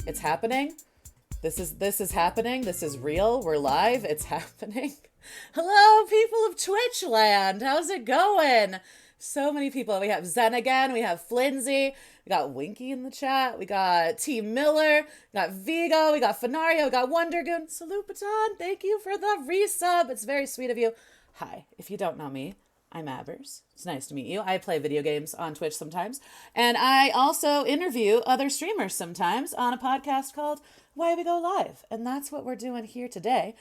It's happening. This is happening. This is real. We're live. It's happening. Hello, people of Twitch land. How's it going? So many people. We have Zen again. We have Flinzy. We got Winky in the chat. We got T Miller. We got Vigo. We got Fenario. We got Wondergoon. Salute Baton. Thank you for the resub. It's very sweet of you. Hi. If you don't know me, I'm Abbers. It's nice to meet you. I play video games on Twitch sometimes. And I also interview other streamers sometimes on a podcast called Why We Go Live. And that's what we're doing here today.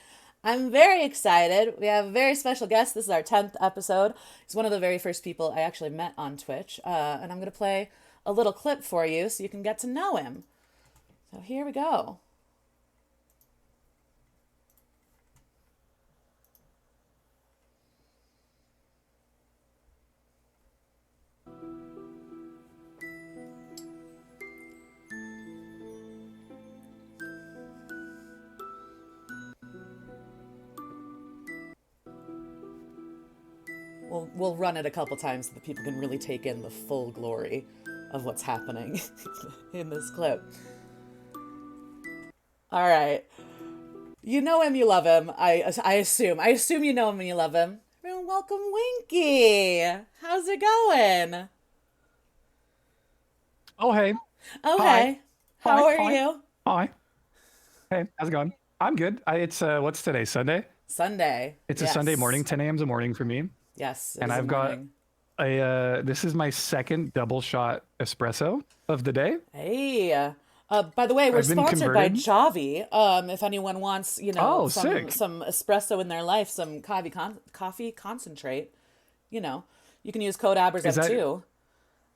I'm very excited. We have a very special guest. This is our 10th episode. He's one of the very first people I actually met on Twitch. And I'm going to play a little clip for you so you can get to know him. So here we go. We'll run it a couple times so that people can really take in the full glory of what's happening in this clip. All right. You know him, you love him. I assume. I assume you know him and you love him. Everyone, welcome Winky. How's it going? Oh, hey. Oh, Hi. hey. How Hi. are Hi. you? Hi. Hey, how's it going? I'm good. It's what's today? Sunday? Sunday. It's Yes. a Sunday morning. 10 a.m. is a morning for me. Yes. And I've got this is my second double shot espresso of the day. Hey. By the way, we're I've been sponsored by converted. Javi. If anyone wants, Oh, some sick. espresso in their life, some coffee concentrate, you can use code Abbers Is that- M2.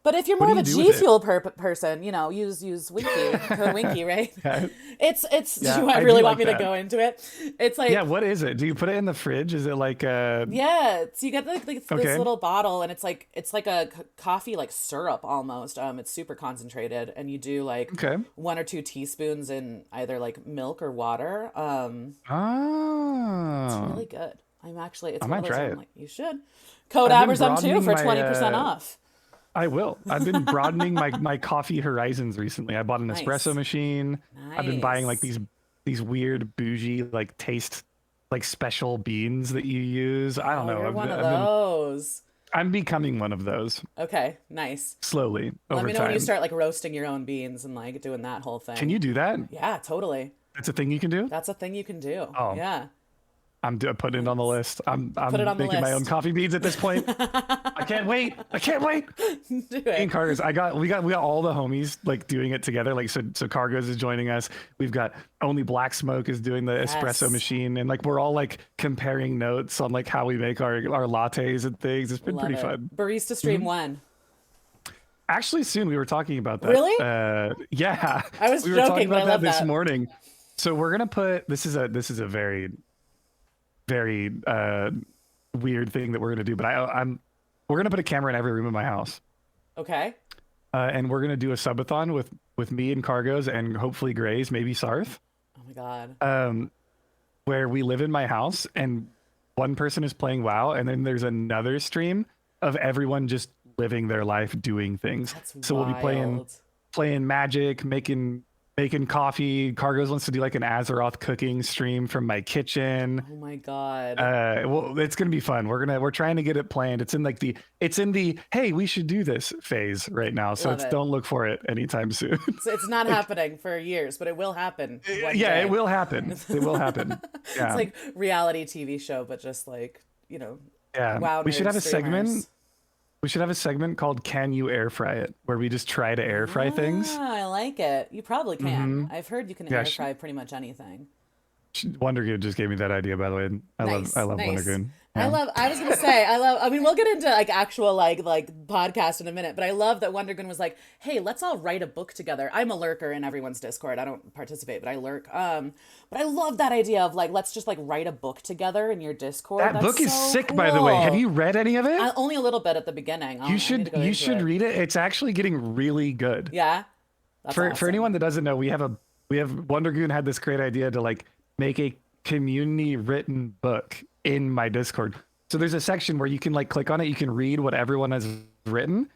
But if you're What more do of a you do G with it? Fuel person, use Winky, code Winky, right? Yeah. It's. Yeah, Do you I really do want like me that. to go into it? It's like Yeah, what is it? Do you put it in the fridge? Is it like yeah, so you get like this Okay. little bottle, and it's like a coffee like syrup almost. It's super concentrated, and you do like Okay. 1 or 2 teaspoons in either like milk or water. It's Oh. really good. It's I one might of those try I'm it. like, you should. Code I've been Abbers M2 broadening for my, 20% off. I will. I've been broadening my coffee horizons recently. I bought an Nice. espresso machine. I've been buying like Nice. these weird bougie like taste like special beans that you use. I don't Oh, know. you're one of I've been those. I'm becoming one of those Okay, nice. slowly Let over me know when you time. start like roasting your own beans and like doing that whole thing. Can you do that? Yeah, totally. That's a thing you can do? That's a thing you can do. Oh. Yeah. I'm putting it on the list. I'm Put it on the making my own list. coffee beans at this point. I can't wait. I can't wait. Do And it. Cargos, we got all the homies like doing it together. Like so Cargos is joining us. We've got Only Black Smoke is doing the espresso Yes. machine, and like we're all like comparing notes on like how we make our lattes and things. It's been Love pretty it. fun. Barista stream when? Actually, soon we were talking about that. Really? Yeah. I was we were joking, talking but I about love that this that. morning. So we're gonna put this is a very weird thing that we're gonna do, but we're gonna put a camera in every room in my house, Okay. and we're gonna do a subathon with me and Cargos and hopefully Grays, maybe Sarth, Oh my god. where we live in my house and one person is playing WoW, and then there's another stream of everyone just living their life doing things. That's So we'll be wild. playing Magic, making coffee. Cargos wants to do like an Azeroth cooking stream from my kitchen. Oh my god. Well, it's gonna be fun. We're trying to get it planned. It's in the hey, we should do this phase right now. So Love it. don't look for it anytime soon. It's not happening for years, but it will happen one Yeah, day. it will happen. It will happen. Yeah, It's like reality TV show, but just like, yeah. wow. We should nerd have a streamers. segment. We should have a segment called "Can You Air Fry It," where we just try to air fry things. Ah, I like it. You probably can. I've heard you can Yeah, air fry pretty much anything. Wonder Goon just gave me that idea, by the way. Nice, I love nice. Wonder Goon. I was gonna say, I mean, we'll get into like actual like podcast in a minute, but I love that Wondergun was like, hey, let's all write a book together. I'm a lurker in everyone's Discord. I don't participate, but I lurk. But I love that idea of like, let's just like write a book together in your Discord. That That's book is so sick, by the way. Have cool. you read any of it? Only a little bit at the beginning. I need to go You into should it. read it. It's actually getting really good. Yeah. That's For awesome. anyone that doesn't know, we have Wonder Goon had this great idea to like make a community written book in my Discord. So there's a section where you can like click on it, you can read what everyone has written,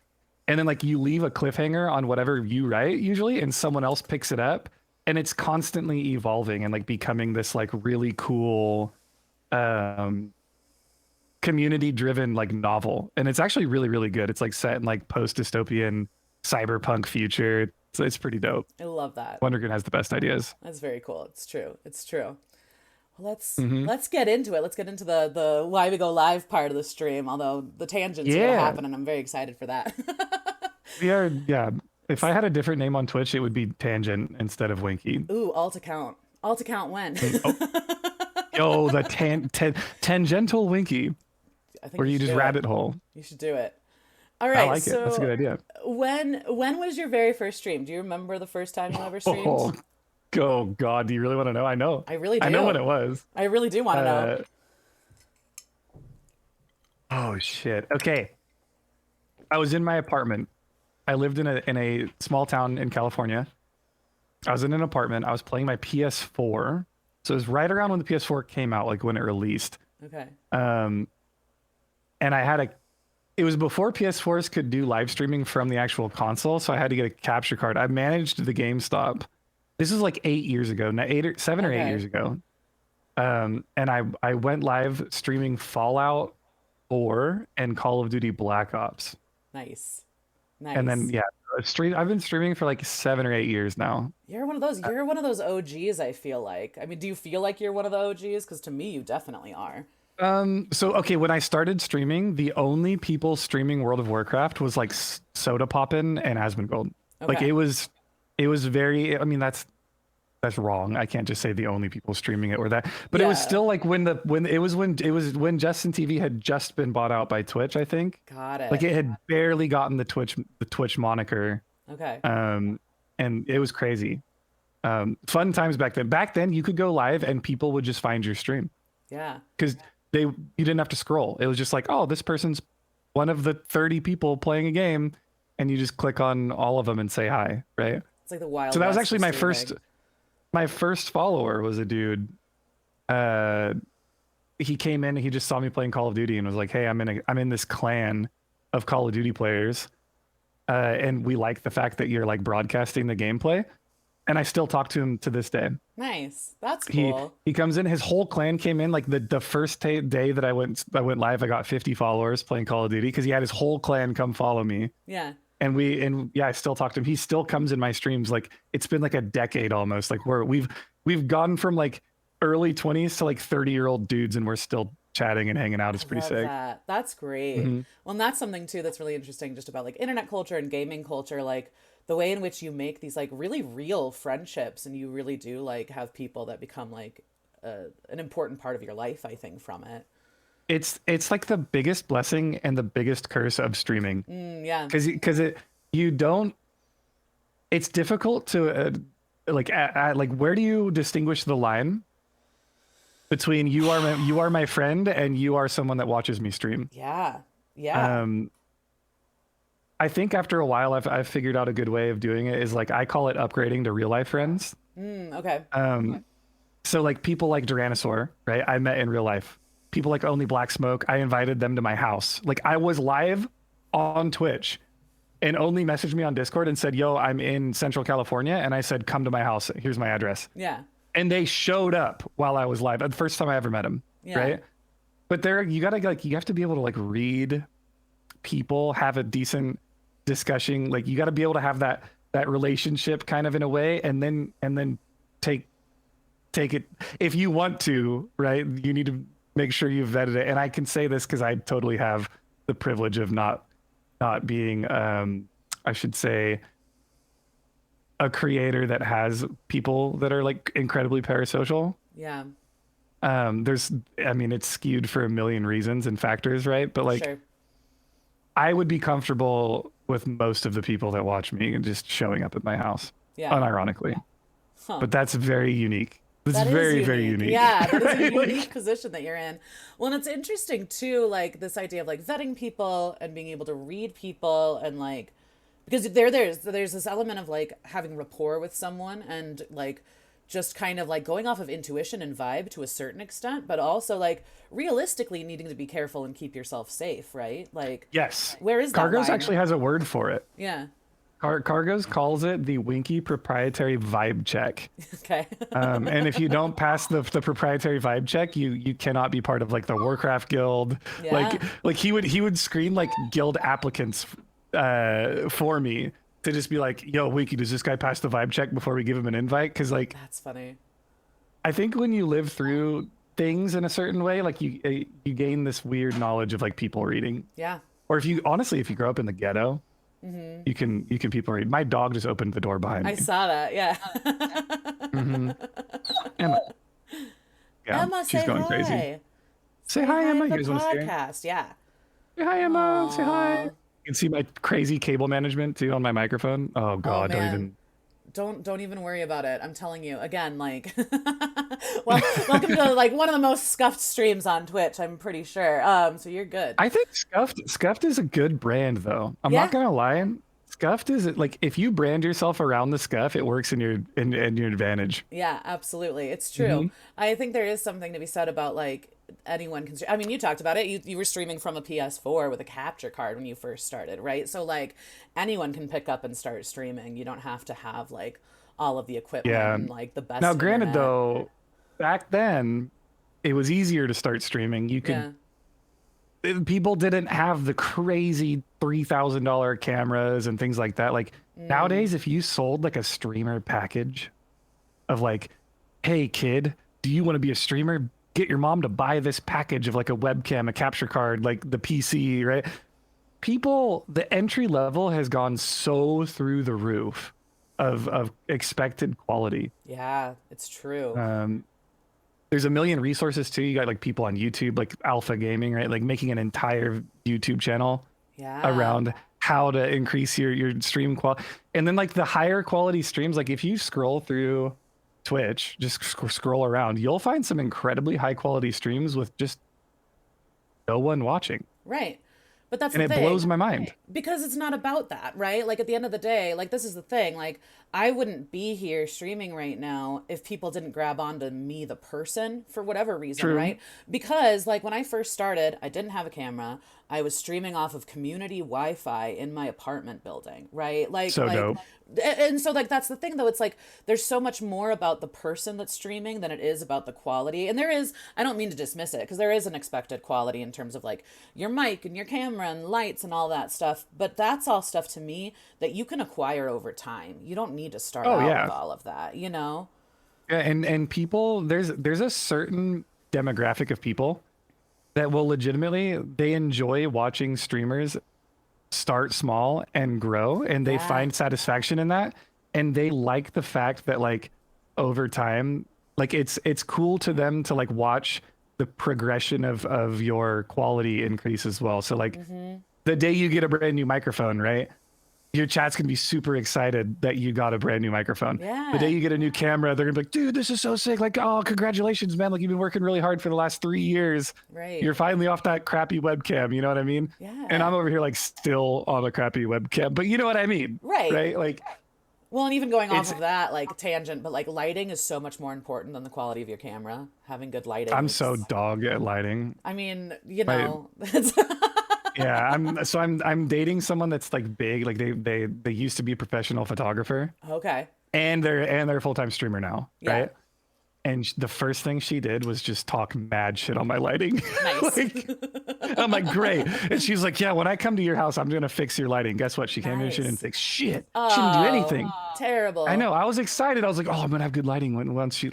and then like you leave a cliffhanger on whatever you write usually, and someone else picks it up and it's constantly evolving and like becoming this like really cool um community driven like novel, and it's actually really really good. It's like set in like post dystopian cyberpunk future, so it's pretty dope. I love that. Wonder Goon has the best ideas. That's very cool. It's true. It's true. Well, Hmm. let's get into it. Let's get into the why we go live part of the stream. Although the tangents are gonna Yeah, happen, and I'm very excited for that. we are. Yeah, if I had a different name on Twitch, it would be Tangent instead of Winky. Ooh, alt account. Alt account when? Oh, yo, the tangential Winky, I think where you you should just do it. rabbit hole. You should do it. All I right. like it. That's a good So idea. when was your very first stream? Do you remember the first time you ever streamed? Oh, oh God, do you really want to know? I know. I really I know when do. it was. I really do want to know. Uh, oh shit. Okay. I was in my apartment. I lived in a small town in California. I was in an apartment. I was playing my PS4. So it was right around when the PS4 came out, like when it released. Okay. Um, and I had a it was before PS4s could do live streaming from the actual console, so I had to get a capture card. I managed the GameStop. This was like 8 years ago, now 7 or 8 years Okay. ago. And I went live streaming Fallout 4 and Call of Duty Black Ops. Nice. And then Nice. yeah, I've been streaming for like 7 or 8 years now. You're one of those. You're one of those OGs. I feel like. I mean, do you feel like you're one of the OGs? Because to me, you definitely are. So okay, when I started streaming, the only people streaming World of Warcraft was like Soda Poppin and Asmongold. Like Okay. it was very, I mean, that's wrong. I can't just say the only people streaming it or that. But it was Yeah. still like when Justin TV had just been bought out by Twitch, I think. Got Like it. it had barely gotten the Twitch moniker. Okay. Um and it was crazy. Fun times back then. Back then you could go live and people would just find your stream Yeah. because you didn't have to scroll. It was just like, oh, this person's one of the 30 people playing a game, and you just click on all of them and say hi, right? It's like the Wild So that was West actually of streaming. my first follower was a dude. Uh, he came in, he just saw me playing Call of Duty and was like, "Hey, I'm in this clan of Call of Duty players, and we like the fact that you're like broadcasting the gameplay." And I still talk to him to this day. Nice. That's He cool. he comes in, his whole clan came in like the first day that I went live. I got 50 followers playing Call of Duty because he had his whole clan come follow me. Yeah. And yeah, I still talk to him. He still comes in my streams. Like it's been like a decade almost. Like we've gone from like early 20s to like 30-year-old dudes, and we're still chatting and hanging out. It's I pretty love sick. that. That's great. Hmm. Well, and that's something too that's really interesting just about like internet culture and gaming culture, like the way in which you make these like really real friendships and you really do like have people that become like an important part of your life, I think, from it. It's like the biggest blessing and the biggest curse of streaming Yeah. because it you don't. It's difficult to like where do you distinguish the line between you are my friend and you are someone that watches me stream? Yeah. Yeah. Um, I think after a while, I've figured out a good way of doing it is like I call it upgrading to real life friends. Okay. So like people like Duranosaur, right? I met in real life. People like Only Black Smoke, I invited them to my house. Like I was live on Twitch and Only messaged me on Discord and said, "Yo, I'm in Central California," and I said, "Come to my house. Here's my address." Yeah. And they showed up while I was live. The first time I ever met him, Yeah. right? But you gotta like you have to be able to like read people, have a decent discussion. Like you got to be able to have that relationship kind of in a way, and then take it if you want to, right? You need to make sure you've vetted it. And I can say this because I totally have the privilege of not being, I should say, a creator that has people that are like incredibly parasocial. Yeah. I mean, it's skewed for a million reasons and factors, right? But like, Sure. I would be comfortable with most of the people that watch me and just showing up at my house, Yeah. unironically. Huh. But that's very unique. That's That is very, very unique. unique. Yeah, that is a Right? unique Like, position that you're in. Well, and it's interesting too, like this idea of like vetting people and being able to read people and like because there's this element of like having rapport with someone and like just kind of like going off of intuition and vibe to a certain extent, but also like realistically needing to be careful and keep yourself safe, right? Like yes. where is that Cargos line? actually has a word for it. Yeah. Cargos calls it the Winky proprietary vibe check. Okay. And if you don't pass the proprietary vibe check, you cannot be part of like the Warcraft guild. Yeah. Like he would screen like guild applicants for me to just be like, yo, Winky, does this guy pass the vibe check before we give him an invite? Because like That's funny. I think when you live through things in a certain way, like you gain this weird knowledge of like people reading. Yeah. Or if you honestly, if you grow up in the ghetto, you can people read. My dog just opened the door behind I me. saw that. Yeah. Emma, yeah, Emma, she's say going hi. crazy. Say hi, in Emma. the You guys want to see her? podcast. Yeah. Say hi, Emma. Say hi. Aw. You can see my crazy cable management too on my microphone. Oh Oh God, don't man. even. Don't even worry about it. I'm telling you again, like, well, welcome to like one of the most scuffed streams on Twitch. I'm pretty sure. So you're good. I think Scuffed is a good brand though. I'm not Yeah. gonna lie. Scuffed is like if you brand yourself around the Scuff, it works in your advantage. Yeah, absolutely. It's true. I think there is something to be said about like anyone can. I mean, you talked about it. You were streaming from a PS4 with a capture card when you first started, right? So like anyone can pick up and start streaming. You don't have to have like all of the equipment Yeah. and like the best Now, granted internet. though, back then it was easier to start streaming. You could Yeah. people didn't have the crazy $3,000 cameras and things like that. Like nowadays, if you sold like a streamer package of like, hey kid, do you want to be a streamer? Get your mom to buy this package of like a webcam, a capture card, like the PC, right? People, the entry level has gone so through the roof of expected quality. Yeah, it's true. There's a million resources too. You got like people on YouTube, like Alpha Gaming, right? Like making an entire YouTube channel Yeah. around how to increase your stream quality. And then like the higher quality streams, like if you scroll through Twitch, just scroll around, you'll find some incredibly high quality streams with just no one watching. Right. But that's And the it thing. blows my mind. Because it's not about that, right? Like at the end of the day, like this is the thing. Like I wouldn't be here streaming right now if people didn't grab onto me, the person, for whatever reason, True. right? Because like when I first started, I didn't have a camera. I was streaming off of community Wi-Fi in my apartment building, right? So dope. And so like that's the thing though, it's like there's so much more about the person that's streaming than it is about the quality. And there is, I don't mean to dismiss it, because there is an expected quality in terms of like your mic and your camera and lights and all that stuff, but that's all stuff to me that you can acquire over time. You don't need to start Oh out yeah. with all of that, you know? Yeah, and people, there's a certain demographic of people that will legitimately, they enjoy watching streamers start small and grow, and they Yeah. find satisfaction in that, and they like the fact that like over time, like it's cool to them to like watch the progression of your quality increase as well. So like the day you get a brand new microphone, right? Your chat's gonna be super excited that you got a brand new microphone. Yeah. The day you get a new camera, they're gonna be like, dude, this is so sick. Like, oh, congratulations, man. Like you've been working really hard for the last 3 years. Right. You're finally off that crappy webcam. You know what I mean? Yeah. And I'm over here like still on a crappy webcam, but you know what I mean? Right. Right? Like, Well, and even going off It's- of that, like tangent, but like lighting is so much more important than the quality of your camera. Having good lighting. I'm is- so dog at lighting. I mean, you Right. know, it's Yeah, I'm dating someone that's like big. Like they used to be a professional photographer, okay. and they're a full-time streamer now, Yeah. right? And the first thing she did was just talk mad shit on my lighting. Nice. Like, I'm like, great. And she's like, yeah, when I come to your house, I'm gonna fix your lighting. Guess what? She came in, she Nice. didn't fix shit. She didn't do anything. Terrible. I know. I was excited. I was like, oh, I'm gonna have good lighting once she,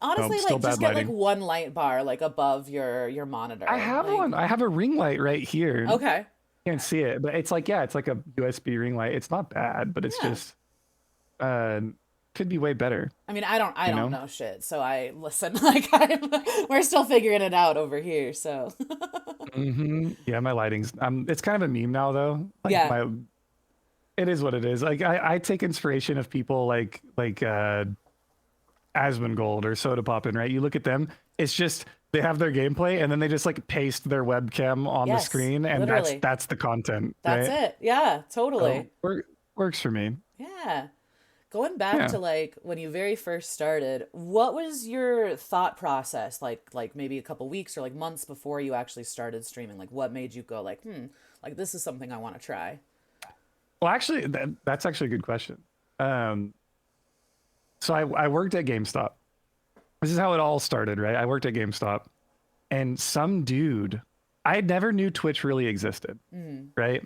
Honestly, still like bad just get like lighting. one light bar like above your monitor. I have Like- one. I have a ring light right here. Okay. Can't see it, but it's like, yeah, it's like a USB ring light. It's not bad, but it's Yeah. just could be way better. I mean, I don't know? know shit, so I listen. Like we're still figuring it out over here. So Yeah, my lighting's it's kind of a meme now though. Like Yeah. it is what it is. Like I take inspiration of people like Asmongold or Soda Poppin', right? You look at them, it's just they have their gameplay and then they just like paste their webcam on the Yes, screen, and literally. that's the content. that's right? it. Yeah, totally. Works for me. Yeah. Going back Yeah. to like when you very first started, what was your thought process like maybe a couple weeks or like months before you actually started streaming? Like what made you go like, like this is something I want to try? Well, actually, that's actually a good question. Um, so I worked at GameStop. This is how it all started, right? I worked at GameStop, and some dude, I never knew Twitch really existed, right?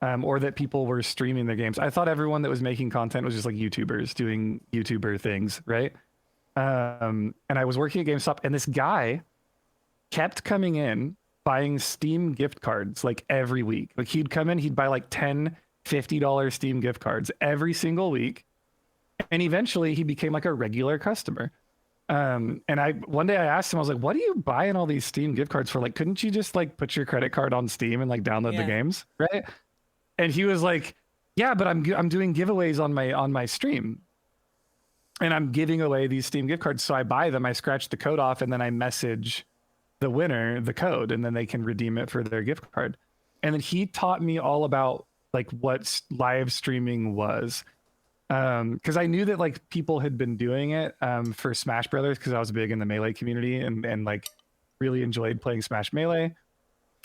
Or that people were streaming their games. I thought everyone that was making content was just like YouTubers doing YouTuber things, right? And I was working at GameStop, and this guy kept coming in buying Steam gift cards like every week. Like he'd come in, he'd buy like $10, $50 Steam gift cards every single week. And eventually he became like a regular customer. And one day I asked him, I was like, what are you buying all these Steam gift cards for? Like, couldn't you just like put your credit card on Steam and like download the games? Right. And he was like, yeah, but I'm doing giveaways on my stream. And I'm giving away these Steam gift cards. So I buy them, I scratch the code off, and then I message the winner the code, and then they can redeem it for their gift card. And then he taught me all about like what live streaming was. Because I knew that like people had been doing it for Smash Brothers, because I was big in the Melee community and like really enjoyed playing Smash Melee.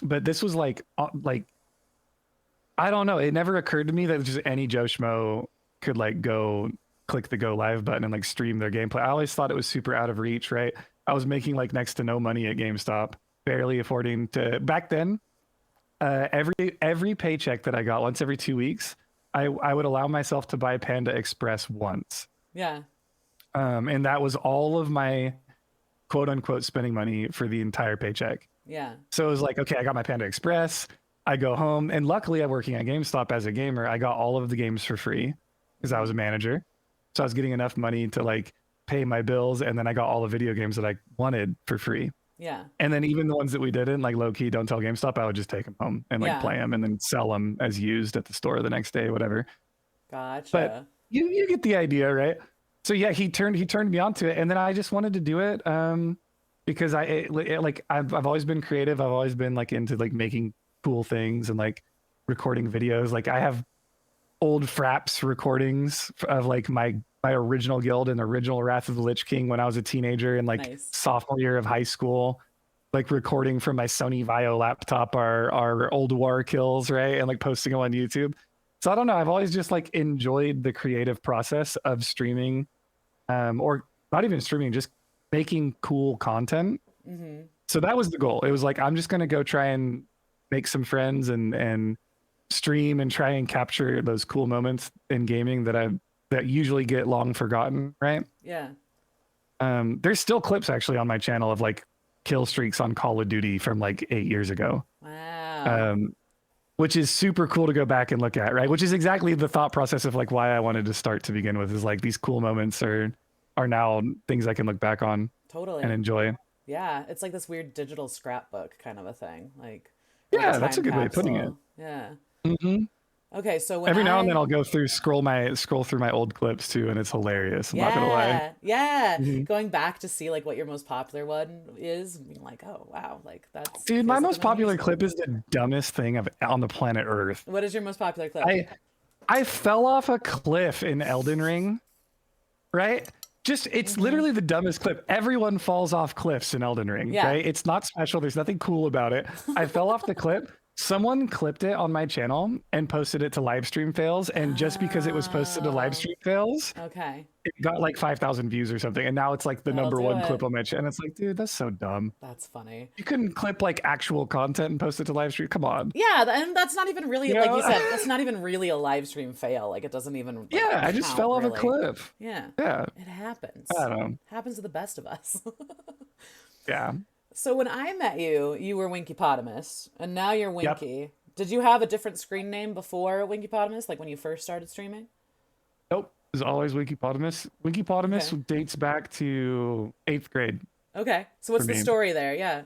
But this was like I don't know. It never occurred to me that just any Joe Schmo could like go click the go live button and like stream their gameplay. I always thought it was super out of reach, right? I was making like next to no money at GameStop, barely affording to back then. Every paycheck that I got once every 2 weeks, I would allow myself to buy Panda Express once. Yeah. And that was all of my quote unquote spending money for the entire paycheck. Yeah. So it was like, okay, I got my Panda Express. I go home, and luckily I'm working at GameStop as a gamer. I got all of the games for free because I was a manager. So I was getting enough money to like pay my bills, and then I got all the video games that I wanted for free. Yeah. And then even the ones that we didn't, like low key, don't tell GameStop, I would just take them home and like play them and then sell them as used at the store the next day, whatever. Gotcha. But you get the idea, right? So yeah, he turned me onto it, and then I just wanted to do it because I've always been creative. I've always been like into like making cool things and like recording videos. Like I have old Fraps recordings of like my original guild and original Wrath of the Lich King when I was a teenager and like sophomore year of high school, like recording from my Sony Vaio laptop our old war kills, right? And like posting them on YouTube. So I don't know, I've always just like enjoyed the creative process of streaming, or not even streaming, just making cool content. So that was the goal. It was like, I'm just gonna go try and make some friends and stream and try and capture those cool moments in gaming that usually get long forgotten, right? Yeah. There's still clips actually on my channel of like kill streaks on Call of Duty from like 8 years ago. Wow. Which is super cool to go back and look at, right? Which is exactly the thought process of like why I wanted to start to begin with, is like these cool moments are now things I can look back on and enjoy. Yeah, it's like this weird digital scrapbook kind of a thing. Like yeah, that's a good way of putting it. Yeah. Mm-hmm. Okay, so every now and then I'll go through scroll through my old clips too, and it's hilarious. I'm not gonna lie. Yeah. Going back to see like what your most popular one is, being like, oh wow, like that's dude. My most popular clip is the dumbest thing on the planet Earth. What is your most popular clip? I fell off a cliff in Elden Ring, right? Just it's literally the dumbest clip. Everyone falls off cliffs in Elden Ring, right? It's not special. There's nothing cool about it. I fell off the cliff. Someone clipped it on my channel and posted it to Livestream Fails, and just because it was posted to Livestream Fails, it got like 5,000 views or something, and now it's like the number one clip on my channel. And it's like, dude, that's so dumb. That's funny. You couldn't clip like actual content and post it to Livestream. Come on. Yeah, and that's not even really like you said. That's not even really a Livestream fail. Like it doesn't even. Like, I just fell off a cliff. Yeah. Yeah. It happens. I don't know. Happens to the best of us. Yeah. So when I met you, you were winkypotomus, and now you're Winky. Yep. Did you have a different screen name before winkypotomus, like when you first started streaming? Nope. It was always winkypotomus. Winkypotomus dates back to 8th grade. Okay. So what's the story there? Yeah.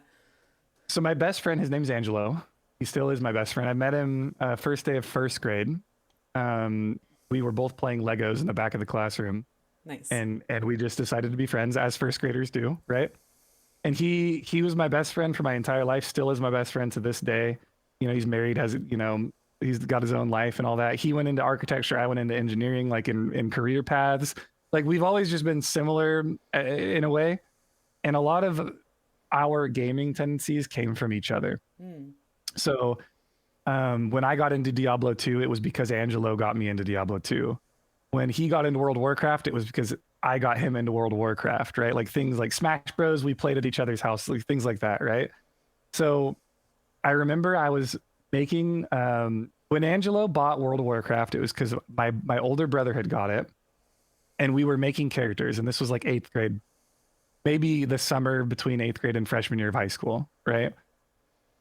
So my best friend, his name's Angelo. He still is my best friend. I met him first day of first grade. We were both playing Legos in the back of the classroom. Nice. And we just decided to be friends, as first graders do, right? And he was my best friend for my entire life, still is my best friend to this day. You know, he's married, he's got his own life and all that. He went into architecture, I went into engineering, like in career paths. Like we've always just been similar in a way. And a lot of our gaming tendencies came from each other. So When I got into Diablo 2, it was because Angelo got me into Diablo 2. When he got into World of Warcraft, it was because I got him into World of Warcraft, right? Like things like Smash Bros. We played at each other's house, like things like that, right? So I remember I was making when Angelo bought World of Warcraft, it was because my older brother had got it, and we were making characters, and this was like 8th grade, maybe the summer between 8th grade and freshman year of high school, right?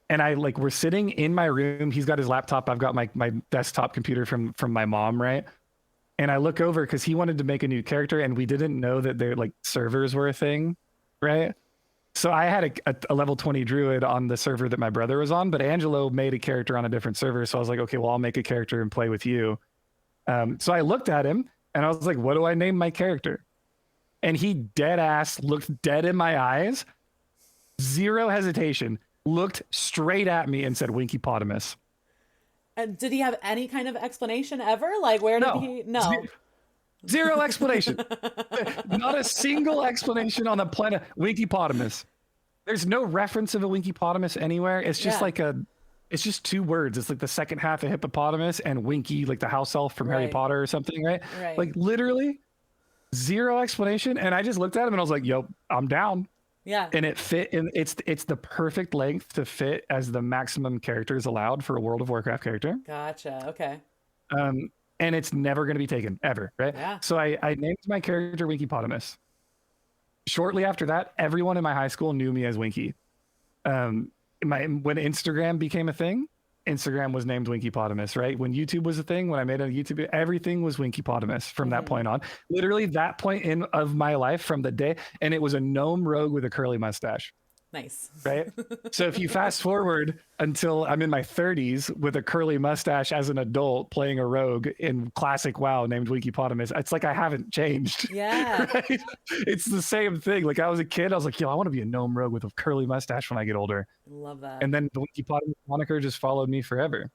And I like we're sitting in my room. He's got his laptop. I've got my desktop computer from my mom, right? And I look over because he wanted to make a new character, and we didn't know that their like servers were a thing, right? So I had a level 20 druid on the server that my brother was on, but Angelo made a character on a different server. So I was like, okay, well, I'll make a character and play with you. So I looked at him and I was like, what do I name my character? And he dead ass looked dead in my eyes, zero hesitation, looked straight at me and said, winkypotomus. And did he have any kind of explanation ever? Like, where did he? No. Zero explanation. Not a single explanation on the planet. Winkypotamus. There's no reference of a winkypotamus anywhere. It's just it's just 2 words. It's like the second half of hippopotamus and Winky, like the house elf from Harry Potter or something, right? Like literally zero explanation. And I just looked at him and I was like, yo, I'm down. Yeah. And it fit, and it's the perfect length to fit as the maximum characters allowed for a World of Warcraft character. Gotcha. Okay. And it's never going to be taken ever, right? Yeah. So I named my character Winkypotamus. Shortly after that, everyone in my high school knew me as Winky. When Instagram became a thing, Instagram was named Winkypotamus, right? When YouTube was a thing, when I made a YouTube, everything was Winkypotamus from that point on. Literally that point in of my life from the day, and it was a gnome rogue with a curly mustache. Nice. Right? So if you fast forward until I'm in my 30s with a curly mustache as an adult playing a rogue in classic WoW named Winkypotamus, it's like I haven't changed. Yeah. Right? It's the same thing. Like I was a kid, I was like, yo, I want to be a gnome rogue with a curly mustache when I get older. Love that. And then the Winkypotamus moniker just followed me forever.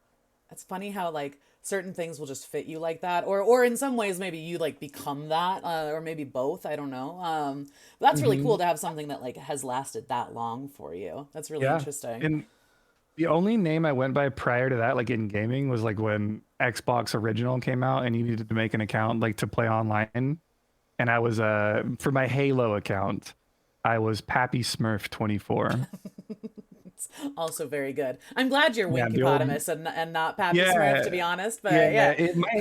It's funny how like certain things will just fit you like that, or in some ways maybe you like become that, or maybe both. I don't know. But that's really cool to have something that like has lasted that long for you. That's really interesting. And the only name I went by prior to that, like in gaming, was like when Xbox Original came out and you needed to make an account like to play online. And I was for my Halo account, I was Pappy Smurf 24. Also very good. I'm glad you're Winkypotamus and not Pappy Smurf, to be honest. But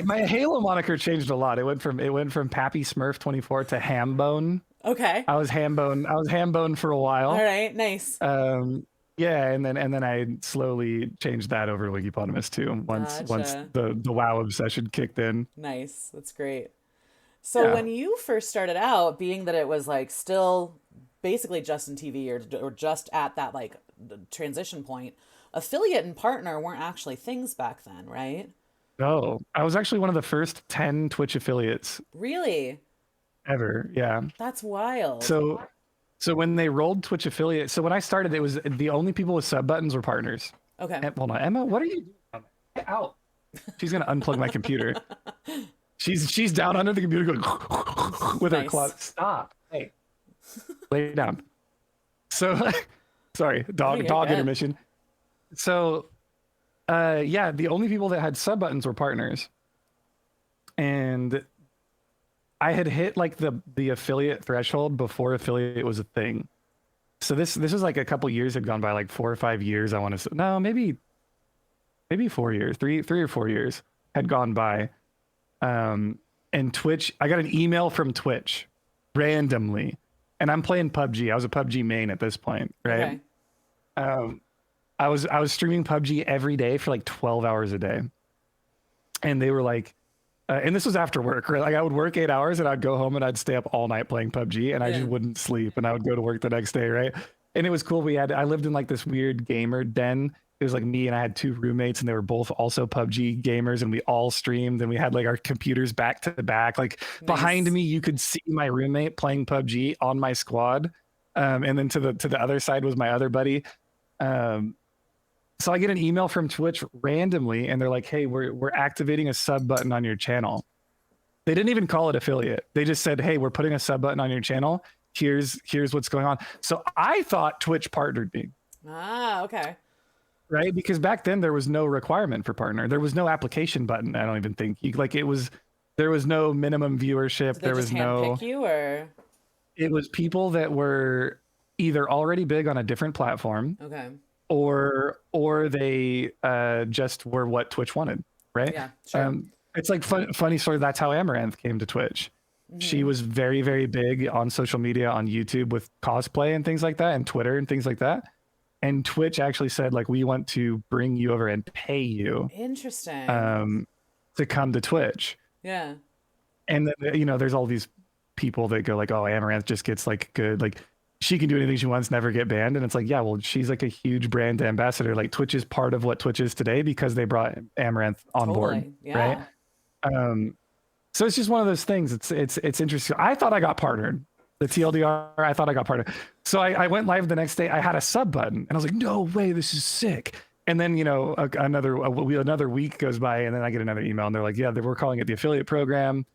my Halo moniker changed a lot. It went from Pappy Smurf 24 to Hambone. Okay. I was Hambone for a while. All right, nice. Yeah, and then I slowly changed that over to Winkypotamus too. Once the WoW obsession kicked in. Nice, that's great. So when you first started out, being that it was like still basically just in TV or just at that like transition point, affiliate and partner weren't actually things back then, right? No, I was actually one of the first 10 Twitch affiliates. Really? Ever, yeah. That's wild. So when they rolled Twitch affiliate, so when I started, it was the only people with sub buttons were partners. Okay. Hold on, Emma, what are you doing? Get out. She's gonna unplug my computer. She's down under the computer going with her claw. Stop. Hey. Lay down. So sorry, dog intermission. So the only people that had sub buttons were partners. And I had hit like the affiliate threshold before affiliate was a thing. So this was like a couple years had gone by, like 4 or 5 years, I want to say. No, maybe 4 years, three or 4 years had gone by. And Twitch, I got an email from Twitch randomly. And I'm playing PUBG. I was a PUBG main at this point, right? Okay. I was streaming PUBG every day for like 12 hours a day. And they were like, and this was after work, right? Like I would work 8 hours and I'd go home and I'd stay up all night playing PUBG and I just wouldn't sleep and I would go to work the next day, right? And it was cool. I lived in like this weird gamer den. It was like me and I had 2 roommates and they were both also PUBG gamers and we all streamed and we had like our computers back to back. Like behind me, you could see my roommate playing PUBG on my squad. And then to the other side was my other buddy. So I get an email from Twitch randomly and they're like, hey, we're activating a sub button on your channel. They didn't even call it affiliate. They just said, hey, we're putting a sub button on your channel. Here's what's going on. So I thought Twitch partnered me. Ah, okay. right? Because back then there was no requirement for partner. There was no application button. I don't even think there was no minimum viewership. Did they There just was handpick no, you or? it was people that were either already big on a different platform Okay. or they just were what Twitch wanted, right? Yeah, sure. It's like funny story. That's how Amaranth came to Twitch. She Mm-hmm. was very, very big on social media, on YouTube with cosplay and things like that, and Twitter and things like that. And Twitch actually said, like, we want to bring you over and pay you Interesting. um, to come to Twitch. Yeah. And then, there's all these people that go like, oh, Amaranth just gets like good, like she can do anything she wants, never get banned. And it's like, yeah, well, she's like a huge brand ambassador. Like Twitch is part of what Twitch is today because they brought Amaranth on board, Totally. right? Yeah. So it's just one of those things. It's interesting. I thought I got partnered. The TLDR, I thought I got partnered. So I went live the next day. I had a sub button, and I was like, no way, this is sick. And then another week goes by, and then I get another email, and they're like, yeah, we're calling it the affiliate program.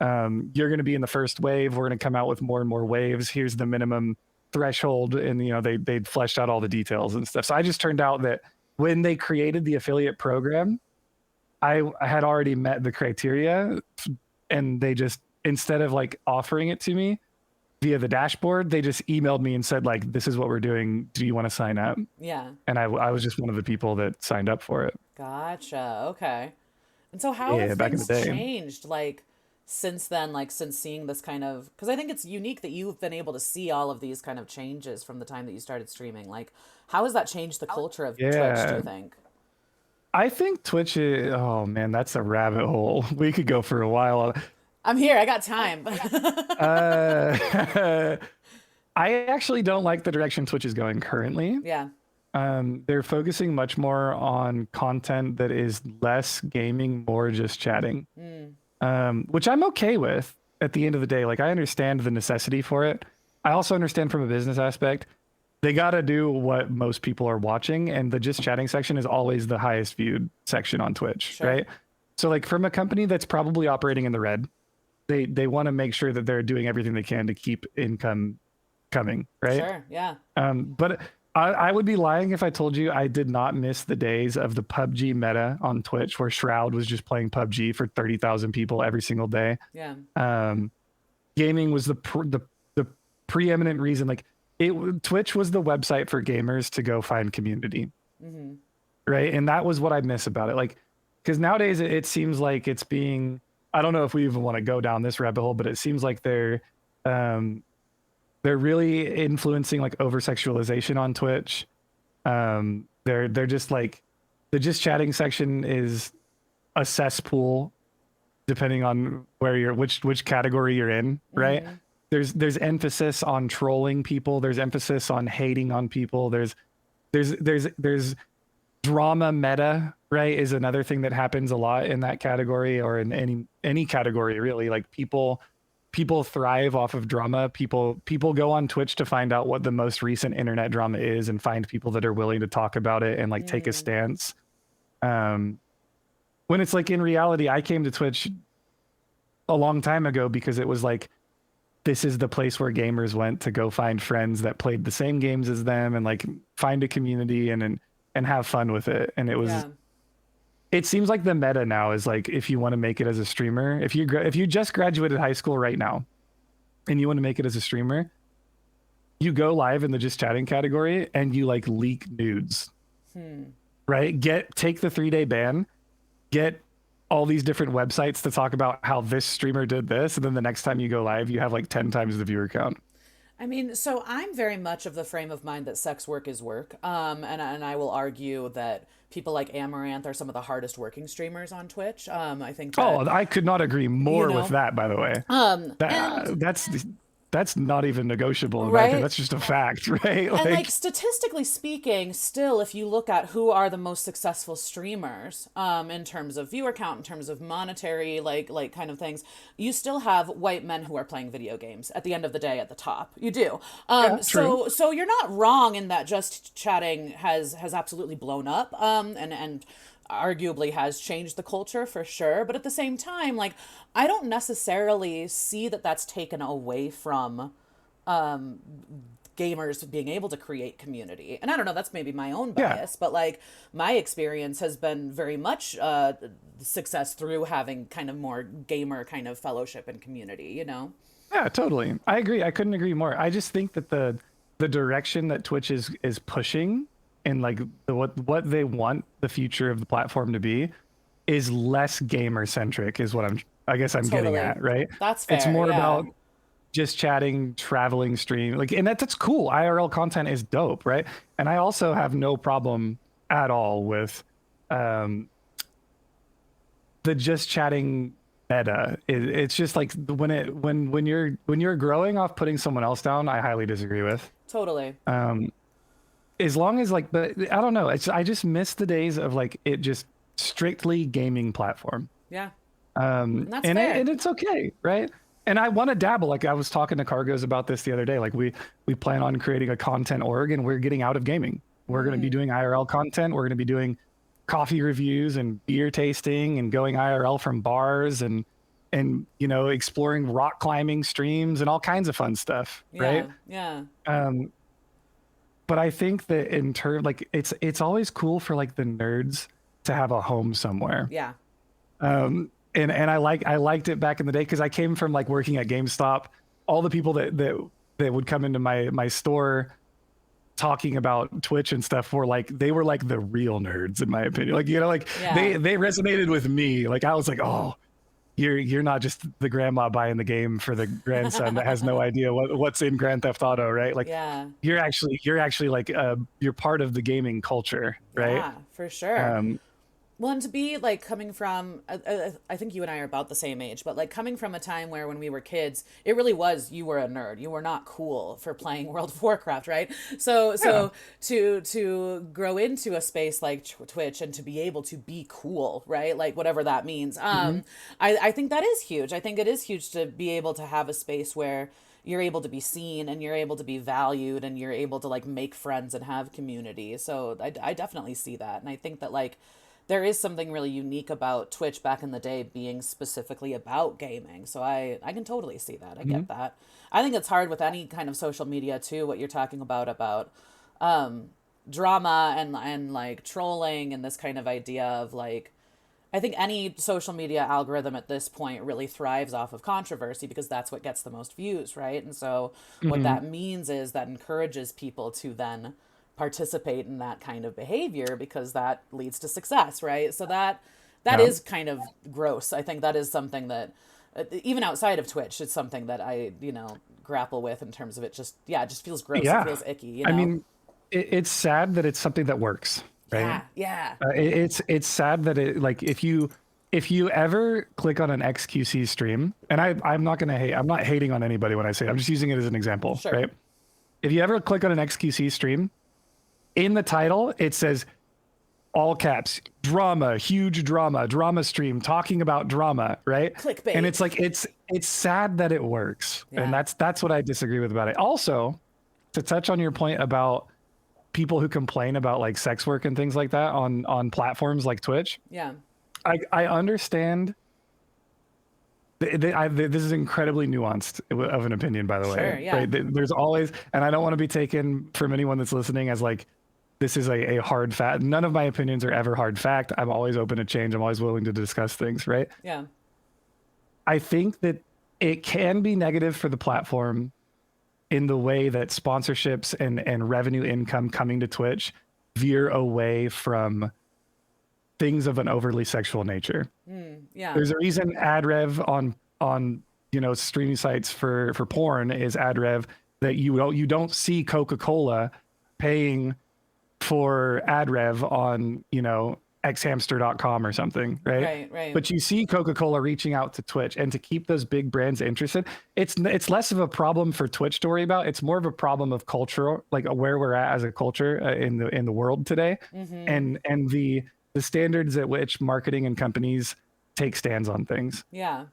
You're going to be in the first wave. We're going to come out with more and more waves. Here's the minimum threshold, and they'd fleshed out all the details and stuff. So I just turned out that when they created the affiliate program, I had already met the criteria, and they just, instead of like offering it to me via the dashboard, they just emailed me and said like, this is what we're doing, do you want to sign up? Yeah. And I was just one of the people that signed up for it. Gotcha. Okay. And so how have Yeah, back in the things day. changed like since then, like since seeing this kind of, because I think it's unique that you've been able to see all of these kind of changes from the time that you started streaming. Like, how has that changed the culture of Twitch, do you Yeah, think? I think Twitch is, oh man, that's a rabbit hole. We could go for a while. I'm here, I got time. uh I actually don't like the direction Twitch is going currently. Yeah. They're focusing much more on content that is less gaming, more just chatting, Mm. which I'm okay with at the end of the day. Like, I understand the necessity for it. I also understand from a business aspect, they got to do what most people are watching. And the just chatting section is always the highest viewed section on Twitch, Sure. right? So, like, from a company that's probably operating in the red, they want to make sure that they're doing everything they can to keep income coming, right? Sure. Yeah. But I would be lying if I told you I did not miss the days of the PUBG meta on Twitch, where Shroud was just playing PUBG for 30,000 people every single day. Yeah. Um, Gaming was the preeminent reason. Like, Twitch was the website for gamers to go find community, Mm-hmm. right? And that was what I miss about it. Like, because nowadays it seems like it's being, I don't know if we even want to go down this rabbit hole, but it seems like um, they're really influencing like over sexualization on Twitch. They're just like, the just chatting section is a cesspool depending on which category you're in, right? Mm-hmm. There's emphasis on trolling people, there's emphasis on hating on people, there's drama meta, right, is another thing that happens a lot in that category, or in any category really. Like, people thrive off of drama. People go on Twitch to find out what the most recent internet drama is and find people that are willing to talk about it and like take a Mm. stance. When it's like, in reality, I came to Twitch a long time ago because it was like, this is the place where gamers went to go find friends that played the same games as them and like find a community and have fun with it. And Yeah. it seems like the meta now is like, if you want to make it as a streamer, if you just graduated high school right now and you want to make it as a streamer, you go live in the just chatting category and you like leak nudes, Hmm. right? Take the 3-day ban, get all these different websites to talk about how this streamer did this, and then the next time you go live, you have like 10 times the viewer count. I mean, so I'm very much of the frame of mind that sex work is work. And I will argue that people like Amaranth are some of the hardest working streamers on Twitch. I think that, Oh, I could not agree more with know, that, by the way. and That's not even negotiable in my opinion. right. That's just a fact, right? And like Like, statistically speaking, still, if you look at who are the most successful streamers, in terms of viewer count, in terms of monetary, like kind of things, you still have white men who are playing video games at the end of the day at the top. You do. yeah, true. So you're not wrong in that just chatting has absolutely blown up. And arguably has changed the culture for sure, but at the same time, like, I don't necessarily see that that's taken away from gamers being able to create community. And I don't know, that's maybe my own Yeah. bias, but like my experience has been very much success through having kind of more gamer kind of fellowship and community, you know? Yeah, totally. I agree. I couldn't agree more. I just think that the direction that Twitch is pushing and like what they want the future of the platform to be is less gamer centric is what I guess I'm getting Totally. at, right? That's It's fair. more Yeah. about just chatting, traveling, stream, like, and that's cool. IRL content is dope, right? And I also have no problem at all with um the just chatting meta. It's just like when you're growing off putting someone else down, I highly disagree with. Totally. As long as like, but I don't know. I just miss the days of like it just strictly gaming platform. Yeah. And that's And fair. it's okay, right? And I want to dabble. Like I was talking to Cargos about this the other day. Like we plan on creating a content org, and we're getting out of gaming. We're going to be doing IRL content. We're going to be doing coffee reviews and beer tasting and going IRL from bars and you know exploring rock climbing streams and all kinds of fun stuff, right? Yeah. Yeah. But I think that in turn, like it's always cool for like the nerds to have a home somewhere. Yeah. And I liked it back in the day because I came from like working at GameStop. All the people that would come into my store talking about Twitch and stuff were like they were like the real nerds in my opinion. Like you know like Yeah. they resonated with me. Like I was like, oh, you're not just the grandma buying the game for the grandson that has no idea what's in Grand Theft Auto, right? Like Yeah. you're actually like you're part of the gaming culture, right? Yeah, for sure. Um, Well, and to be like coming from, I think you and I are about the same age, but like coming from a time where when we were kids, it really was you were a nerd. You were not cool for playing World of Warcraft, right? So to grow into a space like Twitch and to be able to be cool, right? Like whatever that means. I think that is huge. I think it is huge to be able to have a space where you're able to be seen and you're able to be valued and you're able to like make friends and have community. So I definitely see that, and I think that like there is something really unique about Twitch back in the day being specifically about gaming. So I can totally see that. I get that. I think it's hard with any kind of social media too, what you're talking about drama and like trolling and this kind of idea of like I think any social media algorithm at this point really thrives off of controversy because that's what gets the most views, right? And so what that means is that encourages people to then participate in that kind of behavior because that leads to success, right? So that yeah. is kind of gross. I think that is something that even outside of Twitch, it's something that I, grapple with in terms of it just feels gross. Yeah. It feels icky, I mean, it's sad that it's something that works, right? Yeah. It's sad that it like if you ever click on an XQC stream, and I'm not hating on anybody when I say it, I'm just using it as an example, Sure. right? If you ever click on an XQC stream, in the title it says all caps drama, huge drama stream talking about drama, right? Clickbait. And it's like it's sad that it works, and that's what I disagree with about it. Also, to touch on your point about people who complain about like sex work and things like that on platforms like Twitch. Yeah. I understand. This is incredibly nuanced of an opinion, by the way. Sure, yeah. Right? There's always, and I don't want to be taken from anyone that's listening as like this is a hard fact. None of my opinions are ever hard fact. I'm always open to change. I'm always willing to discuss things, right? Yeah. I think that it can be negative for the platform in the way that sponsorships and revenue income coming to Twitch veer away from things of an overly sexual nature. Yeah. There's a reason ad rev on streaming sites for porn is ad rev that you don't see Coca-Cola paying for ad rev on xhamster.com or something, right? Right. But you see Coca-Cola reaching out to Twitch, and to keep those big brands interested, it's less of a problem for Twitch to worry about. It's more of a problem of culture, like where we're at as a culture in the world today, and the standards at which marketing and companies take stands on things. Yeah.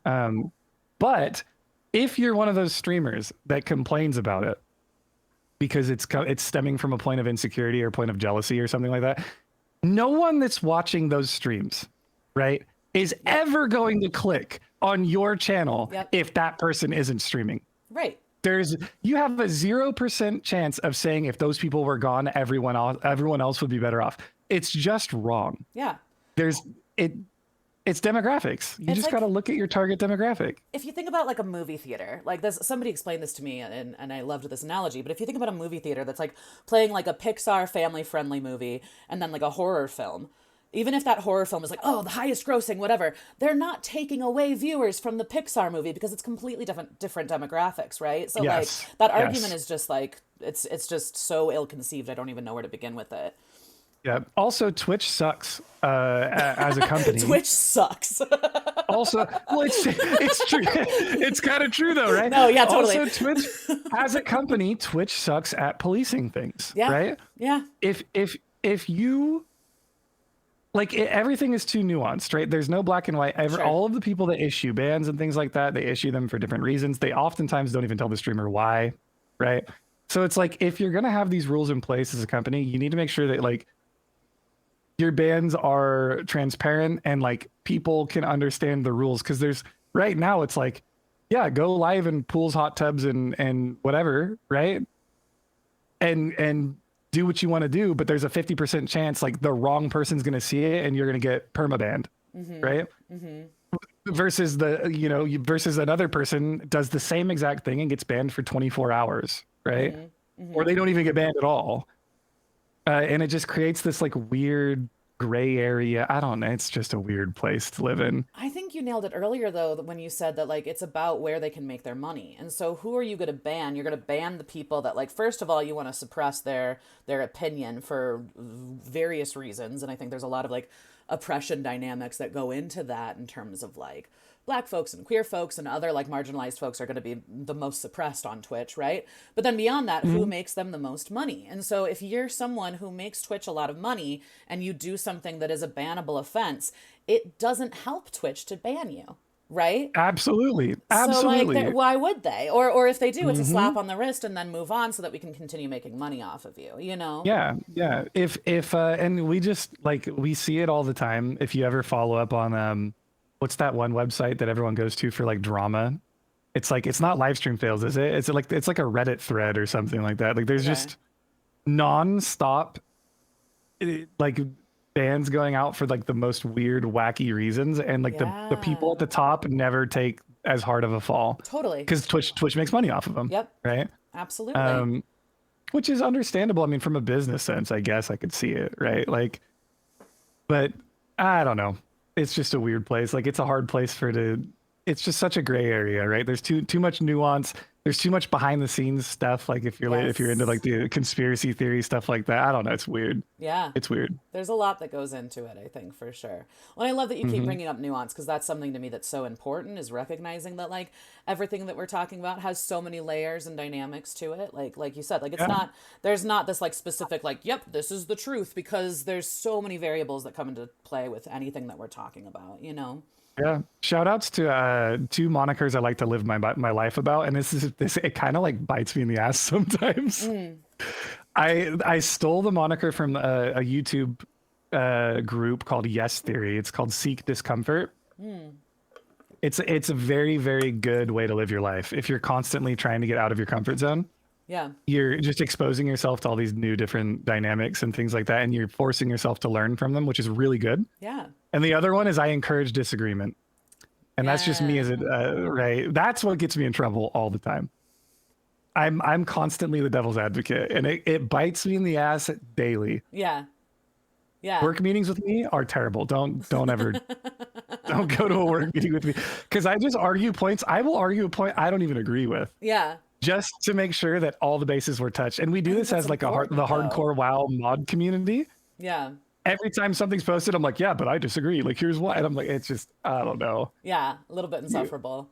But if you're one of those streamers that complains about it because it's stemming from a point of insecurity or point of jealousy or something like that, no one that's watching those streams, right, is ever going to click on your channel if that person isn't streaming. Right. You have a 0% chance of saying if those people were gone, everyone else would be better off. It's just wrong. Yeah. There's it it's demographics. You It's just got like, to look at your target demographic. if you think about like a movie theater, like this, somebody explained this to me, and I loved this analogy, but if you think about a movie theater that's like playing like a Pixar family friendly movie and then like a horror film, even if that horror film is like, oh, the highest grossing, whatever, they're not taking away viewers from the Pixar movie because it's completely different demographics, right? So like Yes. that Yes. argument is just like, it's just so ill conceived. I don't even know where to begin with it. Yeah. Also, Twitch sucks as a company. Twitch sucks. Also, well, it's true. It's kind of true though, right? No, yeah, totally. Also, Twitch as a company, Twitch sucks at policing things, Yeah. right? Yeah. If you like everything is too nuanced, right? There's no black and white. Sure. All of the people that issue bans and things like that, they issue them for different reasons. They oftentimes don't even tell the streamer why, right? So it's like if you're gonna have these rules in place as a company, you need to make sure that like your bans are transparent and like people can understand the rules. Because there's right now it's like, yeah, go live in pools, hot tubs, and whatever, right? And do what you want to do, but there's a 50% chance like the wrong person's gonna see it and you're gonna get permabanned, right? Versus versus another person does the same exact thing and gets banned for 24 hours, right? Or they don't even get banned at all. And it just creates this like weird gray area. I don't know. It's just a weird place to live in. I think you nailed it earlier though, when you said that like it's about where they can make their money. And so who are you going to ban? You're going to ban the people that like, first of all, you want to suppress their opinion for various reasons, and I think there's a lot of like oppression dynamics that go into that in terms of like black folks and queer folks and other like marginalized folks are going to be the most suppressed on Twitch, right? But then beyond that, who makes them the most money? And so if you're someone who makes Twitch a lot of money and you do something that is a bannable offense, it doesn't help Twitch to ban you, right? Absolutely. So like, Absolutely. why would they? Or if they do, it's a slap on the wrist and then move on so that we can continue making money off of you, you know? Yeah. Yeah. If and we just like we see it all the time. If you ever follow up on what's that one website that everyone goes to for like drama? It's like it's not live stream fails, is it? It's like a Reddit thread or something like that. Like there's Okay. just non-stop like bans going out for like the most weird, wacky reasons, and like the people at the top never take as hard of a fall Totally. because Twitch makes money off of them. Yep. Right. Absolutely. Which is understandable. I mean, from a business sense, I guess I could see it, right? Like, but I don't know. It's just a weird place. Like, it's a hard place it's just such a gray area, right? There's too much nuance. There's too much behind the scenes stuff. Like if you're into like the conspiracy theory stuff like that, I don't know. It's weird. Yeah. It's weird. There's a lot that goes into it, I think, for sure. Well, I love that you keep bringing up nuance, because that's something to me that's so important, is recognizing that like everything that we're talking about has so many layers and dynamics to it. Like you said, like it's not, there's not this like specific like, yep, this is the truth, because there's so many variables that come into play with anything that we're talking about, you know? Yeah. Shout outs to two monikers I like to live my life about. And this it kind of like bites me in the ass sometimes. I stole the moniker from a YouTube group called Yes Theory. It's called Seek Discomfort. It's a very, very good way to live your life. If you're constantly trying to get out of your comfort zone, Yeah. you're just exposing yourself to all these new different dynamics and things like that, and you're forcing yourself to learn from them, which is really good. Yeah. And the other one is I encourage disagreement. And that's just me as a right. That's what gets me in trouble all the time. I'm constantly the devil's advocate, and it bites me in the ass daily. Yeah. Yeah. Work meetings with me are terrible. Don't ever don't go to a work meeting with me, because I just argue points. I will argue a point I don't even agree with, Yeah. just to make sure that all the bases were touched. And we do this that's as like the important, though. hardcore WoW mod community. Yeah. Every time something's posted, I'm like, yeah, but I disagree. Like, here's why. And I'm like, it's just, I don't know. Yeah. A little bit insufferable.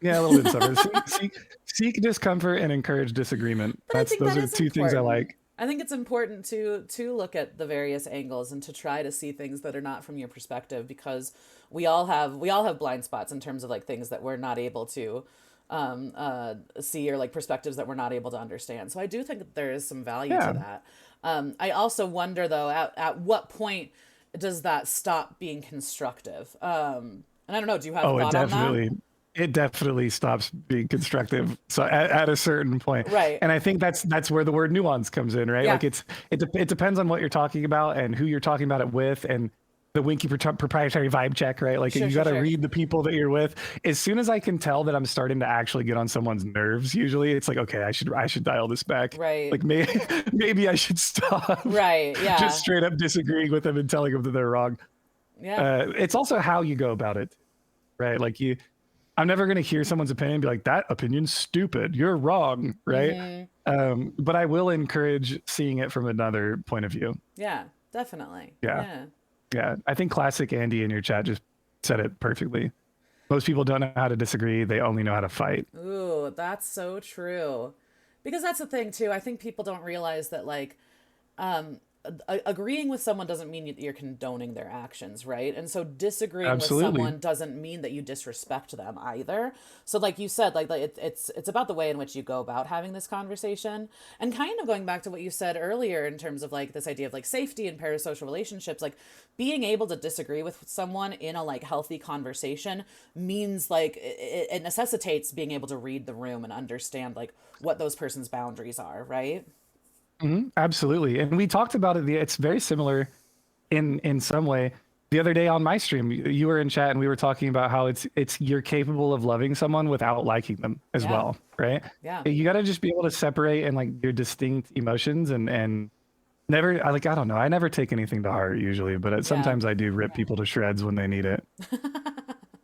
Yeah, a little bit of seek discomfort and encourage disagreement. But I think Those that are is two things I important. like. I think it's important to look at the various angles and to try to see things that are not from your perspective, because we all have blind spots in terms of like things that we're not able to see, or like perspectives that we're not able to understand. So I do think that there is some value Yeah. to that. I also wonder though, at what point does that stop being constructive? And I don't know. Do you have a Oh, thought on that? it definitely stops being constructive. So at a certain point, Right. and I think that's where the word nuance comes in, right? Yeah. Like it depends on what you're talking about and who you're talking about it with, and the Winky proprietary vibe check, right? Like Sure, you sure, got to sure. read the people that you're with. As soon as I can tell that I'm starting to actually get on someone's nerves, usually it's like, okay, I should dial this back. Right. Like maybe I should stop. Right. Just Yeah. straight up disagreeing with them and telling them that they're wrong. Yeah. It's also how you go about it, right? Like I'm never going to hear someone's opinion and be like, that opinion's stupid. You're wrong, right? But I will encourage seeing it from another point of view. Yeah. Definitely. Yeah. Yeah. Yeah. I think classic Andy in your chat just said it perfectly. Most people don't know how to disagree. They only know how to fight. Ooh, that's so true. Because that's the thing too. I think people don't realize that like agreeing with someone doesn't mean you're condoning their actions, right? And so disagreeing with Absolutely. someone doesn't mean that you disrespect them either. So like you said, like it's about the way in which you go about having this conversation. And kind of going back to what you said earlier in terms of like this idea of like safety and parasocial relationships, like being able to disagree with someone in a like healthy conversation means like it necessitates being able to read the room and understand like what those person's boundaries are, right? Absolutely. And we talked about it. It's very similar in some way. The other day on my stream, you were in chat and we were talking about how it's you're capable of loving someone without liking them as Yeah. well, right? Yeah. You got to just be able to separate and like your distinct emotions and never I don't know. I never take anything to heart usually, but sometimes I do rip people to shreds when they need it.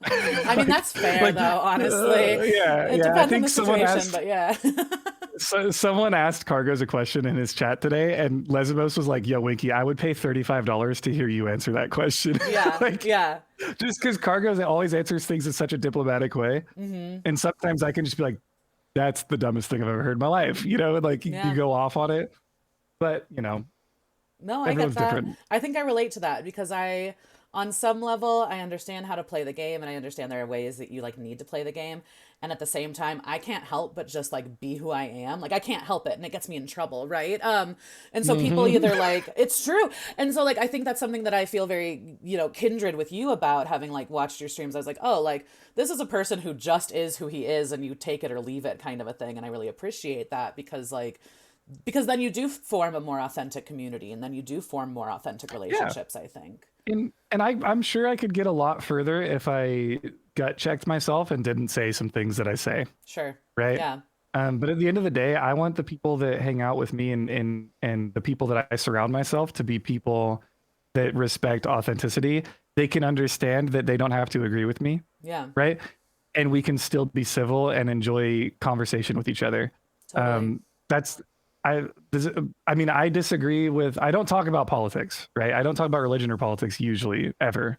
I mean, that's fair though, honestly. It I depends on think the someone situation, asked but yeah. so someone asked Cargos a question in his chat today, and Lesbos was like, "Yo, Winky, I would pay $35 to hear you answer that question." Yeah. Like, Yeah. just because Cargos always answers things in such a diplomatic way, and sometimes I can just be like, "That's the dumbest thing I've ever heard in my life," and like Yeah. you go off on it, but No, I get everyone's that. different. I think I relate to that because on some level, I understand how to play the game and I understand there are ways that you like need to play the game. And at the same time, I can't help but just like be who I am. Like I can't help it and it gets me in trouble, right? And so people either like, it's true. And so like, I think that's something that I feel very, kindred with you about having like watched your streams. I was like, oh, like this is a person who just is who he is and you take it or leave it kind of a thing. And I really appreciate that because then you do form a more authentic community and then you do form more authentic relationships, I think. And I'm sure I could get a lot further if I gut checked myself and didn't say some things that I say. Sure. Right. Yeah. But at the end of the day, I want the people that hang out with me and the people that I surround myself to be people that respect authenticity. They can understand that they don't have to agree with me. Yeah. Right. And we can still be civil and enjoy conversation with each other. Totally. I disagree with, I don't talk about politics, right? I don't talk about religion or politics usually ever,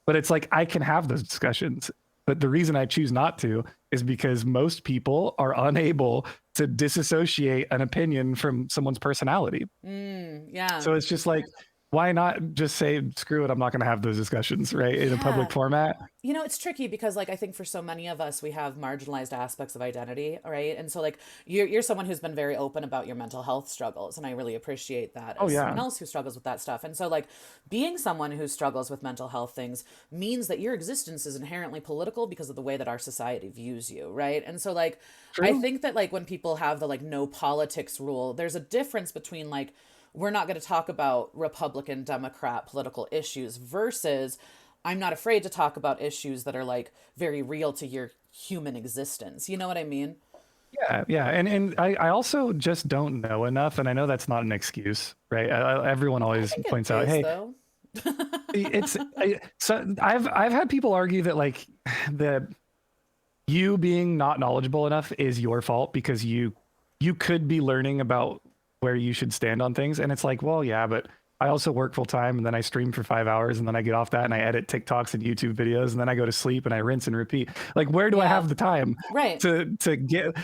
but it's like, I can have those discussions. But the reason I choose not to is because most people are unable to disassociate an opinion from someone's personality. Yeah. So it's just like, why not just say, screw it, I'm not going to have those discussions, right? In a public format. It's tricky because like I think for so many of us we have marginalized aspects of identity, right? And so like you're someone who's been very open about your mental health struggles and I really appreciate that as someone else who struggles with that stuff. And so like being someone who struggles with mental health things means that your existence is inherently political because of the way that our society views you, right? And so like True. I think that like when people have the like no politics rule, there's a difference between like we're not going to talk about Republican, Democrat political issues versus I'm not afraid to talk about issues that are like very real to your human existence. You know what I mean? Yeah. And I also just don't know enough. And I know that's not an excuse, right? Everyone always points out, hey, though. So I've had people argue that like that you being not knowledgeable enough is your fault because you could be learning about where you should stand on things. And it's like, well, yeah, but I also work full time and then I stream for 5 hours and then I get off that and I edit TikToks and YouTube videos and then I go to sleep and I rinse and repeat. Like, where do I have the time to get?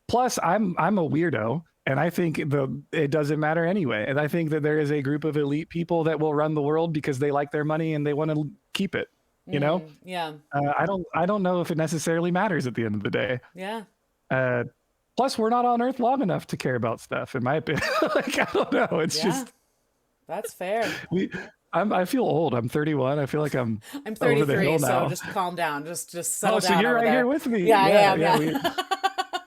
Plus, I'm a weirdo and I think it doesn't matter anyway. And I think that there is a group of elite people that will run the world because they like their money and they want to keep it. Yeah. I don't know if it necessarily matters at the end of the day. Yeah. Plus, we're not on Earth long enough to care about stuff, in my opinion. Like, I don't know. It's just that's fair. I feel old. I'm 31. I feel like I'm I'm over the 33, hill so now. just calm down. Just Oh, settle so down you're over right here there. with me. Yeah, I Yeah, am. yeah,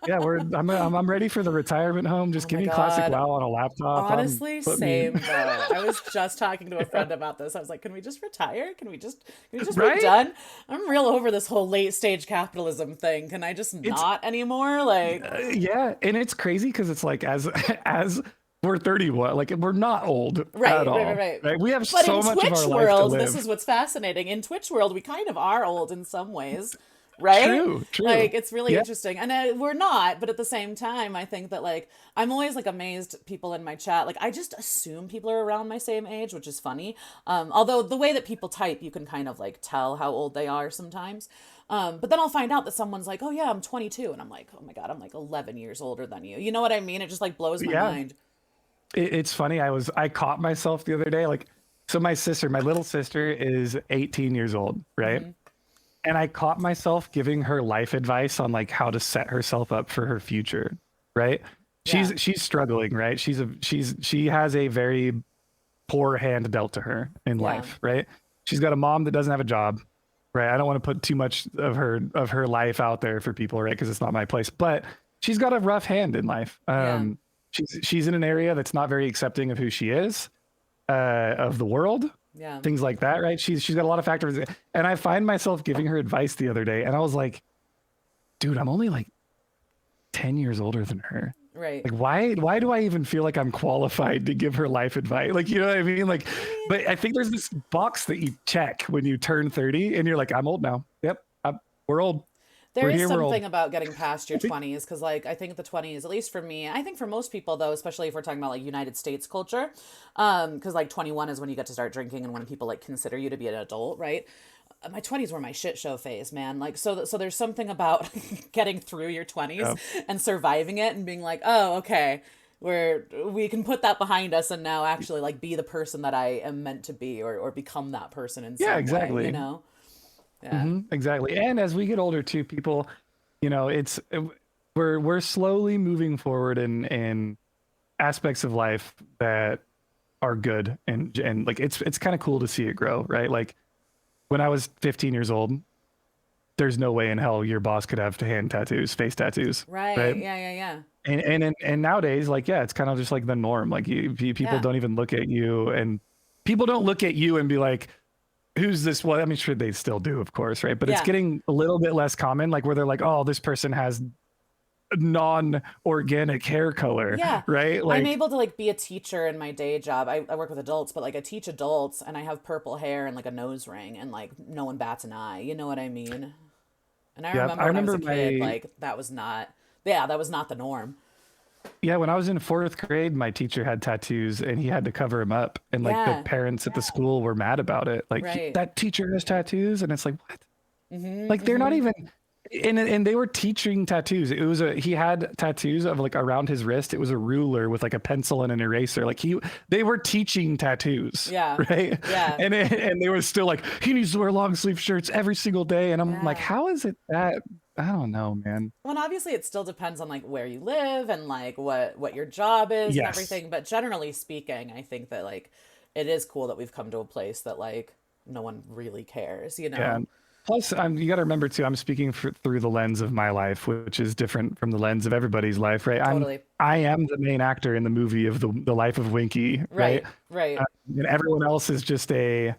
Yeah. I'm ready for the retirement home. Oh Just give my me classic God. WoW on a laptop. Honestly, Put me same though. I was just talking to a friend about this. I was like, can we just retire? Can we just be right. done? I'm real over this whole late stage capitalism thing. Can I just It's not anymore? Like, yeah, and it's crazy because it's like as we're 31, like we're not old at right, right, right, all, right. right? We have But in so much of our Twitch life to world, this live. is what's fascinating. In Twitch world, we kind of are old in some ways, right? True, true. Like it's really Yeah, interesting, and we're not. But at the same time, I think that like I'm always like amazed people in my chat. Like I just assume people are around my same age, which is funny. Although the way that people type, you can kind of like tell how old they are sometimes. But then I'll find out that someone's like, "Oh yeah, I'm 22," and I'm like, "Oh my God, I'm like 11 years older than you." You know what I mean? It just like blows my yeah. mind. It's funny. I caught myself the other day. Like, so my little sister is 18 years old, right? Hmm. And I caught myself giving her life advice on like how to set herself up for her future, right? Yeah, She's struggling, right? She has a very poor hand dealt to her in yeah, life, right? She's got a mom that doesn't have a job, right? I don't want to put too much of her life out there for people, right? Because it's not my place. But she's got a rough hand in life. yeah, She's in an area that's not very accepting of who she is, of the world, yeah. things like that, right? She's got a lot of factors, and I find myself giving her advice the other day, and I was like, dude, I'm only like 10 years older than her. Right. Like, why do I even feel like I'm qualified to give her life advice? Like, you know what I mean? Like, I mean, but I think there's this box that you check when you turn 30 and you're like, I'm old now. Yep. We're old. there We're is here. We're old. something about getting past your 20s because, like, I think the 20s, at least for me, I think for most people, though, especially if we're talking about like United States culture, because like 21 is when you get to start drinking and when people like consider you to be an adult, right? My 20s were my shit show phase, man. Like, so there's something about getting through your 20s Yep. and surviving it and being like, oh, okay, we can put that behind us and now actually like be the person that I am meant to be or become that person in Yeah, some way, you exactly. know? Yeah. Exactly. And as we get older too, people, you know, we're slowly moving forward in aspects of life that are good and like it's kind of cool to see it grow, right? Like when I was 15 years old, there's no way in hell your boss could have hand tattoos, face tattoos, right? Right. Yeah, yeah, yeah. And nowadays, like, yeah, it's kind of just like the norm. Like people Yeah. don't even look at you, and people don't look at you and be like, who's this? Well, I mean, sure, they still do, of course, right? But it's Yeah. getting a little bit less common, like where they're like, oh, this person has non-organic hair color, Yeah. right? I'm Like, able to like be a teacher in my day job. I work with adults, but like I teach adults and I have purple hair and like a nose ring and like no one bats an eye. You know what I mean? And I yeah, I remember when I was remember a kid, my like that was not, yeah, that was not the norm. yeah, when I was in fourth grade, my teacher had tattoos and he had to cover him up, and like the Yeah. parents at the school were mad about it. Like Right. that teacher has tattoos, and it's like what? Mm-hmm. Like they're not Mm-hmm. even and they were teaching tattoos. It was a he had tattoos of like around his wrist. It was a ruler with like a pencil and an eraser. Like they were teaching tattoos, Yeah. right? Yeah. And they were still like he needs to wear long sleeve shirts every single day. And I'm like, Yeah. how is it that I don't know, man. Well, and obviously it still depends on like where you live and like what your job is and Yes. everything, but generally speaking, I think that like it is cool that we've come to a place that like no one really cares, you Yeah. know? Plus, you got to remember too. I'm speaking through the lens of my life, which is different from the lens of everybody's life, right? Totally. I am the main actor in the movie of the life of Winky, right? Right. Right. And everyone else is just a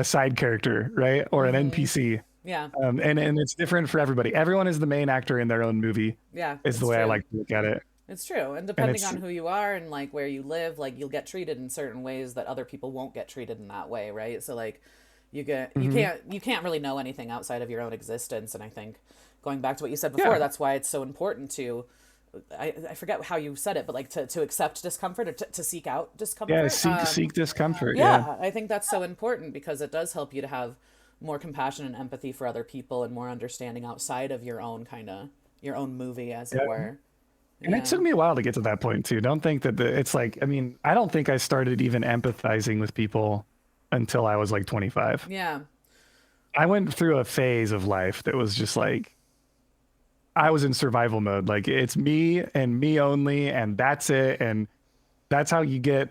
side character, right, or an Mm-hmm. NPC. Yeah. And it's different for everybody. Everyone is the main actor in their own movie, Yeah, is the it's way I true. like to look at it. It's true. And And depending it's on who you are and like where you live, like you'll get treated in certain ways that other people won't get treated in that way, right? So like mhm. you can't really know anything outside of your own existence. And I think going back to what you said before, Yeah, that's why it's so important to I forget how you said it, but like to accept discomfort or to seek out yeah. discomfort. Seek discomfort. Yeah, Yeah, I think that's so important because it does help you to have more compassion and empathy for other people and more understanding outside of your own kind of your own movie, as it yeah. were. And it Yeah. took me a while to get to that point too. Don't think that it's like. I mean, I don't think I started even empathizing with people until I was like 25. Yeah. I went through a phase of life that was just like I was in survival mode. Like it's me and me only, and that's it. And that's how you get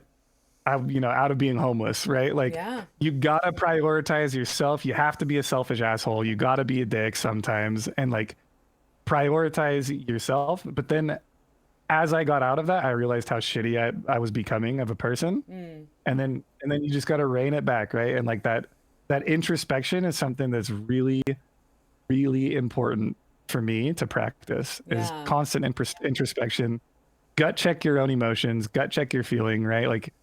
out of being homeless, right? Like Yeah. you gotta prioritize yourself. You have to be a selfish asshole. You gotta be a dick sometimes and like prioritize yourself. But then as I got out of that, I realized how shitty I was becoming of a person. Mm. And then you just gotta rein it back, right? And like that introspection is something that's really, really important for me to practice is Yeah. constant introspection, gut check your own emotions, gut check your feeling, right? Like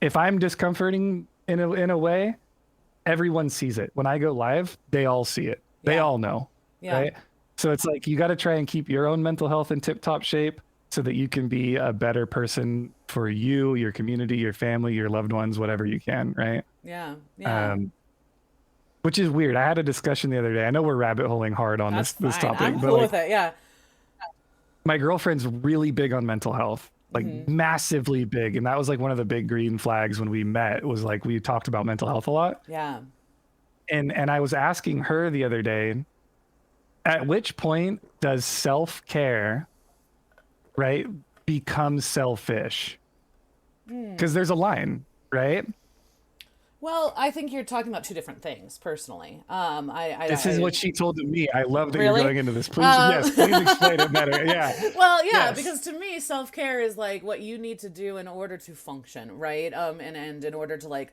if I'm discomforting in a way, everyone sees it. When I go live, they all see it. They Yeah. all know, Yeah. right? So it's like you got to try and keep your own mental health in tip-top shape so that you can be a better person for you, your community, your family, your loved ones, whatever you can, right? Yeah. Yeah. Um, which is weird. I had a discussion the other day. I know we're rabbit holing hard on That's this fine. topic, I'm but cool like with it. Yeah. my girlfriend's really big on mental health, like Hmm. massively big. And that was like one of the big green flags when we met was like we talked about mental health a lot. Yeah. And I was asking her the other day, at which point does self-care, right, become selfish? Because there's a line, right? Well, I think you're talking about two different things, personally. This is what she told me. I love that you're Really? going into this. Please, Um, yes, please explain it better. Yeah. well, yeah, Yes. because to me, self care is like what you need to do in order to function, right? And in order to like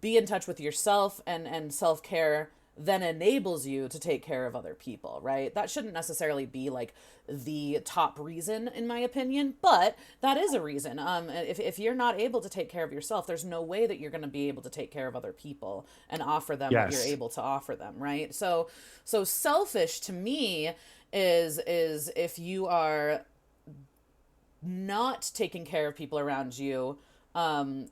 be in touch with yourself, and self care then enables you to take care of other people, right? That shouldn't necessarily be like the top reason, in my opinion, but that is a reason. If you're not able to take care of yourself, there's no way that you're going to be able to take care of other people and offer them what you're Yes. able to offer them, right? So selfish to me is if you are not taking care of people around you, um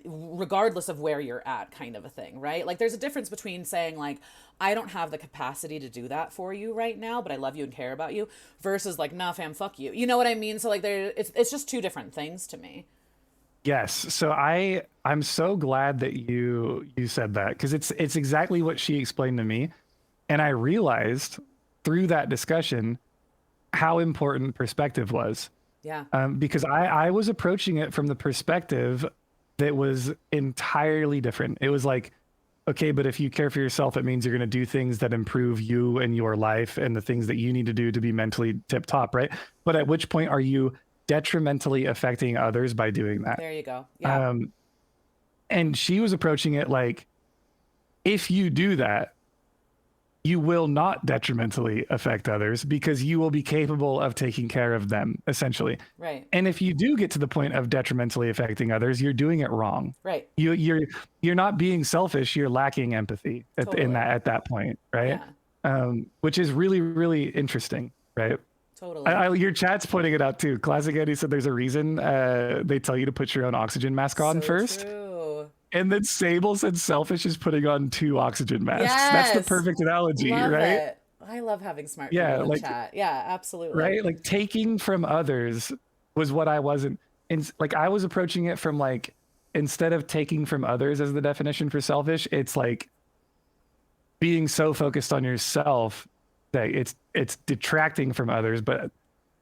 regardless of where you're at, kind of a thing, right? Like there's a difference between saying like, I don't have the capacity to do that for you right now, but I love you and care about you, versus like, nah fam, fuck you, you know what I mean? So like it's just two different things to me. Yes. So I'm so glad that you said that because it's exactly what she explained to me. And I realized through that discussion how important perspective was. Yeah. Because I was approaching it from the perspective that was entirely different. It was like, okay, but if you care for yourself, it means you're going to do things that improve you and your life and the things that you need to do to be mentally tip top, right? But at which point are you detrimentally affecting others by doing that? There you go. Yeah. Um, and she was approaching it like, if you do that, you will not detrimentally affect others because you will be capable of taking care of them, essentially. Right. And if you do get to the point of detrimentally affecting others, you're doing it wrong. Right. You're not being selfish. You're lacking empathy Totally. at that point, right? Yeah. Which is really really interesting, right? Totally. Your chat's pointing it out too. Classic Eddie said there's a reason they tell you to put your own oxygen mask on So first. true. And then Sable said selfish is putting on 2 oxygen masks. That's the Yes. perfect analogy, Love right? it. I love having smart Yeah, people in like chat. Yeah, absolutely. right, like taking from others was what I wasn't. And like I was approaching it from like instead of taking from others as the definition for selfish, it's like being so focused on yourself that it's detracting from others. But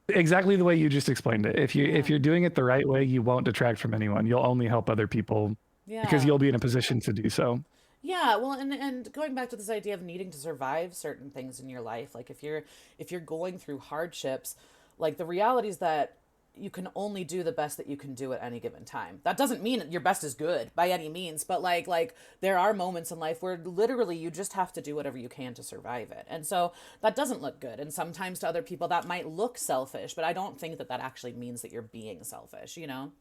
exactly the way you just explained it. If you're doing it the right way, you won't detract from anyone. You'll only help other people because Yeah. you'll be in a position to do so. Yeah, well, and going back to this idea of needing to survive certain things in your life, like if you're going through hardships, like the reality is that you can only do the best that you can do at any given time. That doesn't mean your best is good by any means, but like there are moments in life where literally you just have to do whatever you can to survive it. And so that doesn't look good. And sometimes to other people that might look selfish, but I don't think that that actually means that you're being selfish, you know?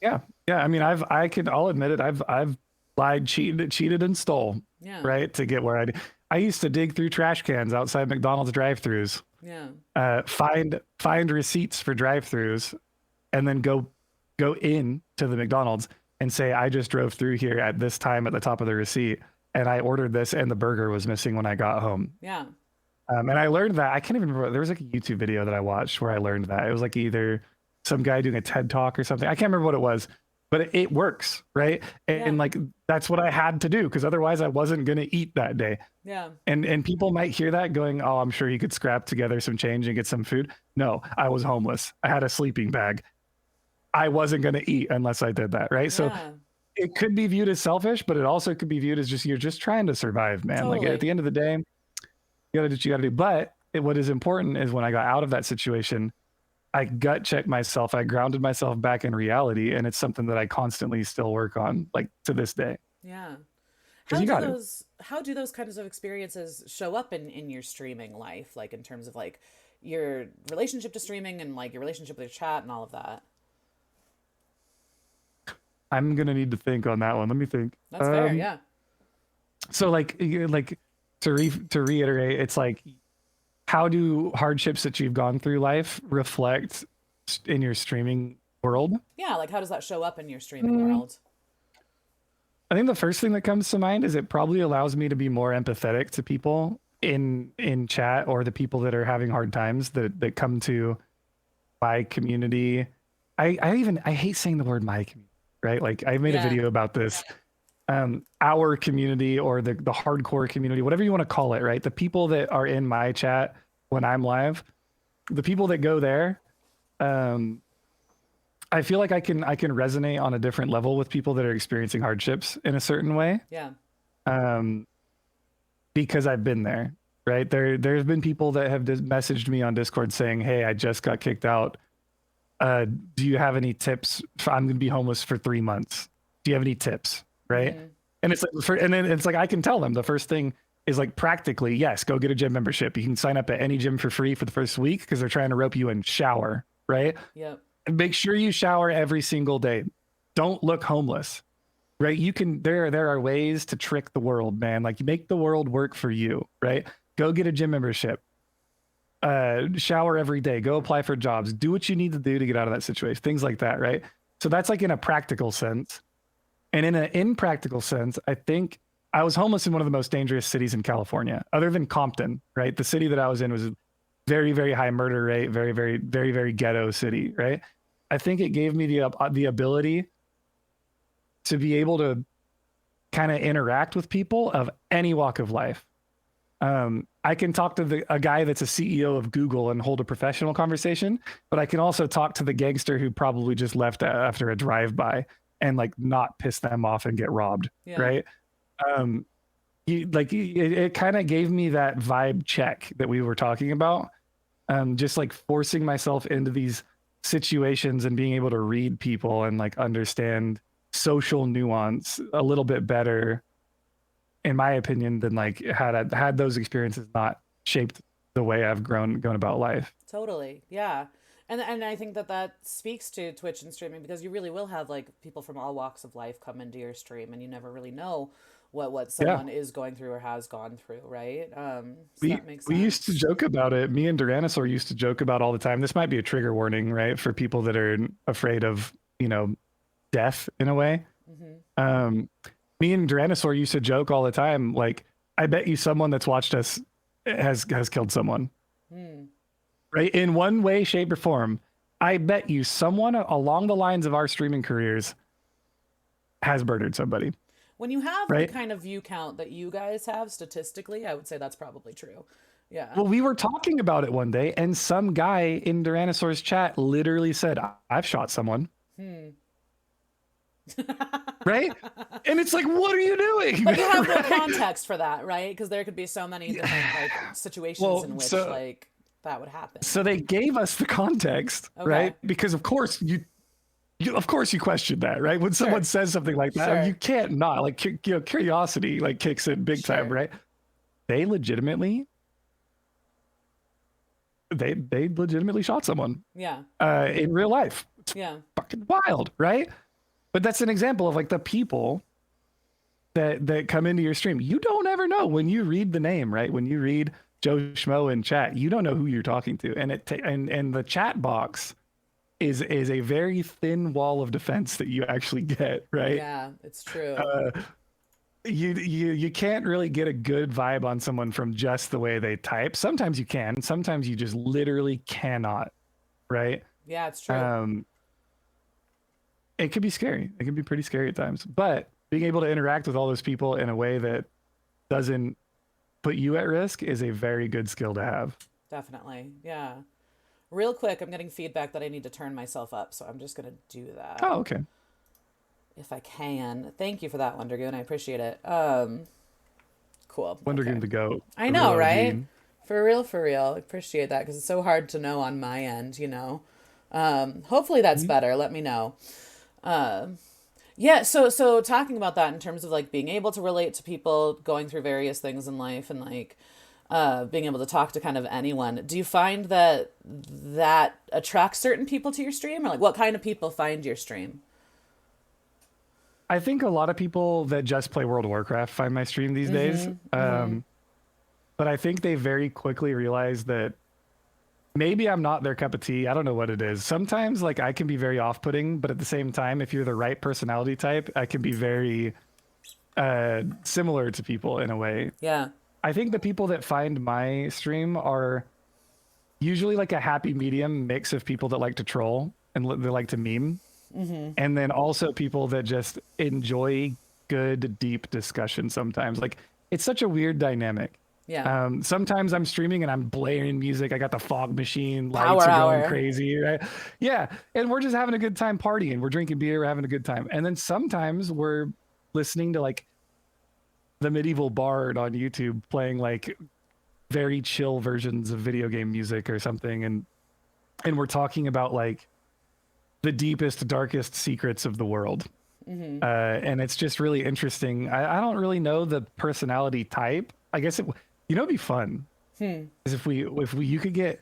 Yeah, yeah. I mean, I'll admit it. I've lied, cheated, and stole, Yeah. right, to get where I used to dig through trash cans outside McDonald's drive-throughs, Yeah. find receipts for drive-throughs, and then go in to the McDonald's and say I just drove through here at this time at the top of the receipt, and I ordered this, and the burger was missing when I got home. Yeah. And I learned that I can't even remember. There was like a YouTube video that I watched where I learned that it was like either some guy doing a TED talk or something. I can't remember what it was, but it works, right? And Yeah. like that's what I had to do because otherwise I wasn't gonna eat that day. Yeah. And people might hear that going, oh, I'm sure he could scrap together some change and get some food. No, I was homeless. I had a sleeping bag. I wasn't going to eat unless I did that, right? So Yeah, it could be viewed as selfish, but it also could be viewed as just you're just trying to survive, man. Like at totally. the end of the day, you gotta do what you gotta do. But what is important is when I got out of that situation, I gut checked myself. I grounded myself back in reality, and it's something that I constantly still work on, like to this day. Yeah. Because you got to. How do those kinds of experiences show up in your streaming life, like in terms of like your relationship to streaming and like your relationship with your chat and all of that? I'm gonna need to think on that one. Let me think. That's fair, yeah. So like to reiterate, it's like how do hardships that you've gone through life reflect in your streaming world? Yeah, like how does that show up in your streaming Mm, world? I think the first thing that comes to mind is it probably allows me to be more empathetic to people in chat or the people that are having hard times that come to my community. I hate saying the word my community, right? Like I made a Yeah. video about this. Our community or the hardcore community, whatever you want to call it, right? The people that are in my chat when I'm live, the people that go there, um, I feel like I can resonate on a different level with people that are experiencing hardships in a certain way, Yeah. um, because I've been there, right? There's been people that have messaged me on Discord saying, "Hey, I just got kicked out. Do you have any tips? I'm going to be homeless for 3 months. Do you have any tips?" Right? Mm, And it's like, and then it's like I can tell them the first thing is like practically, yes, go get a gym membership. You can sign up at any gym for free for the first week because they're trying to rope you in. Shower, right? yep. And make sure you shower every single day. Don't look homeless, right? You can there are ways to trick the world, man. Like you make the world work for you, right? Go get a gym membership. Shower every day. Go apply for jobs. Do what you need to do to get out of that situation. Things like that, right? So that's like in a practical sense. And in an impractical sense, I think I was homeless in one of the most dangerous cities in California, other than Compton, right? The city that I was in was a very, very high murder rate, very, very, very, very ghetto city, right? I think it gave me the ability to be able to kind of interact with people of any walk of life. I can talk to a guy that's a CEO of Google and hold a professional conversation, but I can also talk to the gangster who probably just left after a drive-by and like not piss them off and get robbed, Yeah. right? Um, it kind of gave me that vibe check that we were talking about. Just like forcing myself into these situations and being able to read people and like understand social nuance a little bit better, in my opinion, than like had those experiences not shaped the way I've gone about life. Totally. Yeah. And I think that that speaks to Twitch and streaming because you really will have like people from all walks of life come into your stream and you never really know what Yeah. someone is going through or has gone through, right? So We that makes we used to sense. joke about it. Me and Duranosaur used to joke about all the time. This might be a trigger warning, right, for people that are afraid of, death in a way. Mm-hmm. Um, Me and Duranosaur used to joke all the time, like, I bet you someone that's watched us has killed someone, Hmm. right? In one way, shape, or form. I bet you someone along the lines of our streaming careers has murdered somebody, When you have the right? kind of view count that you guys have statistically, I would say that's probably true. Yeah. Well, we were talking about it one day, and some guy in Duranosaur's chat literally said, "I've shot someone." Hmm. Right? And it's like, what are you doing? But you have no Right? context for that, right? Because there could be so many different like situations Well, in which so like that would happen. so they gave us the context, Okay. right? Because of course you of course you question that, right? When someone Sure. says something like that, you Sure. can't not like curiosity like kicks in big time, Sure. right? They legitimately they legitimately shot someone Yeah. in real life. It's Yeah. fucking wild, right? But that's an example of like the people that come into your stream. You don't ever know when you read the name, right? When you read Joe Schmo in chat, you don't know who you're talking to, and and the chat box is a very thin wall of defense that you actually get, right? Yeah, it's true. Uh, you can't really get a good vibe on someone from just the way they type. Sometimes you can, sometimes you just literally cannot, right? Yeah, it's true. Um, it could be scary. It can be pretty scary at times, but being able to interact with all those people in a way that doesn't put you at risk is a very good skill to have. Definitely. Yeah. Real quick, I'm getting feedback that I need to turn myself up, so I'm just gonna do that Oh, okay. if I can. Thank you for that, Wondergoon. I appreciate it. Cool. Wonder Okay. Goon the goat, I the real know, right? OG. For real, for real. I appreciate that because it's so hard to know on my end, you know. Hopefully that's Mhm. better. Let me know. Yeah, so talking about that in terms of like being able to relate to people going through various things in life and like being able to talk to kind of anyone. Do you find that that attracts certain people to your stream or like what kind of people find your stream? I think a lot of people that just play World of Warcraft find my stream these days. But I think they very quickly realize that maybe I'm not their cup of tea. I don't know what it is. Sometimes like I can be very off-putting, but at the same time, if you're the right personality type, I can be very similar to people in a way. Yeah. I think the people that find my stream are usually like a happy medium mix of people that like to troll and they like to meme, and then also people that just enjoy good, deep discussion sometimes. Like it's such a weird dynamic. Yeah. Sometimes I'm streaming and I'm blaring music. I got the fog machine, lights Power are going hour. crazy, right? Yeah. And we're just having a good time partying. We're drinking beer, we're having a good time. And then sometimes we're listening to like the medieval bard on YouTube playing like very chill versions of video game music or something. And we're talking about like the deepest, darkest secrets of the world. And it's just really interesting. I don't really know the personality type. I guess it'd be fun is if we you could get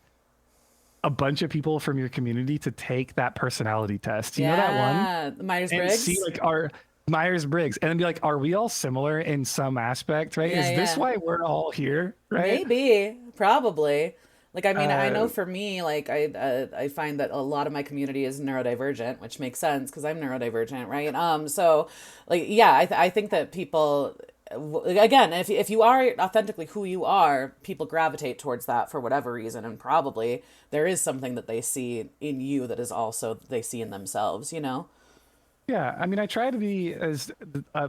a bunch of people from your community to take that personality test. You know that one? Yeah. Myers And see Briggs. like our Myers-Briggs and then be like, are we all similar in some aspect, right? Yeah, Is this yeah. why we're all here, right? Maybe, probably. Like, I mean, I know Uh, for me, like, I find that a lot of my community is neurodivergent, which makes sense because I'm neurodivergent, right? So, like, yeah, I think that people, again, if you are authentically who you are, people gravitate towards that for whatever reason, and probably there is something that they see in you that is also they see in themselves, you know? yeah, I mean, I try to be as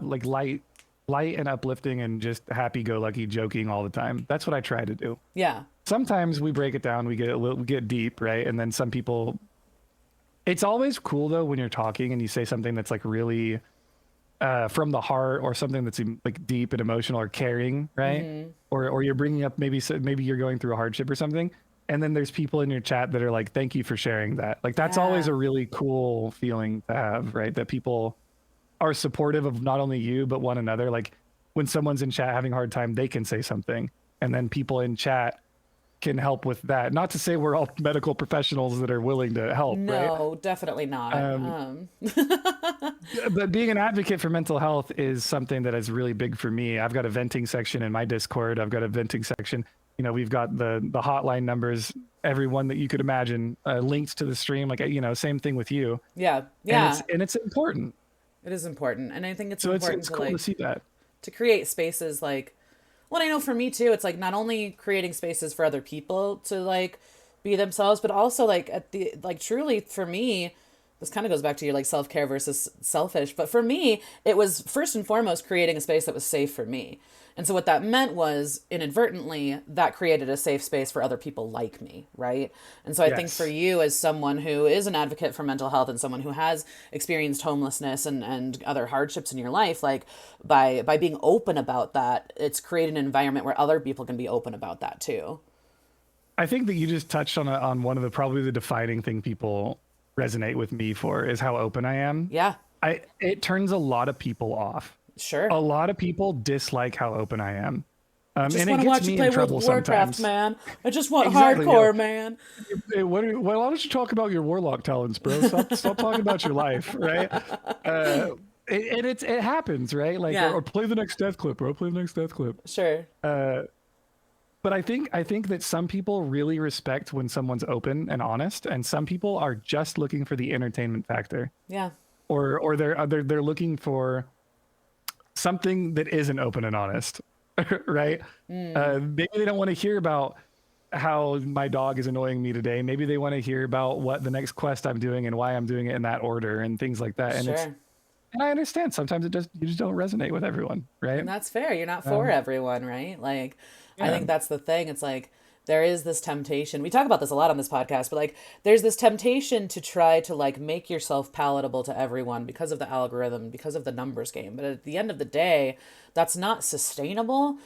like light and uplifting and just happy-go-lucky, joking all the time. That's what I try to do. Yeah, Sometimes we break it down, we get deep, right? And then some people, it's always cool though when you're talking and you say something that's like really from the heart or something that's like deep and emotional or caring, right? Or you're bringing up maybe you're going through a hardship or something, and then there's people in your chat that are like, "Thank you for sharing that." Like that's always yeah. a really cool feeling to have, right? That people are supportive of not only you but one another. Like when someone's in chat having a hard time, they can say something, and then people in chat can help with that. Not to say we're all medical professionals that are willing to help, right? No, definitely not. Um, but being an advocate for mental health is something that is really big for me. I've got a venting section in my Discord. I've got a venting section. We've got the hotline numbers, everyone that you could imagine, linked to the stream. Like same thing with you, Yeah, and it's yeah. and it's important. It is important. And I think it's So it's important it's to cool to like see that. to create spaces like well, I know for me too, it's like not only creating spaces for other people to like be themselves, but also like at the like truly for me, this kind of goes back to your like self-care versus selfish, but for me, it was first and foremost creating a space that was safe for me. And so what that meant was inadvertently that created a safe space for other people like me, right? And so I think for Yes. you as someone who is an advocate for mental health and someone who has experienced homelessness and other hardships in your life, like by being open about that, it's created an environment where other people can be open about that too. I think that you just touched on one of the probably the defining thing people resonate with me for is how open I am. Yeah, It turns a lot of people off. sure. A lot of people dislike how open I am. I just And it want to gets watch you me in play World of trouble Warcraft, sometimes. man. I just want Exactly. hardcore, man. Hey, why don't you talk about your warlock talents, bro? Stop talking about your life, right? It happens, right? Like, Yeah, or play the next death clip, bro. Play the next death clip. sure. But I think that some people really respect when someone's open and honest, and some people are just looking for the entertainment factor, Yeah, or they're looking for something that isn't open and honest, right? Maybe they don't want to hear about how my dog is annoying me today. Maybe they want to hear about what the next quest I'm doing and why I'm doing it in that order and things like that. sure. And I understand sometimes you just don't resonate with everyone, right? And that's fair. You're not for Um, everyone, right? Like, I yeah, think that's the thing. It's like, there is this temptation. We talk about this a lot on this podcast, but like there's this temptation to try to like make yourself palatable to everyone because of the algorithm, because of the numbers game. But at the end of the day, that's not sustainable.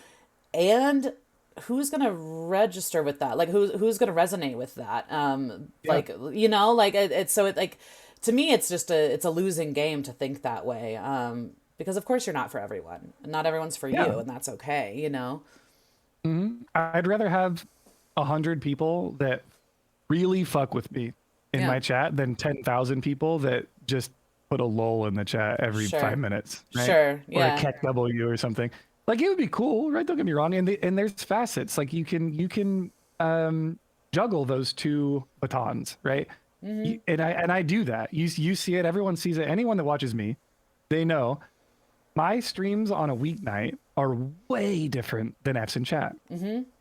And who's gonna register with that? Like who's gonna resonate with that? Yeah. Like like it's so it like to me it's a losing game to think that way. Because of course you're not for everyone. Not everyone's for Yeah. you, and that's okay. I'd rather have 100 people that really fuck with me in Yeah. my chat than 10,000 people that just put a lull in the chat every Sure. 5 minutes, right? Sure. Or a Yeah. keck W or something. Like it would be cool, right? Don't get me wrong. And there's facets. Like you can juggle those two batons, right? And I do that. You see it. Everyone sees it. Anyone that watches me, they know my streams on a weeknight are way different than F's in chat,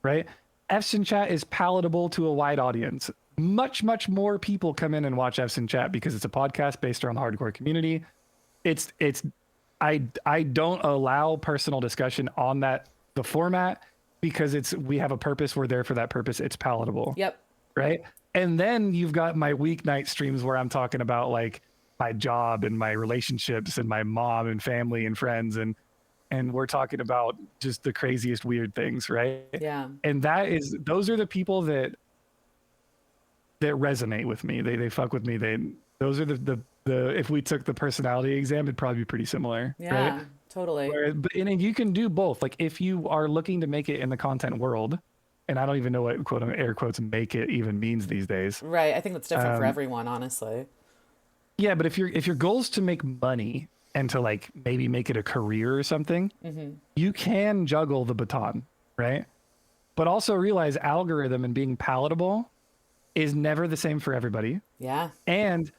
right? F's in chat is palatable to a wide audience. Much more people come in and watch F's in chat because it's a podcast based around the hardcore community. I don't allow personal discussion on the format because we have a purpose. We're there for that purpose. It's palatable. Yep. Right. And then you've got my weeknight streams where I'm talking about like my job and my relationships and my mom and family and friends and we're talking about just the craziest weird things, right? Yeah. And those are the people that resonate with me. They fuck with me. Those are the if we took the personality exam, it'd probably be pretty similar, Yeah. right? Totally. And you can do both. Like if you are looking to make it in the content world, and I don't even know what quote air quotes make it even means these days. Right. I think that's different for everyone, honestly. Yeah, but if your goal is to make money and to like maybe make it a career or something, you can juggle the baton, right? But also realize algorithm and being palatable is never the same for everybody. Yeah. And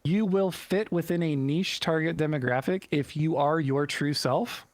you will fit within a niche target demographic if you are your true self.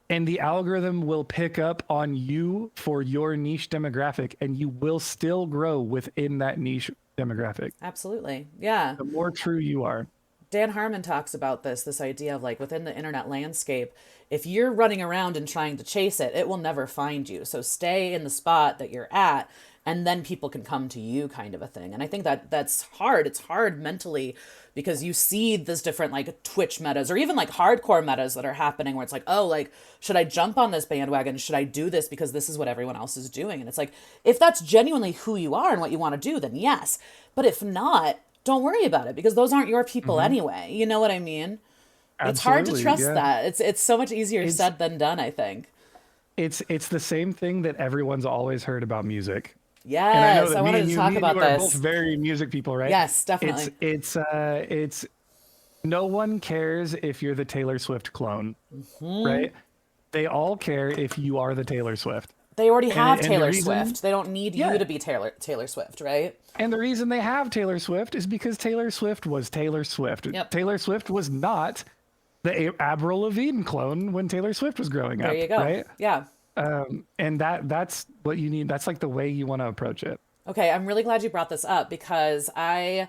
And the algorithm will pick up on you for your niche demographic, and you will still grow within that niche demographic. Absolutely. Yeah. The more true you are. Dan Harmon talks about this idea of like within the internet landscape, if you're running around and trying to chase it, it will never find you. So stay in the spot that you're at, and then people can come to you, kind of a thing. And I think that's hard. It's hard mentally because you see this different like Twitch metas or even like hardcore metas that are happening where it's like, oh, like, should I jump on this bandwagon? Should I do this because this is what everyone else is doing? And it's like, if that's genuinely who you are and what you want to do, then yes. But if not, don't worry about it because those aren't your people anyway. You know what I mean? It's hard to Absolutely, trust yeah. that. It's so much easier said than done, I think. It's the same thing that everyone's always heard about music. Yes, And I know that I wanted to talk about are both this. very music people, right? Yes, definitely. It's no one cares if you're the Taylor Swift clone, right? They all care if you are the Taylor Swift. They already have and the Taylor reason- Swift. They don't need Yeah. you to be Taylor Swift, right? And the reason they have Taylor Swift is because Taylor Swift was Taylor Swift. Yep. Taylor Swift was not the Avril Lavigne clone when Taylor Swift was growing up, There you go. right? Yeah. And that's what you need. That's like the way you want to approach it. Okay, I'm really glad you brought this up because I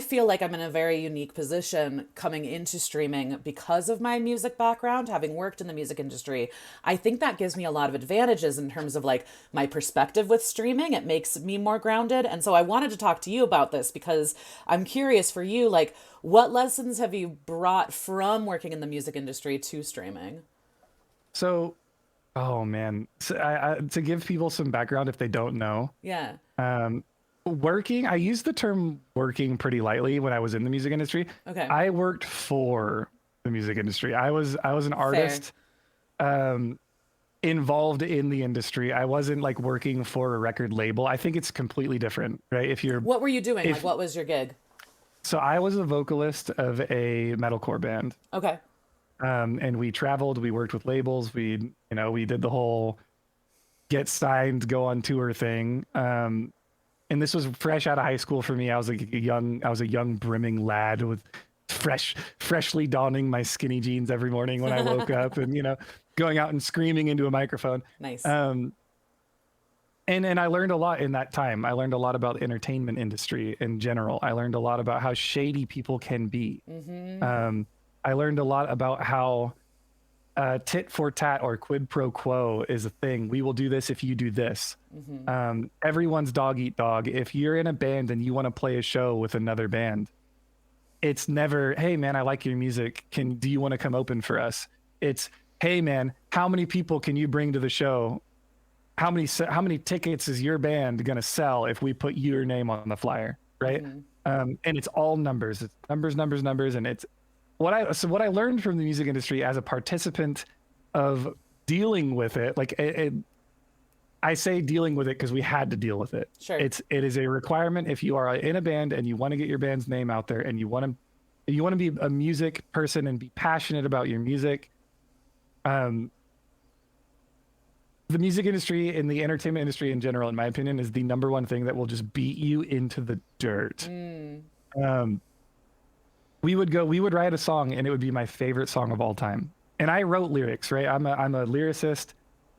feel like I'm in a very unique position coming into streaming because of my music background, having worked in the music industry. I think that gives me a lot of advantages in terms of like my perspective with streaming. It makes me more grounded. And so I wanted to talk to you about this because I'm curious for you, like what lessons have you brought from working in the music industry to streaming? So, oh man, so to give people some background if they don't know, Yeah. I use the term working pretty lightly when I was in the music industry. Okay. I worked for the music industry. I was an artist involved in the industry. I wasn't like working for a record label. I think it's completely different, right? What were you doing? Like what was your gig? So I was a vocalist of a metalcore band. Okay. And we traveled, we worked with labels, we did the whole get signed, go on tour thing. And this was fresh out of high school for me. I was a young brimming lad with freshly donning my skinny jeans every morning when I woke up and, going out and screaming into a microphone. Nice. And I learned a lot in that time. I learned a lot about the entertainment industry in general. I learned a lot about how shady people can be. I learned a lot about how tit for tat or quid pro quo is a thing. We will do this if you do this. Everyone's dog eat dog. If you're in a band and you want to play a show with another band, it's never, hey man, I like your music. Do you want to come open for us? It's, hey man, how many people can you bring to the show? How many tickets is your band gonna sell if we put your name on the flyer, right? And it's all numbers. It's numbers, and it's what I learned from the music industry as a participant of dealing with it. Like I say dealing with it because we had to deal with it. Sure. It is a requirement if you are in a band and you want to get your band's name out there and you want to be a music person and be passionate about your music. The music industry and the entertainment industry in general, in my opinion, is the number one thing that will just beat you into the dirt. We would write a song and it would be my favorite song of all time. And I wrote lyrics, right? I'm a lyricist.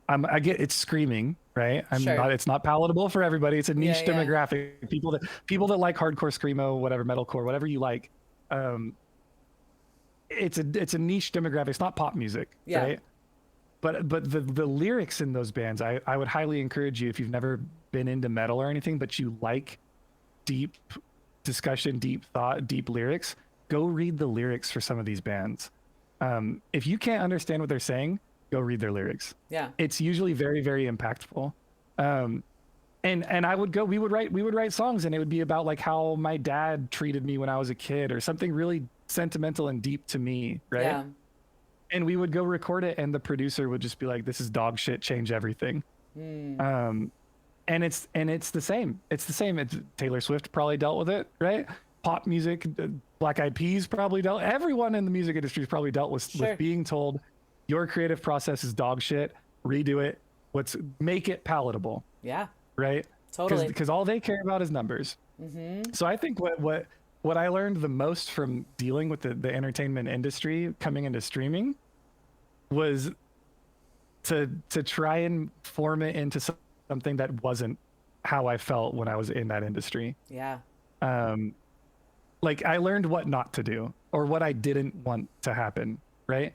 It's screaming, right? It's not palatable for everybody. It's a niche demographic. People that like hardcore screamo, whatever, metalcore, whatever you like. It's a niche demographic. It's not pop music, right? But the lyrics in those bands, I would highly encourage you, if you've never been into metal or anything, but you like deep discussion, deep thought, deep lyrics, go read the lyrics for some of these bands. If you can't understand what they're saying, go read their lyrics. Yeah. It's usually very, very impactful. And we would write songs and it would be about like how my dad treated me when I was a kid or something really sentimental and deep to me. Right. Yeah. And we would go record it and the producer would just be like, this is dog shit, change everything. And it's the same. Taylor Swift probably dealt with it, right? Pop music, Black Eyed Peas probably dealt. Everyone in the music industry has probably dealt with being told your creative process is dog shit. Redo it. Make it palatable. Yeah. Right. Totally. Because all they care about is numbers. So I think what I learned the most from dealing with the entertainment industry coming into streaming was to try and form it into something that wasn't how I felt when I was in that industry. Yeah. Like I learned what not to do or what I didn't want to happen. Right.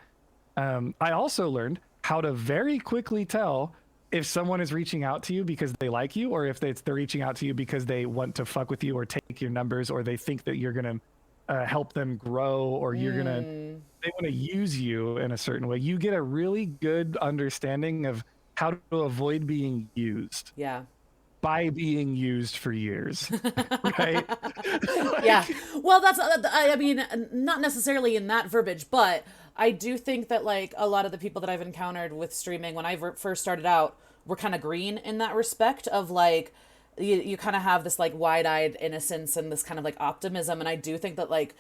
I also learned how to very quickly tell if someone is reaching out to you because they like you, or if they're reaching out to you because they want to fuck with you or take your numbers, or they think that you're going to help them grow, or they want to use you in a certain way. You get a really good understanding of how to avoid being used. Yeah. By being used for years. Right. Yeah. Well, I mean, not necessarily in that verbiage, but I do think that like a lot of the people that I've encountered with streaming when I first started out were kind of green in that respect of like, you kind of have this like wide-eyed innocence and this kind of like optimism. And I do think that like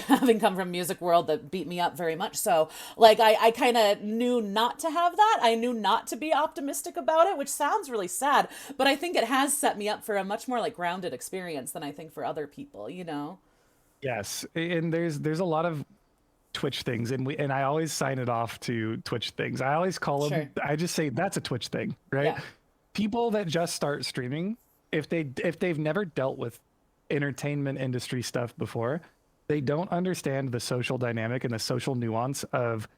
having come from music world that beat me up very much. So like, I kind of knew not to have that. I knew not to be optimistic about it, which sounds really sad, but I think it has set me up for a much more like grounded experience than I think for other people, you know? Yes. And there's a lot of Twitch things and I always sign it off to Twitch things. I always call them, I just say that's a Twitch thing, right? Yeah. People that just start streaming, if they've never dealt with entertainment industry stuff before, they don't understand the social dynamic and the social nuance of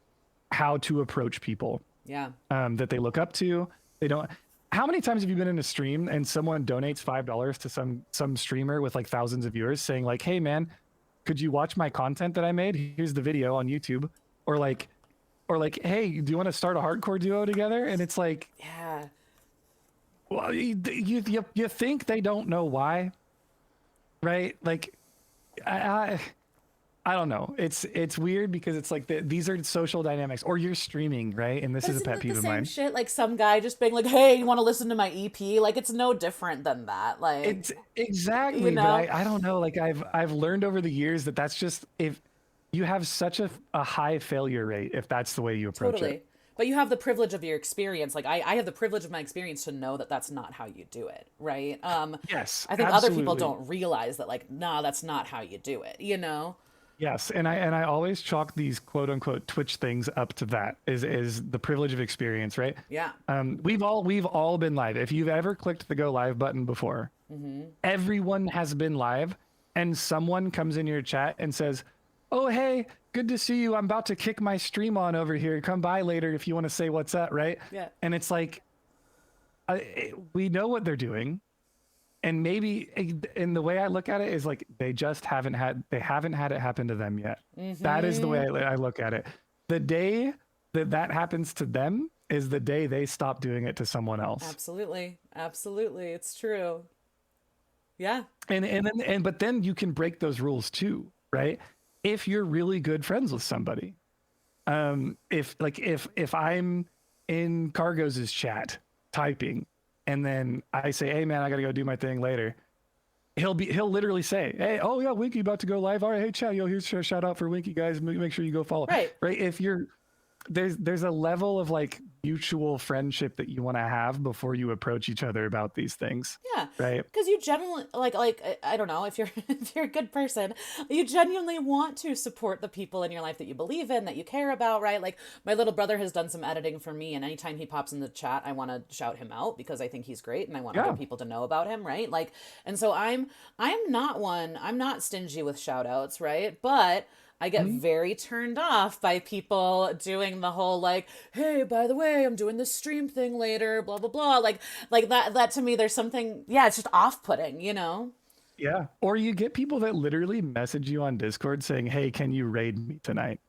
how to approach people. Yeah. That they look up to. They don't. How many times have you been in a stream and someone donates $5 to some streamer with like thousands of viewers saying like, hey man, could you watch my content that I made? Here's the video on YouTube. Or like, hey, do you want to start a hardcore duo together? And it's like, yeah. Well, you think they don't know why, right? Like, I don't know. It's weird because it's like these are social dynamics. Or you're streaming, right? And this is a pet peeve of mine. Shit, like some guy just being like, "Hey, you want to listen to my EP?" Like it's no different than that. Like it's exactly. You know? But I don't know. Like I've learned over the years that that's just if you have such a high failure rate if that's the way you approach it. But you have the privilege of your experience. Like I have the privilege of my experience to know that that's not how you do it, right? Yes. I think other people don't realize that, like, nah, that's not how you do it, you know? Yes, and I always chalk these quote unquote Twitch things up to that is the privilege of experience, right? Yeah. We've all been live. If you've ever clicked the go live button before, everyone has been live, and someone comes in your chat and says, oh, hey, good to see you. I'm about to kick my stream on over here. Come by later if you want to say what's up, right? Yeah. And it's like, we know what they're doing. And maybe, and the way I look at it is like, they haven't had it happen to them yet. That is the way I look at it. The day that happens to them is the day they stop doing it to someone else. Absolutely. Absolutely. It's true. Yeah. But then you can break those rules too, right? If you're really good friends with somebody, if I'm in Cargos's chat typing, and then I say, hey man, I gotta go do my thing later, he'll literally say, hey, oh yeah, Winky about to go live, all right, hey chat, yo, here's a shout out for Winky, guys, make sure you go follow. Right. If you're there's a level of like mutual friendship that you want to have before you approach each other about these things. Yeah. Right. Because you genuinely like I don't know, if you're if you're a good person, you genuinely want to support the people in your life that you believe in, that you care about, right? Like my little brother has done some editing for me, and anytime he pops in the chat, I want to shout him out because I think he's great and I want other people to know about him, right? Like, and so I'm not stingy with shout outs, right? But I get very turned off by people doing the whole like, hey, by the way, I'm doing this stream thing later, blah, blah, blah. Like that to me, there's something, yeah, it's just off-putting, you know? Yeah. Or you get people that literally message you on Discord saying, hey, can you raid me tonight?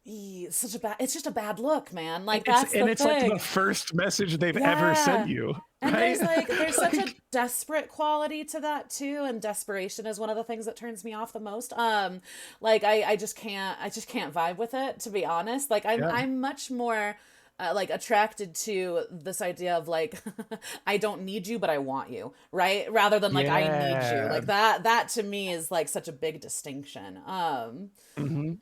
It's just a bad look, man. Like that's the thing. And it's like the first message they've ever sent you. And right? there's such a desperate quality to that too, and desperation is one of the things that turns me off the most. Like I just can't vibe with it, to be honest. Like I'm much more like attracted to this idea of like I don't need you but I want you, right? Rather than like I need you. Like that to me is like such a big distinction.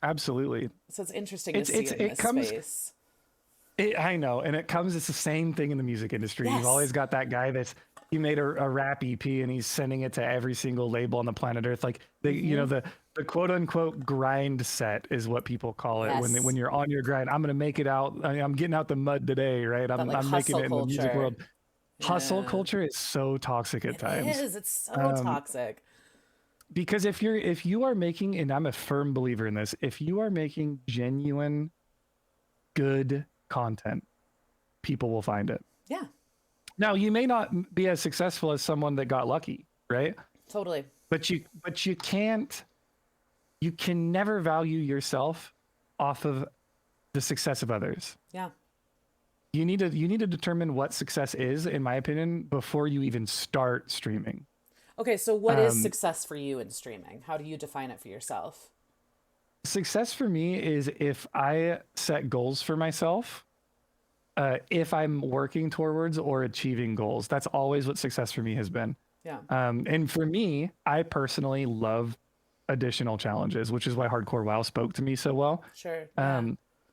Absolutely. So it's interesting to see in this space. I know, and it's the same thing in the music industry. Yes. You've always got that guy he made a rap EP and he's sending it to every single label on the planet Earth. Like the quote unquote grind set is what people call it. Yes. When you're on your grind. I'm gonna make it out. I'm getting out the mud today, right? I'm making it in the music world. Hustle culture is so toxic at times. It is. It's so toxic. Because if you are making, and I'm a firm believer in this, if you are making genuine, good content, people will find it. Yeah. Now, you may not be as successful as someone that got lucky, right? Totally. But you can never value yourself off of the success of others. Yeah. You need to determine what success is, in my opinion, before you even start streaming. Okay, so what is success for you in streaming? How do you define it for yourself? Success for me is if I set goals for myself, if I'm working towards or achieving goals. That's always what success for me has been. Yeah. And for me, I personally love additional challenges, which is why Hardcore WoW spoke to me so well. Sure. Yeah.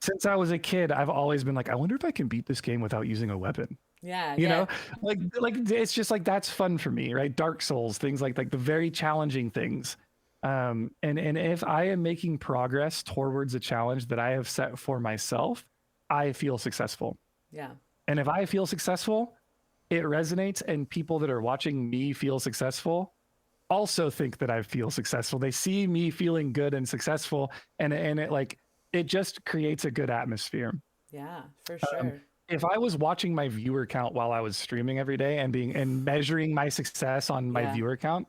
Since I was a kid, I've always been like, I wonder if I can beat this game without using a weapon. Yeah. You know, like it's just like, that's fun for me, right? Dark Souls, things like the very challenging things. And if I am making progress towards a challenge that I have set for myself, I feel successful. Yeah. And if I feel successful, it resonates, and people that are watching me feel successful also think that I feel successful. They see me feeling good and successful, and it just creates a good atmosphere. Yeah, for sure. If I was watching my viewer count while I was streaming every day and measuring my success on my viewer count,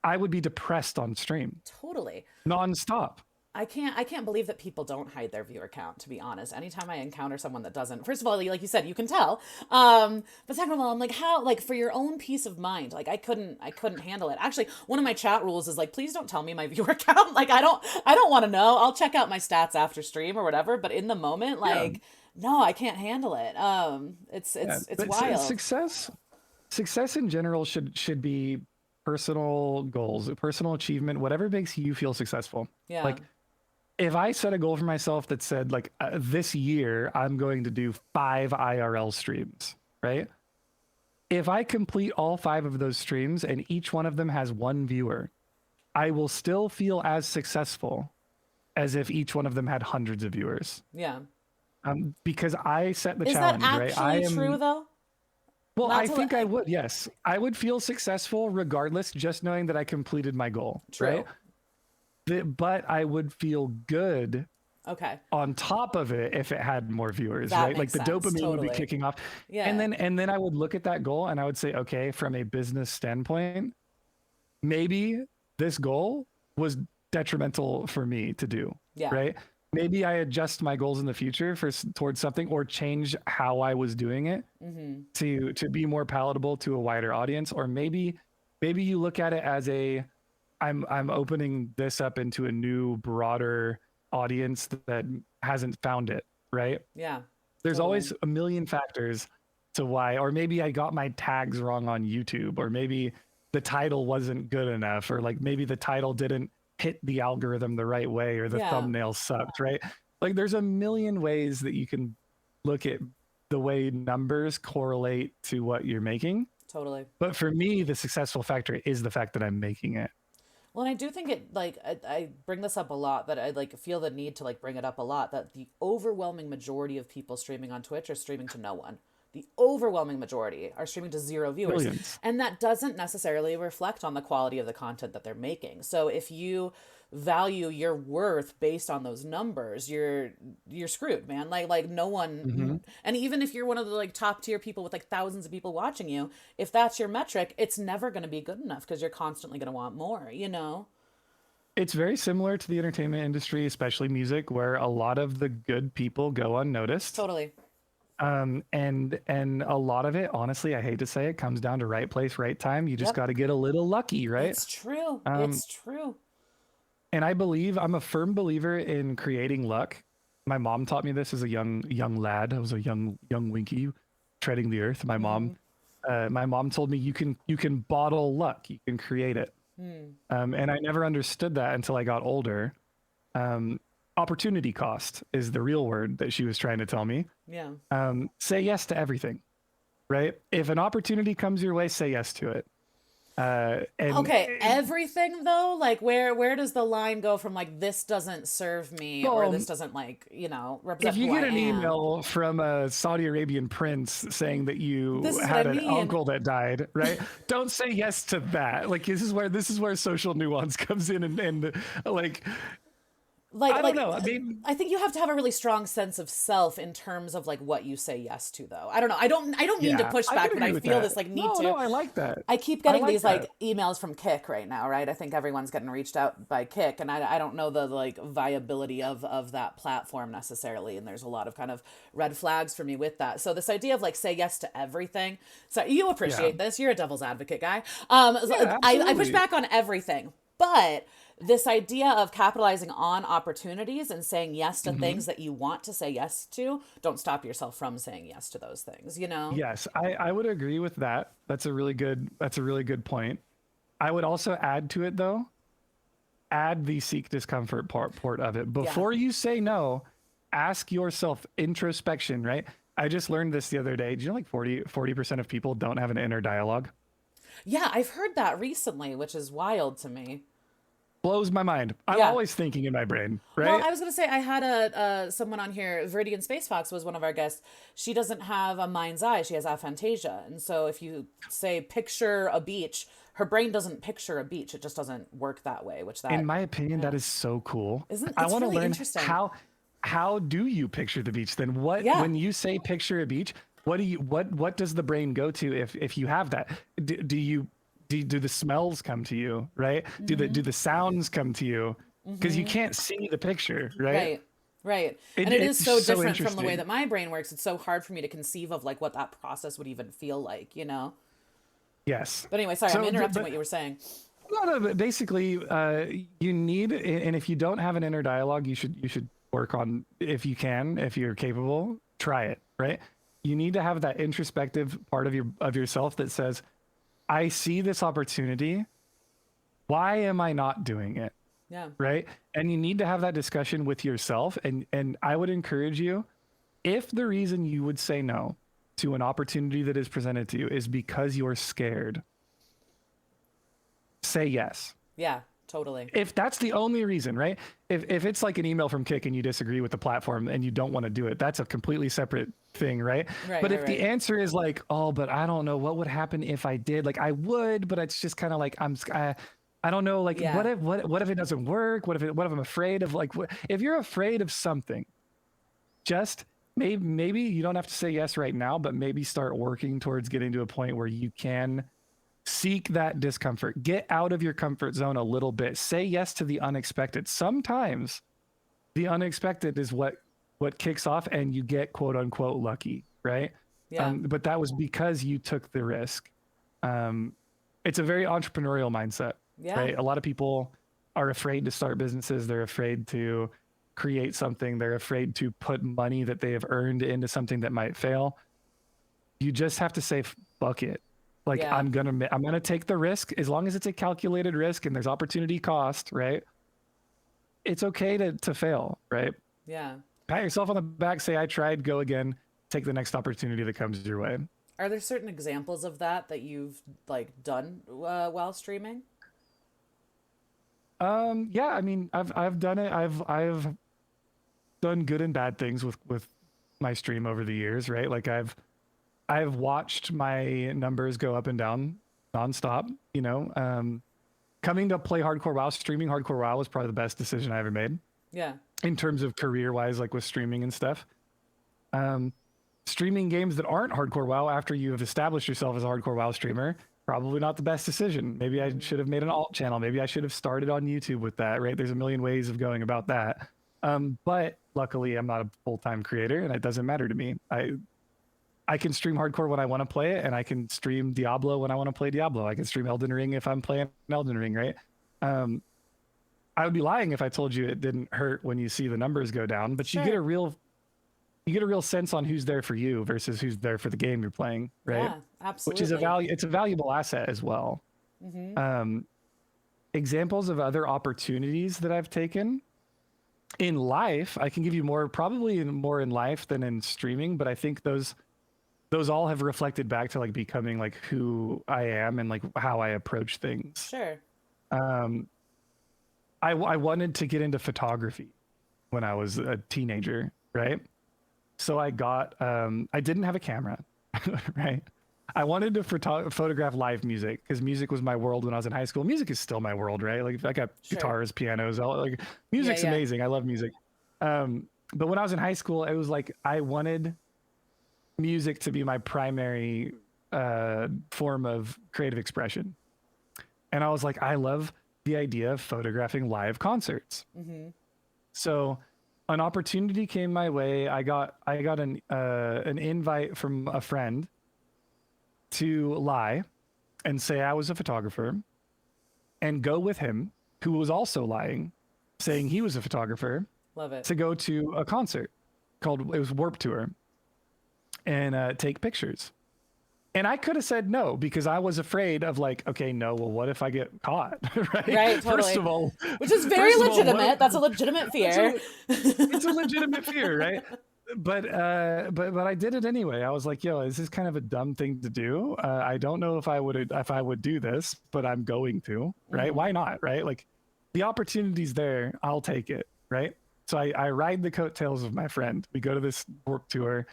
I would be depressed on stream. Totally. Nonstop. I can't believe that people don't hide their viewer count, to be honest. Anytime I encounter someone that doesn't, first of all, like you said, you can tell. But second of all, I'm like, how, like, for your own peace of mind, like I couldn't handle it. Actually, one of my chat rules is like, please don't tell me my viewer count. Like I don't want to know. I'll check out my stats after stream or whatever, but in the moment, like, no, I can't handle it. It's wild. Success in general should be personal goals, personal achievement, whatever makes you feel successful. Yeah. Like, if I set a goal for myself that said, like, this year I'm going to do 5 IRL streams, right? If I complete all 5 of those streams and each one of them has 1 viewer, I will still feel as successful as if each one of them had hundreds of viewers. Yeah. Because I set the Is challenge, that right? actually true though? Well, I think I would, yes. I would feel successful regardless, just knowing that I completed my goal, True. right? but I would feel good Okay. on top of it if it had more viewers, That right? Like makes the sense. dopamine would be Totally. kicking off. Yeah. And then I would look at that goal and I would say, okay, from a business standpoint, maybe this goal was detrimental for me to do, Yeah. right? Maybe I adjust my goals in the future towards something, or change how I was doing it to be more palatable to a wider audience. Or maybe you look at it as I'm opening this up into a new, broader audience that hasn't found it, right? Yeah. There's Totally. always a million factors to why, or maybe I got my tags wrong on YouTube, or maybe the title wasn't good enough, or like maybe the title didn't hit the algorithm the right way, or the Yeah. thumbnail sucked, right? Like there's a million ways that you can look at the way numbers correlate to what you're making. Totally. But for me, the successful factor is the fact that I'm making it. Well, and I do think it like I bring this up a lot, that I like feel the need to like bring it up a lot, that the overwhelming majority of people streaming on Twitch are streaming to no one. The overwhelming majority are streaming to zero viewers. Millions. And that doesn't necessarily reflect on the quality of the content that they're making. So if you value your worth based on those numbers, you're screwed, man. Like no one, and even if you're one of the like top tier people with like thousands of people watching you, if that's your metric, it's never going to be good enough because you're constantly going to want more, you know? It's very similar to the entertainment industry, especially music, where a lot of the good people go unnoticed. Totally. And a lot of it, honestly, I hate to say it, comes down to right place, right time. You just Yep. got to get a little lucky, right? It's true. Um, It's true. and I'm a firm believer in creating luck. My mom taught me this as a young lad. I was a young Winky treading the earth. My mom told me you can bottle luck, you can create it. And I never understood that until I got older. Opportunity cost is the real word that she was trying to tell me. Yeah. Say yes to everything, right? If an opportunity comes your way, say yes to it. And Okay, everything though, like where does the line go from like this doesn't serve me or Well, this doesn't like, if represent you who I get an am? email from a Saudi Arabian prince saying that you This is what had I an mean. uncle that died, right? Don't say yes to that. Like this is where social nuance comes in, and like I don't know. I mean, I think you have to have a really strong sense of self in terms of like what you say yes to though. I don't know. I don't mean to yeah, push I back, can but agree I with feel that. this like need No, to. no, I like that. I keep I getting like these that. like emails from Kick right now, right? I think everyone's getting reached out by Kick, and I don't know the like viability of that platform necessarily, and there's a lot of kind of red flags for me with that. So this idea of like say yes to everything. So you Yeah, appreciate this. You're a devil's advocate guy. yeah, I push absolutely. back on everything, but this idea of capitalizing on opportunities and saying yes to hmm things that you want to say yes to, don't stop yourself from saying yes to those things, you know? Yes, I would agree with that. That's a really good point. I would also add to it though, add the seek discomfort part of it. Yeah. Before you say no, ask yourself introspection, right? I just learned this the other day. Do you know like 40% of people don't have an inner dialogue? Yeah, I've heard that recently, which is wild to me. Blows my mind. I'm Yeah. always thinking in my brain, Well, right? I was gonna say I had a someone on here. Viridian Space Fox was one of our guests. She doesn't have a mind's eye. She has aphantasia, and so if you say picture a beach, her brain doesn't picture a beach. It just doesn't work that way. Which In that my opinion, that yeah, is so cool. isn't I it's want to really learn interesting. how do you picture the beach then? What Yeah. when you say picture a beach, what does the brain go to if you have that? Do the smells come to you, right? Do the sounds come to you? Because you can't see the picture, right? Right. Right. And it is It's so so different from the way interesting. that my brain works. It's so hard for me to conceive of like what that process would even feel like, you know? Yes. But anyway, sorry, I'm So, interrupting but what you were saying. no, but basically, you need, and if you don't have an inner dialogue, you should work on, if you can, if you're capable, try it, right? You need to have that introspective part of yourself that says, I see this opportunity. Why am I not doing it? Yeah. Right? And you need to have that discussion with yourself. And I would encourage you, if the reason you would say no to an opportunity that is presented to you is because you're scared, say yes. Yeah, totally. If that's the only reason, right? If it's like an email from Kick and you disagree with the platform and you don't want to do it, that's a completely separate thing, right? Right, But right, if the right. answer is like, oh, but I don't know what would happen if I did, like I would, but it's just kind of like I don't know, like, Yeah. what if it doesn't work? What if I'm afraid of, like, if you're afraid of something, just maybe you don't have to say yes right now, but maybe start working towards getting to a point where you can seek that discomfort. Get out of your comfort zone a little bit. Say yes to the unexpected. Sometimes the unexpected is what kicks off, and you get quote unquote lucky, right? Yeah. But that was because you took the risk. It's a very entrepreneurial mindset, Yeah. right? A lot of people are afraid to start businesses. They're afraid to create something. They're afraid to put money that they have earned into something that might fail. You just have to say, fuck it. Like, Yeah. I'm gonna take the risk, as long as it's a calculated risk and there's opportunity cost, right? It's okay to fail, right? Yeah. Pat yourself on the back, say, I tried, go again, take the next opportunity that comes your way. Are there certain examples of that you've like done while streaming? Yeah, I mean, I've done it. I've done good and bad things with my stream over the years, right? Like, I've watched my numbers go up and down nonstop, you know. Coming to play hardcore WoW, streaming hardcore WoW was probably the best decision I ever made Yeah. in terms of career wise, like with streaming and stuff. Streaming games that aren't hardcore WoW after you have established yourself as a hardcore WoW streamer, probably not the best decision. Maybe I should have made an alt channel. Maybe I should have started on YouTube with that, right? There's a million ways of going about that. But luckily I'm not a full-time creator and it doesn't matter to me. I can stream hardcore when I want to play it, and I can stream Diablo when I want to play Diablo. I can stream Elden Ring if I'm playing Elden Ring, right? I would be lying if I told you it didn't hurt when you see the numbers go down, but Sure. you get a real sense on who's there for you versus who's there for the game you're playing, right? Yeah, absolutely. Which is it's a valuable asset as well. Examples of other opportunities that I've taken in life, I can give you probably more in life than in streaming, but I think those all have reflected back to like becoming like who I am and like how I approach things. Sure. I wanted to get into photography when I was a teenager, right? So I didn't have a camera, right? I wanted to photograph live music because music was my world when I was in high school. Music is still my world, right? Like, I got guitars, pianos, like music's amazing. I love music. But when I was in high school, it was like I wanted music to be my primary form of creative expression. And I was like, I love the idea of photographing live concerts. So an opportunity came my way. I got an invite from a friend to lie and say I was a photographer and go with him, who was also lying, saying he was a photographer. Love it. To go to a concert it was Warped Tour, and take pictures. And I could have said no because I was afraid of like, okay, no, well, what if I get caught? Right? Right, totally. First of all, which is very legitimate. That's a legitimate fear. It's a legitimate fear, right? But I did it anyway. I was like, yo, this is kind of a dumb thing to do. I don't know if I would do this, but I'm going to, right? Why not, right? Like, the opportunity's there, I'll take it, right? So I ride the coattails of my friend. We go to this Warped Tour.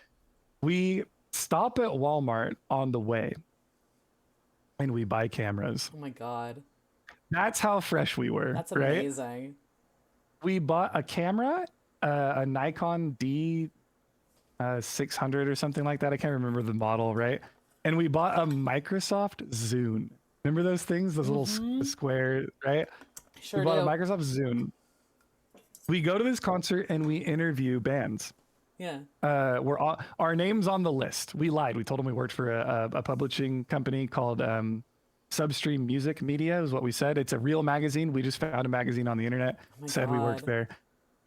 We stop at Walmart on the way and we buy cameras. Oh my God. That's how fresh we were. That's right? amazing. We bought a camera, a Nikon D 600 or something like that. I can't remember the model, right? And we bought a Microsoft Zune. Remember those things? Those little square, right? Sure we bought do. a Microsoft Zune. We go to this concert and we interview bands. Yeah. Our name's on the list. We lied. We told them we worked for a publishing company called Substream Music Media is what we said. It's a real magazine. We just found a magazine on the internet, said we worked there,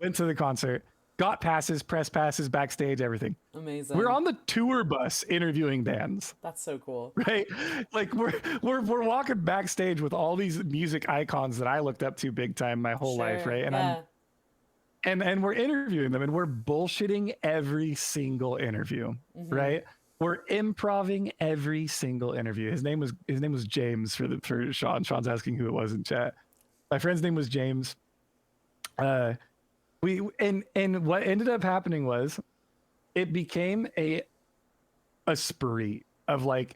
went to the concert, got passes, press passes, backstage, everything. Amazing. We're on the tour bus interviewing bands. That's so cool. Right? Like, we're walking backstage with all these music icons that I looked up to big time my whole life, right? And we're interviewing them and we're bullshitting every single interview, right? We're improving every single interview. His name was James for Sean. Sean's asking who it was in chat. My friend's name was James. And what ended up happening was it became a spree of like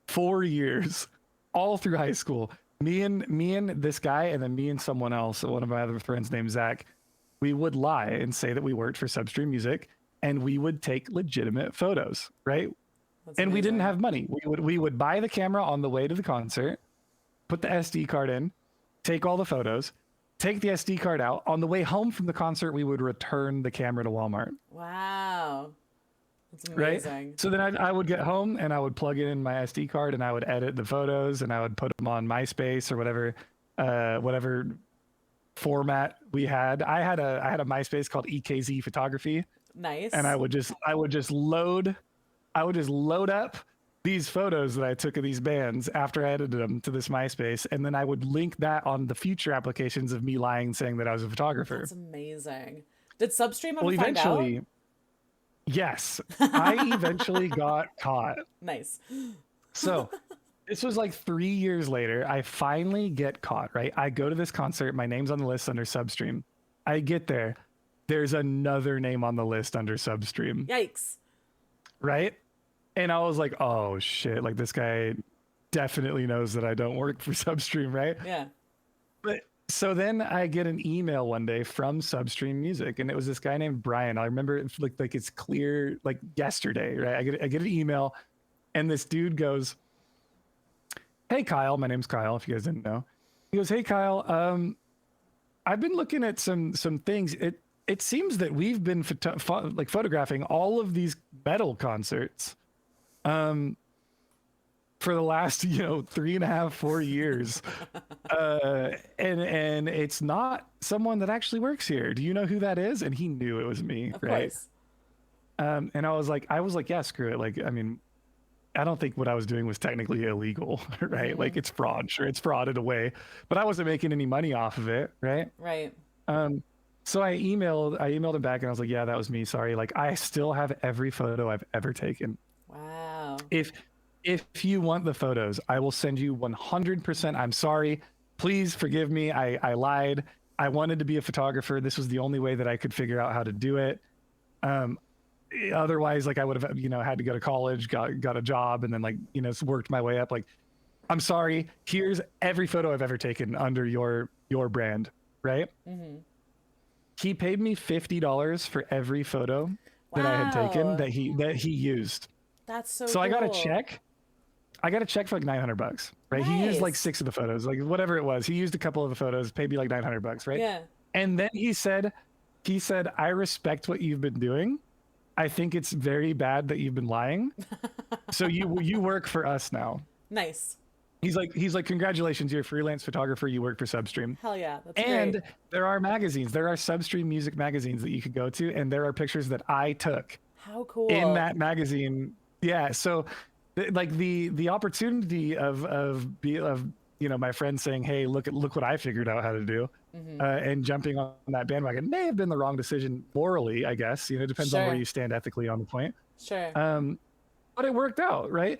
4 years all through high school, me and this guy, and then me and someone else, one of my other friends named Zach, we would lie and say that we worked for Substream Music, and we would take legitimate photos, right? That's And we didn't amazing. have money. We would buy the camera on the way to the concert, put the SD card in, take all the photos, take the SD card out. On the way home from the concert, we would return the camera to Walmart, Wow. That's right? amazing. So then I would get home and I would plug in my SD card and I would edit the photos and I would put them on MySpace or whatever format we had. I had a MySpace called EKZ Photography, Nice. and I would just load up these photos that I took of these bands after I edited them to this MySpace, and then I would link that on the future applications of me lying saying that I was a photographer. That's amazing. Did Substream ever Well, find out? eventually, yes, I eventually got caught. Nice. So this was like 3 years later. I finally get caught, right? I go to this concert. My name's on the list under Substream. I get there. There's another name on the list under Substream, Yikes. right? And I was like, oh shit, like this guy definitely knows that I don't work for Substream, right? Yeah. But so then I get an email one day from Substream Music, and it was this guy named Brian. I remember it like it's clear, like yesterday, right? I get an email, and this dude goes, "Hey Kyle, my name's Kyle. If you guys didn't know," he goes, "Hey Kyle, I've been looking at some things. It seems that we've been photographing all of these metal concerts." For the last 3.5 4 years, and it's not someone that actually works here. Do you know who that is? And he knew it was me, Of right? course. And I was like, yeah, screw it. Like, I mean, I don't think what I was doing was technically illegal, right? Like, it's fraud. Sure, it's fraud in a way, but I wasn't making any money off of it, right? Right. So I emailed him back, and I was like, yeah, that was me. Sorry. Like, I still have every photo I've ever taken. Wow. If you want the photos, I will send you 100%. I'm sorry. Please forgive me. I lied. I wanted to be a photographer. This was the only way that I could figure out how to do it. Otherwise, like I would have, had to go to college, got a job, and then worked my way up. Like, I'm sorry. Here's every photo I've ever taken under your brand, right? Mm-hmm. He paid me $50 for every photo that I had taken Wow. that he used. That's so So I got a cool. check. I got a check for like $900, right? He used like Nice. 6 of the photos, like whatever it was. He used a couple of the photos, paid me like $900, right? Yeah. And then he said, I respect what you've been doing. I think it's very bad that you've been lying. So you work for us now. Nice. He's like, congratulations, you're a freelance photographer. You work for Substream. Hell yeah. That's And great. there are magazines. There are Substream music magazines that you could go to, and there are pictures that I took How cool. in that magazine. Yeah. So like the opportunity of my friend saying, hey, look what I figured out how to do, and jumping on that bandwagon may have been the wrong decision morally, I guess. It depends on where Sure. you stand ethically on the point. Sure. But it worked out, right?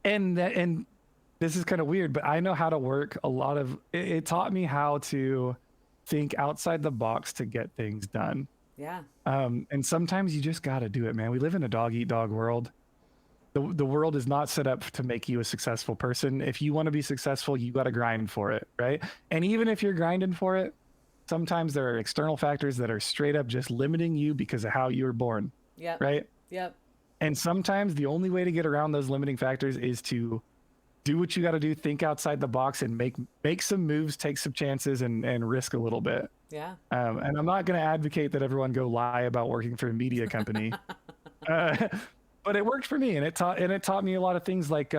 And this is kind of weird, but I know how to work a lot of it taught me how to think outside the box to get things done. Yeah. And sometimes you just got to do it, man. We live in a dog eat dog world. The world is not set up to make you a successful person. If you want to be successful, you got to grind for it, right? And even if you're grinding for it, sometimes there are external factors that are straight up just limiting you because of how you were born, Yep. right? Yep. And sometimes the only way to get around those limiting factors is to do what you got to do, think outside the box, and make some moves, take some chances, and risk a little bit. Yeah. And I'm not going to advocate that everyone go lie about working for a media company, but it worked for me, and it taught me a lot of things. Like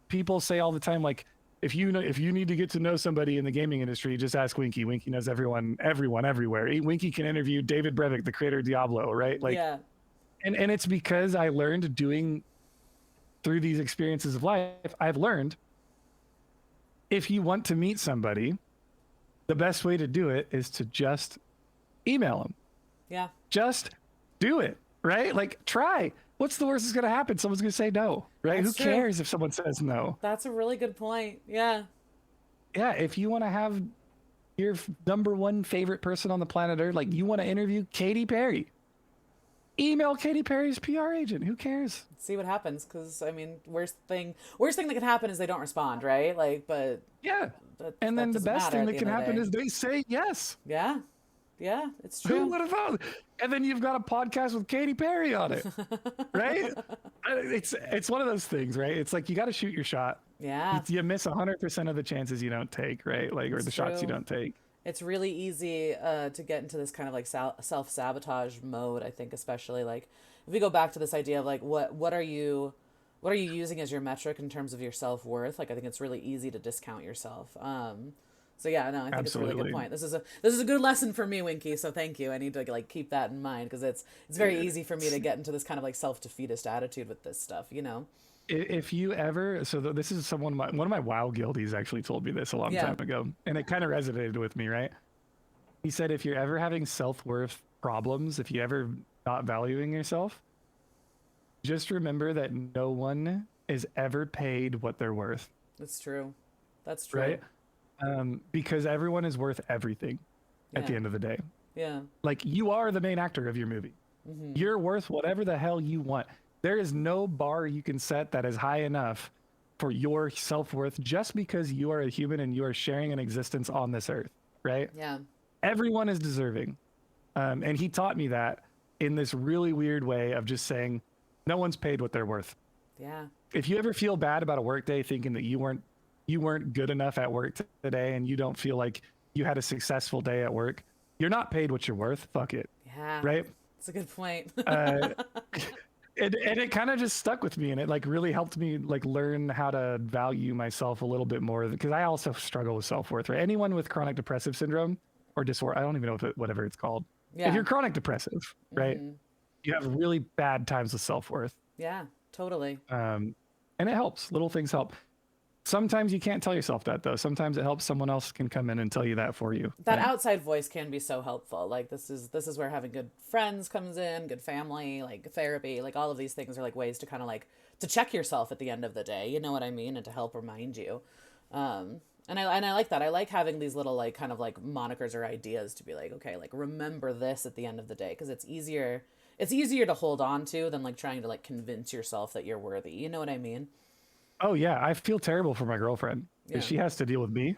people say all the time, like if you need to get to know somebody in the gaming industry, just ask Winky. Winky knows everyone everywhere. Winky can interview David Brevik, the creator of Diablo, right? Like, yeah. and it's because I learned doing through these experiences of life. I've learned if you want to meet somebody, the best way to do it is to just email them. Yeah. Just do it, right? Like, try. What's the worst that's going to happen? Someone's going to say no, right? That's Who true. cares if someone says no? That's a really good point. Yeah. Yeah, if you want to have your number one favorite person on the planet Earth, like you want to interview Katy Perry, Email Katy Perry's PR agent. Who cares? See what happens. Because I mean, worst thing that can happen is they don't respond, right? Like, but Yeah. And that then the doesn't best matter thing at that the can end of the happen day. is they say yes. Yeah, yeah, it's Who true. would have thought? And then you've got a podcast with Katy Perry on it, right? It's one of those things, right? It's like you got to shoot your shot. Yeah, You miss 100% of the chances you don't take, right? Like, or it's the shots you true. don't take. It's really easy to get into this kind of like self sabotage mode. I think, especially like if we go back to this idea of like what are you using as your metric in terms of your self worth? Like, I think it's really easy to discount yourself. So yeah, no, I think it's a really good Absolutely. point. This is a good lesson for me, Winky. So thank you. I need to like keep that in mind because it's very easy for me to get into this kind of like self defeatist attitude with this stuff. You know? If you ever, so this is someone, one of my wild guildies actually told me this a long Yeah. time ago, and it kind of resonated with me, right? He said, if you're ever having self-worth problems, if you ever not valuing yourself, just remember that no one is ever paid what they're worth, It's true. That's true. right? Because everyone is worth everything at the Yeah. end of the day. Yeah. Like, you are the main actor of your movie. You're worth whatever the hell you want. There is no bar you can set that is high enough for your self-worth just because you are a human and you are sharing an existence on this earth, right? Yeah. Everyone is deserving. And he taught me that in this really weird way of just saying, no one's paid what they're worth. Yeah. If you ever feel bad about a work day thinking that you weren't good enough at work today and you don't feel like you had a successful day at work, you're not paid what you're worth. Fuck it. Yeah. Right? It's a good point. And it kind of just stuck with me, and it like really helped me like learn how to value myself a little bit more, because I also struggle with self-worth, right? Anyone with chronic depressive syndrome or disorder, I don't even know whatever it's called. If Yeah. you're chronic depressive, right, you have really bad times with self-worth. Yeah. Totally. And it helps. Little things help. Sometimes you can't tell yourself that, though. Sometimes it helps. Someone else can come in and tell you that for you. That Right? outside voice can be so helpful. Like this is where having good friends comes in, good family, like therapy, like all of these things are like ways to kind of like to check yourself at the end of the day. You know what I mean? And to help remind you. And I like that. I like having these little like kind of like monikers or ideas to be like, okay, like remember this at the end of the day because it's easier. It's easier to hold on to than like trying to like convince yourself that you're worthy. You know what I mean? Oh yeah, I feel terrible for my girlfriend because Yeah. she has to deal with me.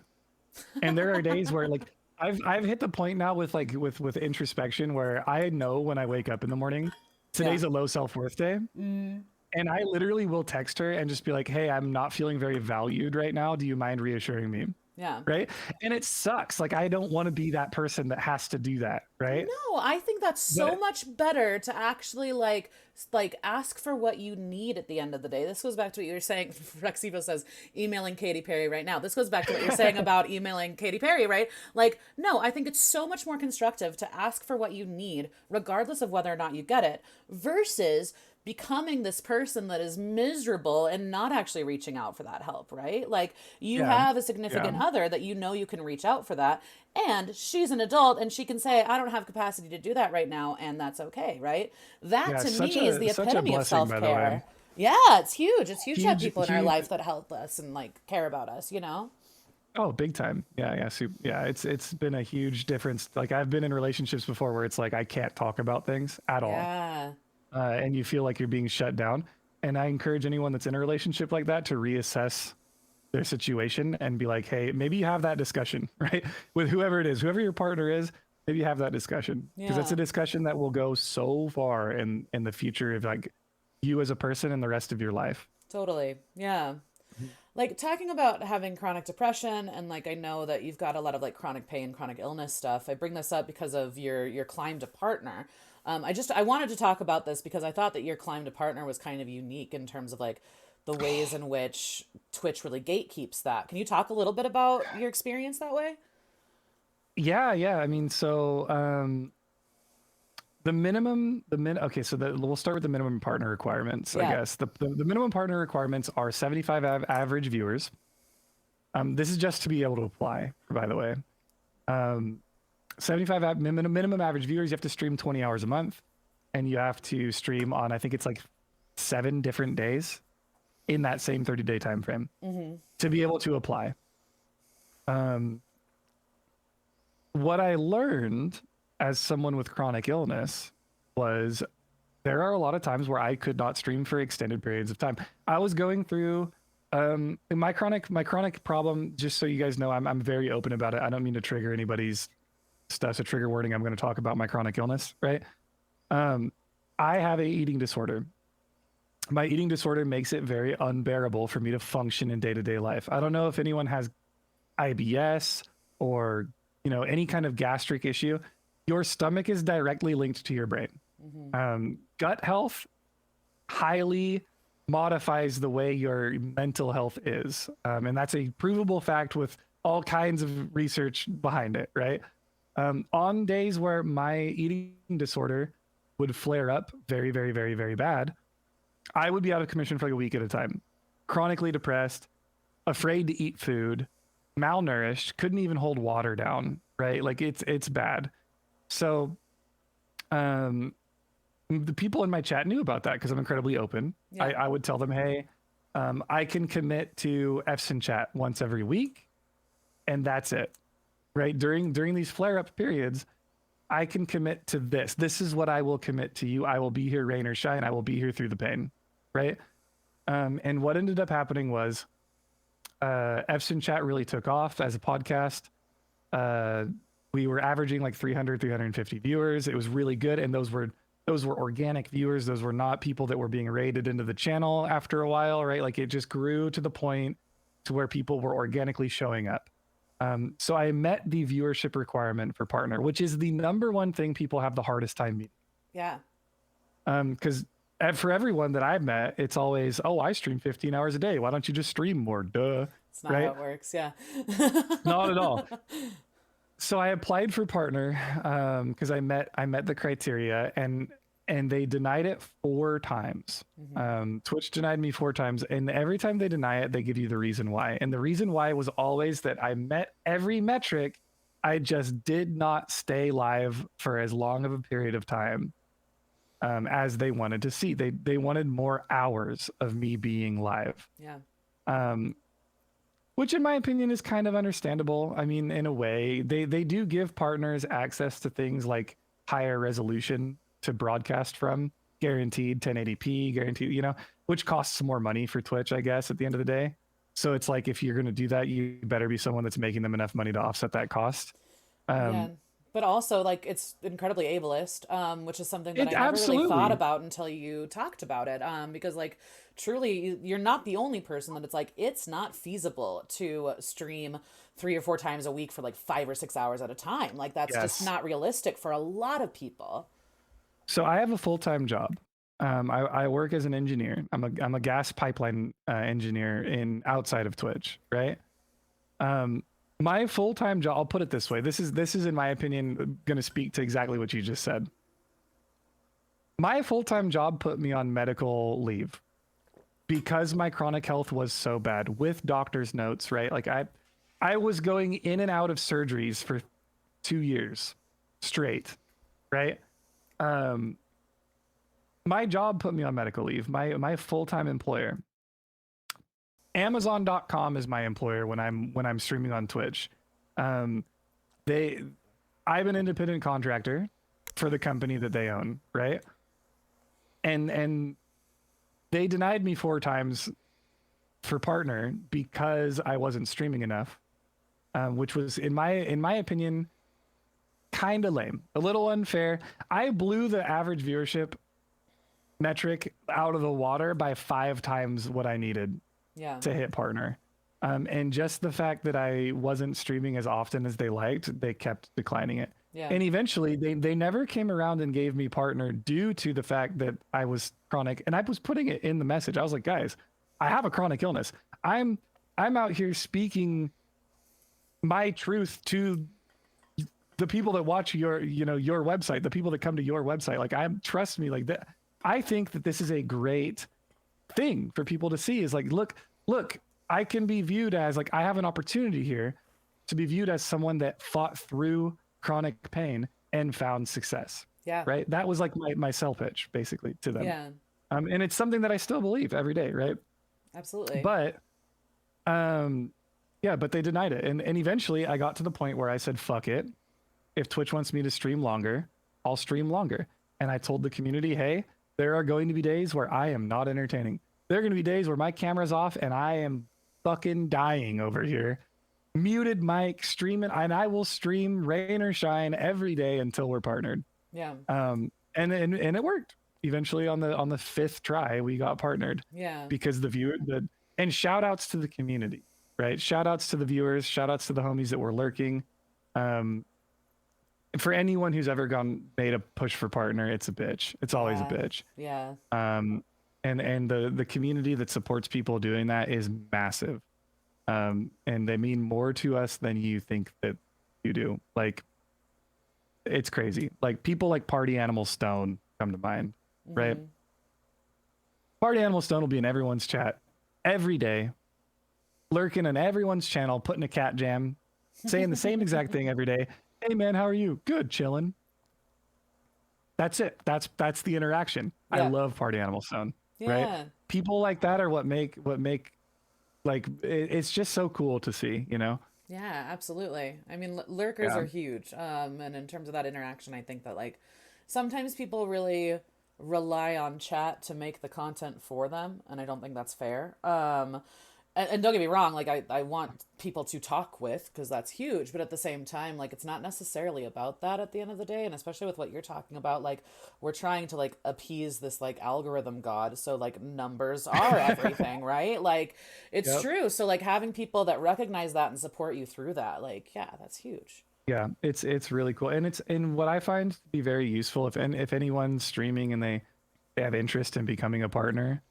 And there are days where like I've hit the point now with like with introspection where I know when I wake up in the morning, today's Yeah. a low self-worth day. And I literally will text her and just be like, "Hey, I'm not feeling very valued right now. Do you mind reassuring me?" Yeah. Right? And it sucks. Like, I don't want to be that person that has to do that, right? No, I think that's so But much better to actually like ask for what you need at the end of the day. This goes back to what you were saying. Rexivo says emailing Katy Perry right now. This goes back to what you're saying about emailing Katy Perry, right? Like, no, I think it's so much more constructive to ask for what you need, regardless of whether or not you get it, versus becoming this person that is miserable and not actually reaching out for that help, right? Like you yeah, have a yeah, significant other that you know you can reach out for that, and she's an adult and she can say, I don't have capacity to do that right now, and that's okay, right? That yeah. to me is the Such a epitome of blessing, by the way. self-care. Yeah, it's huge. It's huge to have Huge, people in our huge. life that help us and like care about us, you know? Oh, big time. Yeah, yeah, yeah. It's been a huge difference. Like, I've been in relationships before where it's like I can't talk about things at all, Yeah. and you feel like you're being shut down. And I encourage anyone that's in a relationship like that to reassess their situation and be like, hey, maybe you have that discussion, right? With whoever it is, whoever your partner is, maybe you have that discussion, because that's Yeah. a discussion that will go so far in the future of like you as a person and the rest of your life. Totally. Yeah. Like talking about having chronic depression and like I know that you've got a lot of like chronic pain, chronic illness stuff. I bring this up because of your climb to partner. I wanted to talk about this because I thought that your climb to partner was kind of unique in terms of like the ways in which Twitch really gatekeeps that. Can you talk a little bit about your experience that way? Yeah, yeah. I mean, so okay, so we'll start with the minimum partner requirements, I Yeah. guess. The minimum partner requirements are 75 average viewers. This is just to be able to apply, by the way. 75 minimum average viewers, you have to stream 20 hours a month, and you have to stream on, I think it's like 7 different days in that same 30-day time frame to be able to apply. What I learned as someone with chronic illness was there are a lot of times where I could not stream for extended periods of time. I was going through my chronic problem, just so you guys know, I'm very open about it. I don't mean to trigger anybody's stuff. So trigger warning, I'm going to talk about my chronic illness, right? I have a eating disorder. My eating disorder makes it very unbearable for me to function in day-to-day life. I don't know if anyone has IBS or, any kind of gastric issue. Your stomach is directly linked to your brain. Gut health highly modifies the way your mental health is. And that's a provable fact with all kinds of research behind it, right? On days where my eating disorder would flare up very, very, very, very bad, I would be out of commission for like a week at a time, chronically depressed, afraid to eat food, malnourished, couldn't even hold water down, right? Like it's bad. So, the people in my chat knew about that because I'm incredibly open. Yeah. I would tell them, hey, I can commit to F's chat once every week, and that's it. Right? During these flare-up periods, I can commit to this. This is what I will commit to you. I will be here, rain or shine. I will be here through the pain. Right? And what ended up happening was F's chat really took off as a podcast. We were averaging like 300, 350 viewers. It was really good, and those were organic viewers. Those were not people that were being raided into the channel after a while, right? Like it just grew to the point to where people were organically showing up. So I met the viewership requirement for partner, which is the number one thing people have the hardest time meeting. Yeah. Because for everyone that I've met, it's always, oh, I stream 15 hours a day. Why don't you just stream more? Duh. It's not right? how it works. Yeah. Not at all. So I applied for partner because I met the criteria, and they denied it 4 times. Twitch denied me 4 times, and every time they deny it, they give you the reason why. And the reason why was always that I met every metric. I just did not stay live for as long of a period of time as they wanted to see. They wanted more hours of me being live. Yeah. Which in my opinion is kind of understandable. I mean, in a way, they do give partners access to things like higher resolution to broadcast from, guaranteed 1080p, guaranteed, which costs more money for Twitch, I guess, at the end of the day. So it's like, if you're going to do that, you better be someone that's making them enough money to offset that cost. Yeah. But also, like, it's incredibly ableist, which is something that I never absolutely really thought about until you talked about it. Because, like, truly, you're not the only person that it's like, it's not feasible to stream 3 or 4 times a week for like 5 or 6 hours at a time. Like, that's just not realistic for a lot of people. So I have a full-time job. I work as an engineer. I'm a gas pipeline engineer outside of Twitch, right? My full-time job, I'll put it this way. This is in my opinion going to speak to exactly what you just said. My full-time job put me on medical leave because my chronic health was so bad, with doctor's notes, right? Like I was going in and out of surgeries for 2 years straight, right? My job put me on medical leave. My full-time employer, Amazon.com, is my employer when I'm streaming on Twitch. I'm an independent contractor for the company that they own, right? And they denied me 4 times for partner because I wasn't streaming enough, which was in my opinion kind of lame, a little unfair. I blew the average viewership metric out of the water by 5 times what I needed to hit partner. And just the fact that I wasn't streaming as often as they liked, they kept declining it. Yeah. And eventually they never came around and gave me partner due to the fact that I was chronic. And I was putting it in the message. I was like, guys, I have a chronic illness. I'm out here speaking my truth to the people that watch your website, the people that come to your website. Like, trust me, like that. I think that this is a great thing for people to see, is like, look, I can be viewed as, like, I have an opportunity here to be viewed as someone that fought through chronic pain and found success. Yeah. Right. That was like my sell pitch basically to them. Yeah. And it's something that I still believe every day. Right. Absolutely. But, but they denied it. And eventually I got to the point where I said, fuck it. If Twitch wants me to stream longer, I'll stream longer. And I told the community, hey, There are going to be days where I am not entertaining. There are going to be days where my camera's off and I am fucking dying over here. Muted mic, streaming, and I will stream rain or shine every day until we're partnered. Yeah. And it worked. Eventually on the fifth try, we got partnered. Yeah. Because and shout outs to the community, right? Shout outs to the viewers, shout outs to the homies that were lurking. For anyone who's ever made a push for partner, it's a bitch. It's always a bitch. Yeah. And the community that supports people doing that is massive. And they mean more to us than you think that you do. Like, it's crazy. Like, people like Party Animal Stone come to mind, right? Party Animal Stone will be in everyone's chat every day, lurking in everyone's channel, putting a cat jam, saying the same exact thing every day. Hey man, how are you? Good, chilling. That's it. That's the interaction. Yeah. I love Party Animal Stone. Yeah. Right? People like that are what make like it's just so cool to see, you know? Yeah, absolutely. I mean, lurkers are huge. And in terms of that interaction, I think that like sometimes people really rely on chat to make the content for them, and I don't think that's fair. And don't get me wrong, like I want people to talk with, because that's huge, but at the same time, like it's not necessarily about that at the end of the day. And especially with what you're talking about, like we're trying to like appease this like algorithm god, so like numbers are everything. Right? Like it's true. So like having people that recognize that and support you through that, like, yeah, that's huge. Yeah, it's really cool. And what I find to be very useful, if anyone's streaming and they have interest in becoming a partner,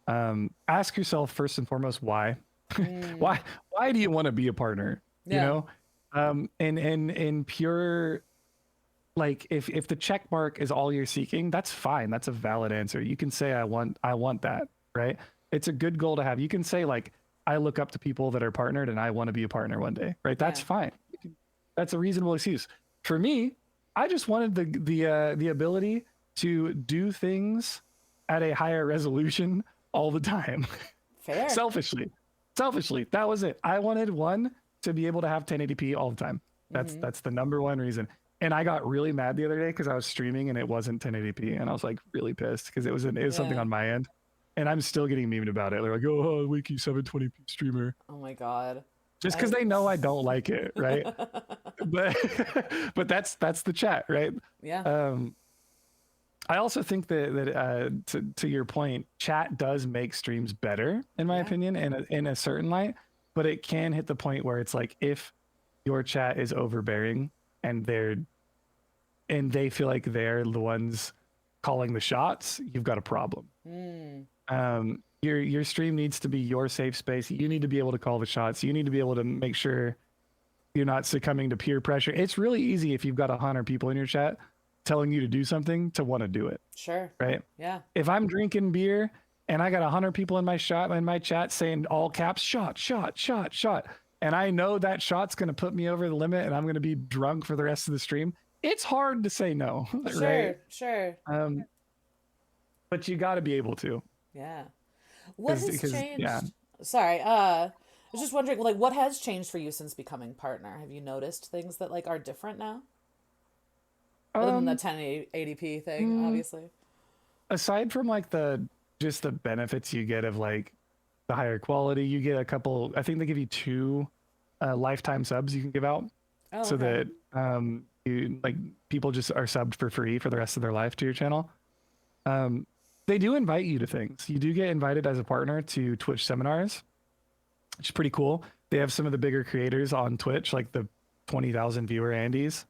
ask yourself first and foremost why. Why do you want to be a partner? You know, and in pure, like, if the check mark is all you're seeking, that's fine. That's a valid answer. You can say I want that, right? It's a good goal to have. You can say like, I look up to people that are partnered and I want to be a partner one day, right? That's fine. That's a reasonable excuse. For me, I just wanted the ability to do things at a higher resolution all the time. Fair. Selfishly, that was it. I wanted to be able to have 1080p all the time. That's the number one reason. And I got really mad the other day because I was streaming and it wasn't 1080p, and I was like really pissed because it was something on my end, and I'm still getting memed about it. They're like, "Oh, Winky 720p streamer." Oh my god. Just because they know I don't like it, right? but that's the chat, right? Yeah. I also think that to your point, chat does make streams better, in my opinion, in a certain light. But it can hit the point where it's like, if your chat is overbearing and they feel like they're the ones calling the shots, you've got a problem. Your stream needs to be your safe space. You need to be able to call the shots. You need to be able to make sure you're not succumbing to peer pressure. It's really easy if you've got 100 people in your chat telling you to do something to want to do it. Sure. Right? Yeah. If I'm drinking beer and I got 100 people in my chat saying all caps, shot, shot, shot, shot, and I know that shot's going to put me over the limit and I'm going to be drunk for the rest of the stream, it's hard to say no. Right? Sure. But you got to be able to. Yeah. What has changed? Yeah. Sorry. I was just wondering, like, what has changed for you since becoming partner? Have you noticed things that like are different now? Other than the 1080p thing, obviously. Aside from like just the benefits you get of like the higher quality, you get a couple. I think they give you 2 lifetime subs you can give out, so that you like people just are subbed for free for the rest of their life to your channel. They do invite you to things. You do get invited as a partner to Twitch seminars, which is pretty cool. They have some of the bigger creators on Twitch, like the 20,000 viewer Andes,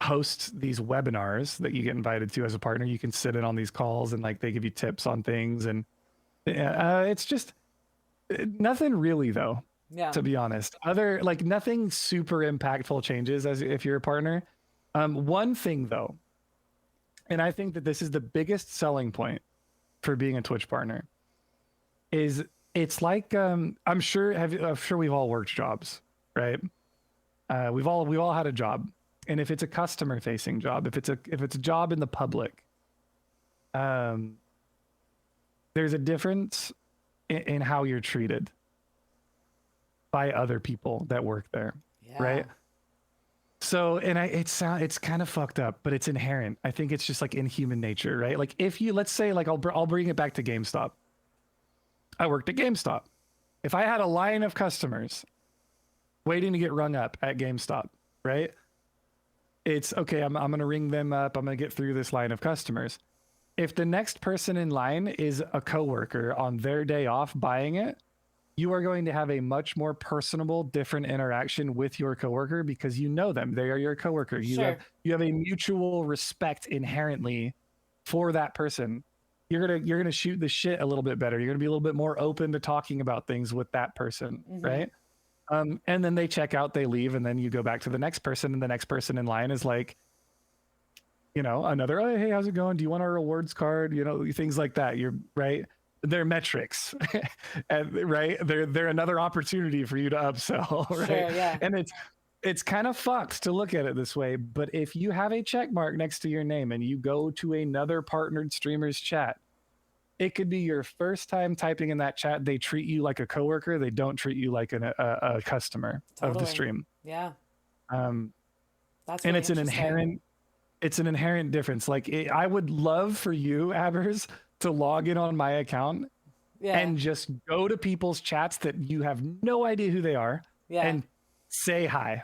host these webinars that you get invited to as a partner. You can sit in on these calls and like they give you tips on things, and it's just nothing really though. Yeah. To be honest, nothing super impactful changes as if you're a partner. One thing though, and I think that this is the biggest selling point for being a Twitch partner, is it's like I'm sure we've all worked jobs, right? We've all had a job, and if it's a customer facing job, if it's a job in the public, there's a difference in how you're treated by other people that work there, right? So, and it's kind of fucked up, but it's inherent. I think it's just like in human nature, right? Like if you, let's say, like I'll bring it back to GameStop. I worked at GameStop. If I had a line of customers waiting to get rung up at GameStop, right? It's okay. I'm going to ring them up. I'm going to get through this line of customers. If the next person in line is a coworker on their day off buying it, you are going to have a much more personable, different interaction with your coworker because you know them. They are your coworker. Sure. You have a mutual respect inherently for that person. You're gonna shoot the shit a little bit better. You're gonna be a little bit more open to talking about things with that person, right? And then they check out, they leave, and then you go back to the next person, and the next person in line is like, you know, another, oh, hey, how's it going? Do you want our rewards card? You know, things like that. You're right. They're metrics, and, right? They're another opportunity for you to upsell, right? Sure, yeah. And it's kind of fucked to look at it this way. But if you have a check mark next to your name and you go to another partnered streamer's chat, it could be your first time typing in that chat. They treat you like a coworker. They don't treat you like a customer of the stream. Yeah. That's and really it's an inherent difference. Like I would love for you, Abbers, to log in on my account and just go to people's chats that you have no idea who they are and say hi.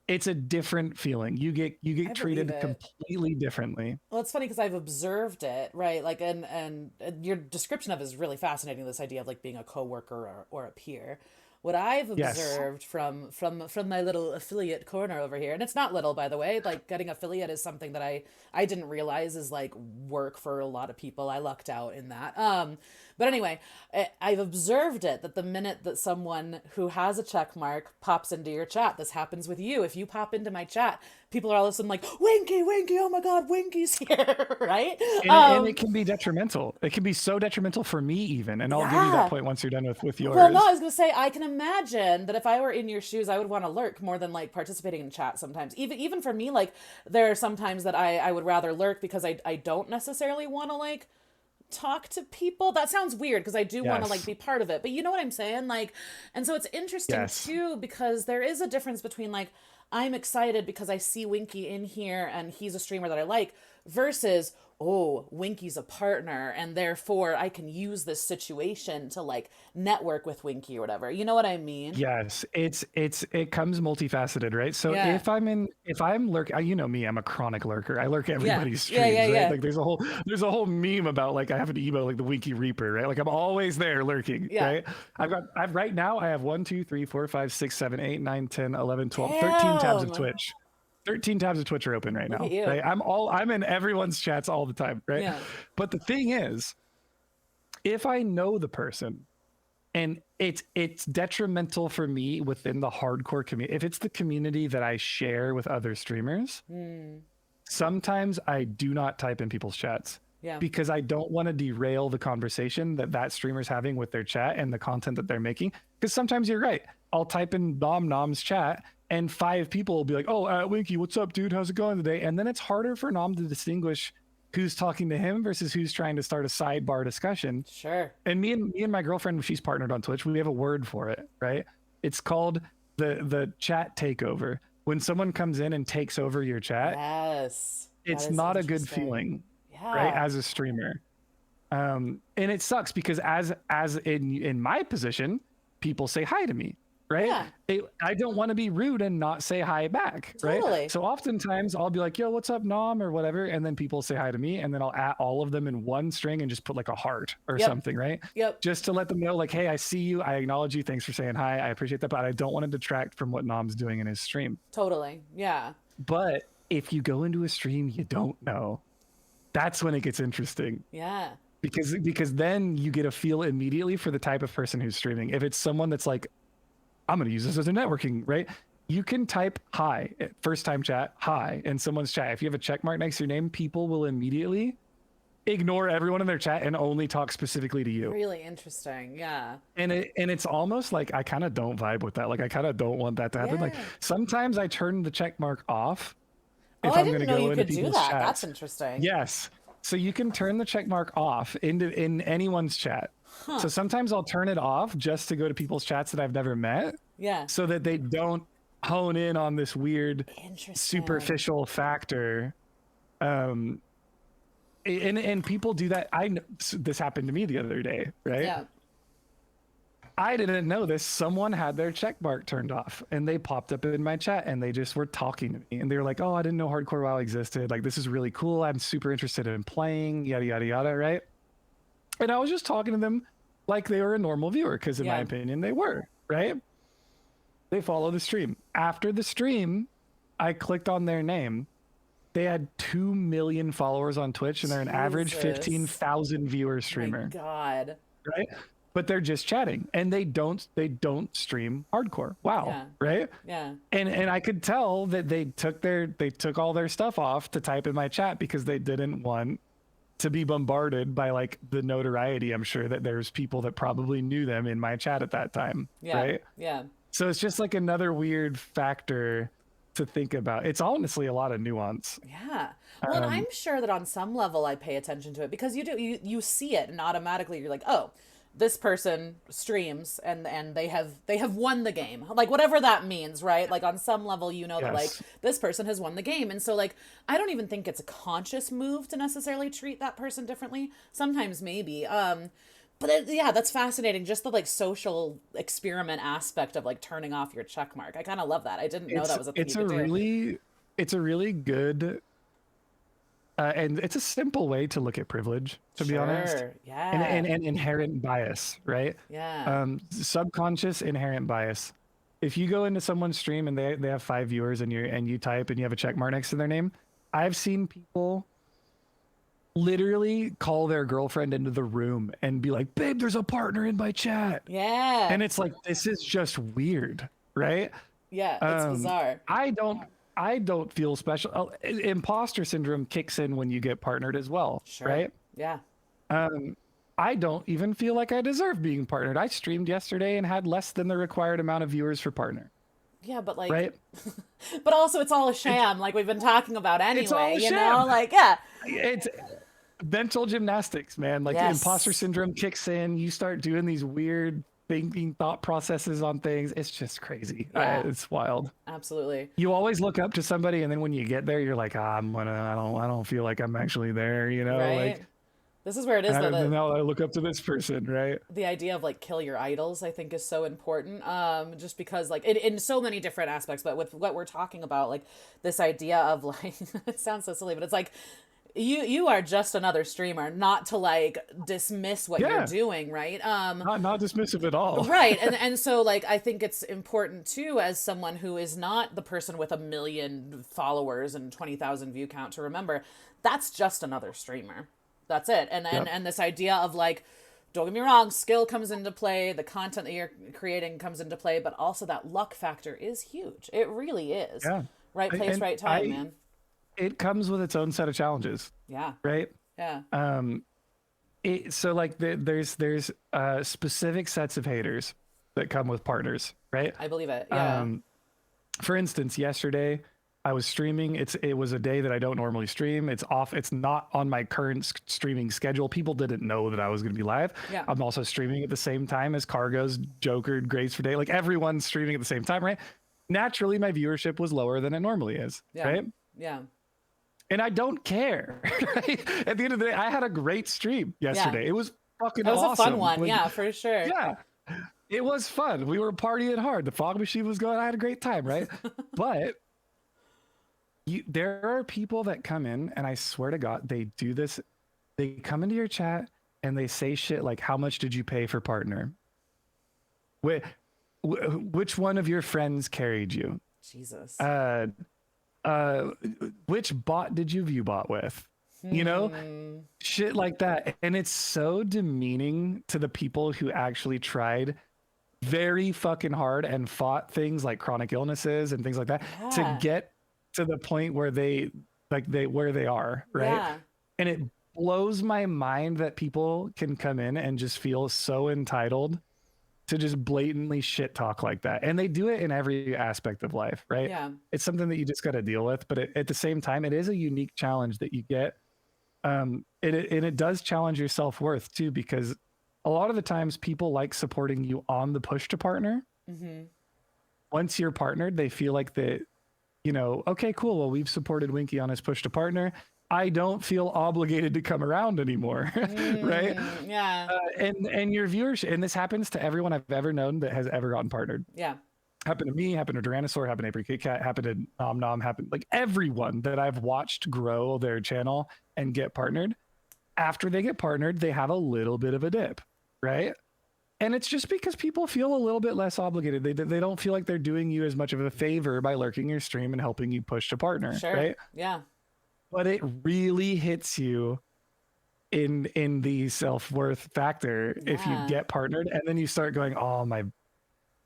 It's a different feeling. You get treated completely differently. Well, it's funny because I've observed it, right? Like, and your description of it is really fascinating. This idea of like being a coworker or a peer. What I've observed from my little affiliate corner over here, and it's not little, by the way. Like getting affiliate is something that I didn't realize is like work for a lot of people. I lucked out in that. But anyway, I've observed it that the minute that someone who has a check mark pops into your chat, this happens with you. If you pop into my chat, people are all of a sudden like, Winky, oh my God, Winky's here, right? And it can be detrimental. It can be so detrimental for me even. And I'll give you that point once you're done with yours. Well, no, I was going to say, I can imagine that if I were in your shoes, I would want to lurk more than like participating in chat sometimes. Even for me, like there are some times that I would rather lurk because I don't necessarily want to like talk to people. That sounds weird because I do want to like be part of it, but you know what I'm saying? Like, and so it's interesting too, because there is a difference between like, I'm excited because I see Winky in here and he's a streamer that I like versus, oh, Winky's a partner and therefore I can use this situation to like network with Winky or whatever. You know what I mean? Yes, it comes multifaceted, right? So if I'm lurking, you know me, I'm a chronic lurker. I lurk everybody's streams, right? Like there's a whole meme about like I have an emo like the Winky Reaper, right? Like I'm always there lurking, right? I've right now I have 1, 2, 3, 4, 5, 6, 7, 8, 9, 10, 11, 12, 13 tabs of Twitch. 13 tabs of Twitch are open right now. Right? I'm in everyone's chats all the time, right? Yeah. But the thing is, if I know the person and it's detrimental for me within the hardcore community, if it's the community that I share with other streamers, sometimes I do not type in people's chats. Because I don't want to derail the conversation that streamer's having with their chat and the content that they're making. Because sometimes you're right. I'll type in Nom's chat and 5 people will be like, oh, Winky, what's up, dude? How's it going today? And then it's harder for Nom to distinguish who's talking to him versus who's trying to start a sidebar discussion. Sure. And me and my girlfriend, she's partnered on Twitch. We have a word for it, right? It's called the chat takeover. When someone comes in and takes over your chat, it's not a good feeling, right? As a streamer. And it sucks because as in my position, people say hi to me. Right? I don't want to be rude and not say hi back, right? So oftentimes I'll be like, yo, what's up, Nom, or whatever. And then people say hi to me and then I'll add all of them in one string and just put like a heart or something, right? Just to let them know like, hey, I see you. I acknowledge you. Thanks for saying hi. I appreciate that. But I don't want to detract from what Nom's doing in his stream. Yeah. But if you go into a stream you don't know, that's when it gets interesting. Because then you get a feel immediately for the type of person who's streaming. If it's someone that's like, I'm going to use this as a networking, right? You can type hi, first time chat, hi, in someone's chat. If you have a check mark next to your name, people will immediately ignore everyone in their chat and only talk specifically to you. Really interesting. Yeah. And it's almost like I kind of don't vibe with that. Like I kind of don't want that to happen. Like sometimes I turn the check mark off if I'm going to go into people's chats. That's interesting. Yes. So you can turn the check mark off in anyone's chat. So sometimes I'll turn it off just to go to people's chats that I've never met. So that they don't hone in on this weird Interesting. superficial factor. And people do that. This happened to me the other day, right? Yeah. I didn't know this. Someone had their check mark turned off and they popped up in my chat and they just were talking to me and they were like, oh, I didn't know Hardcore WoW existed. Like, this is really cool. I'm super interested in playing, yada, yada, yada, right? And I was just talking to them like they were a normal viewer because in my opinion, they were, right? They follow the stream. After the stream, I clicked on their name. They had 2 million followers on Twitch and they're an average 15,000 viewer streamer. My God. Right? But they're just chatting and they don't stream hardcore. Wow. Yeah. Right? Yeah. And I could tell that they took all their stuff off to type in my chat because they didn't want to be bombarded by like the notoriety. I'm sure that there's people that probably knew them in my chat at that time. Yeah. Right? Yeah. So it's just like another weird factor to think about. It's honestly a lot of nuance. Yeah. Well, and I'm sure that on some level I pay attention to it because you see it and automatically you're like, oh, this person streams and they have won the game, like whatever that means, right? Like on some level you know that like this person has won the game, and so like I don't even think it's a conscious move to necessarily treat that person differently. Sometimes maybe but yeah, that's fascinating, just the like social experiment aspect of like turning off your check mark. I kind of love that. I didn't know that was a thing you could do. It's a really good and it's a simple way to look at privilege, to be honest. Yeah. And inherent bias, right? Yeah. Subconscious inherent bias. If you go into someone's stream and they have 5 viewers and you type and you have a check mark next to their name, I've seen people literally call their girlfriend into the room and be like, babe, there's a partner in my chat. Yeah. And it's like, this is just weird, right? Yeah, it's bizarre. I don't feel special. Imposter syndrome kicks in when you get partnered as well, right? Yeah. I don't even feel like I deserve being partnered. I streamed yesterday and had less than the required amount of viewers for partner. Yeah, but like, right? But also it's all a sham, like we've been talking about anyway. It's all a you sham. know, like yeah. It's mental gymnastics, man. Like imposter syndrome kicks in. You start doing these weird thinking thought processes on things. It's just crazy. It's wild. Absolutely. You always look up to somebody and then when you get there you're like, I don't feel like I'm actually there, you know? Right? Like this is where it is though, that now I look up to this person, right? The idea of like kill your idols I think is so important, just because like in so many different aspects, but with what we're talking about, like this idea of like it sounds so silly, but it's like you are just another streamer, not to like dismiss what you're doing, right? Not dismissive at all. Right. And so like I think it's important too, as someone who is not the person with 1 million followers and 20,000 view count, to remember that's just another streamer. That's it. And this idea of like, don't get me wrong, skill comes into play, the content that you're creating comes into play, but also that luck factor is huge. It really is. Yeah. Right place, right time, man. It comes with its own set of challenges. Yeah. Right? Yeah. So like there's specific sets of haters that come with partners, right? I believe it. Yeah. For instance, yesterday I was streaming. It was a day that I don't normally stream. It's off. It's not on my current streaming schedule. People didn't know that I was going to be live. Yeah. I'm also streaming at the same time as Cargo's, Joker, Grace for Day. Like everyone's streaming at the same time, right? Naturally, my viewership was lower than it normally is, right? Yeah. And I don't care. Right? At the end of the day, I had a great stream yesterday. It was fucking awesome. It was a fun one. Yeah, for sure. Yeah. It was fun. We were partying hard. The fog machine was going. I had a great time, right? But there are people that come in, and I swear to God, they do this. They come into your chat and they say shit like, how much did you pay for partner? Which one of your friends carried you? Jesus. Which bot did you view bot with? You know, shit like that. And it's so demeaning to the people who actually tried very fucking hard and fought things like chronic illnesses and things like that to get to the point where they are, right? Yeah. And it blows my mind that people can come in and just feel so entitled to just blatantly shit talk like that. And they do it in every aspect of life, right? Yeah. It's something that you just got to deal with. But at the same time, it is a unique challenge that you get. And it does challenge your self-worth too, because a lot of the times people like supporting you on the push to partner. once you're partnered, they feel like that, you know, okay, cool. Well, we've supported Winky on his push to partner. I don't feel obligated to come around anymore, right? Yeah. And your viewers, and this happens to everyone I've ever known that has ever gotten partnered. Yeah. Happened to me, happened to Tyrannosaur, happened to April Kit Kat, happened to Nom Nom, happened like everyone that I've watched grow their channel and get partnered. After they get partnered, they have a little bit of a dip, right? And it's just because people feel a little bit less obligated. They don't feel like they're doing you as much of a favor by lurking your stream and helping you push to partner, Sure. right? Yeah. But it really hits you in the self-worth factor if you get partnered, and then you start going, oh, my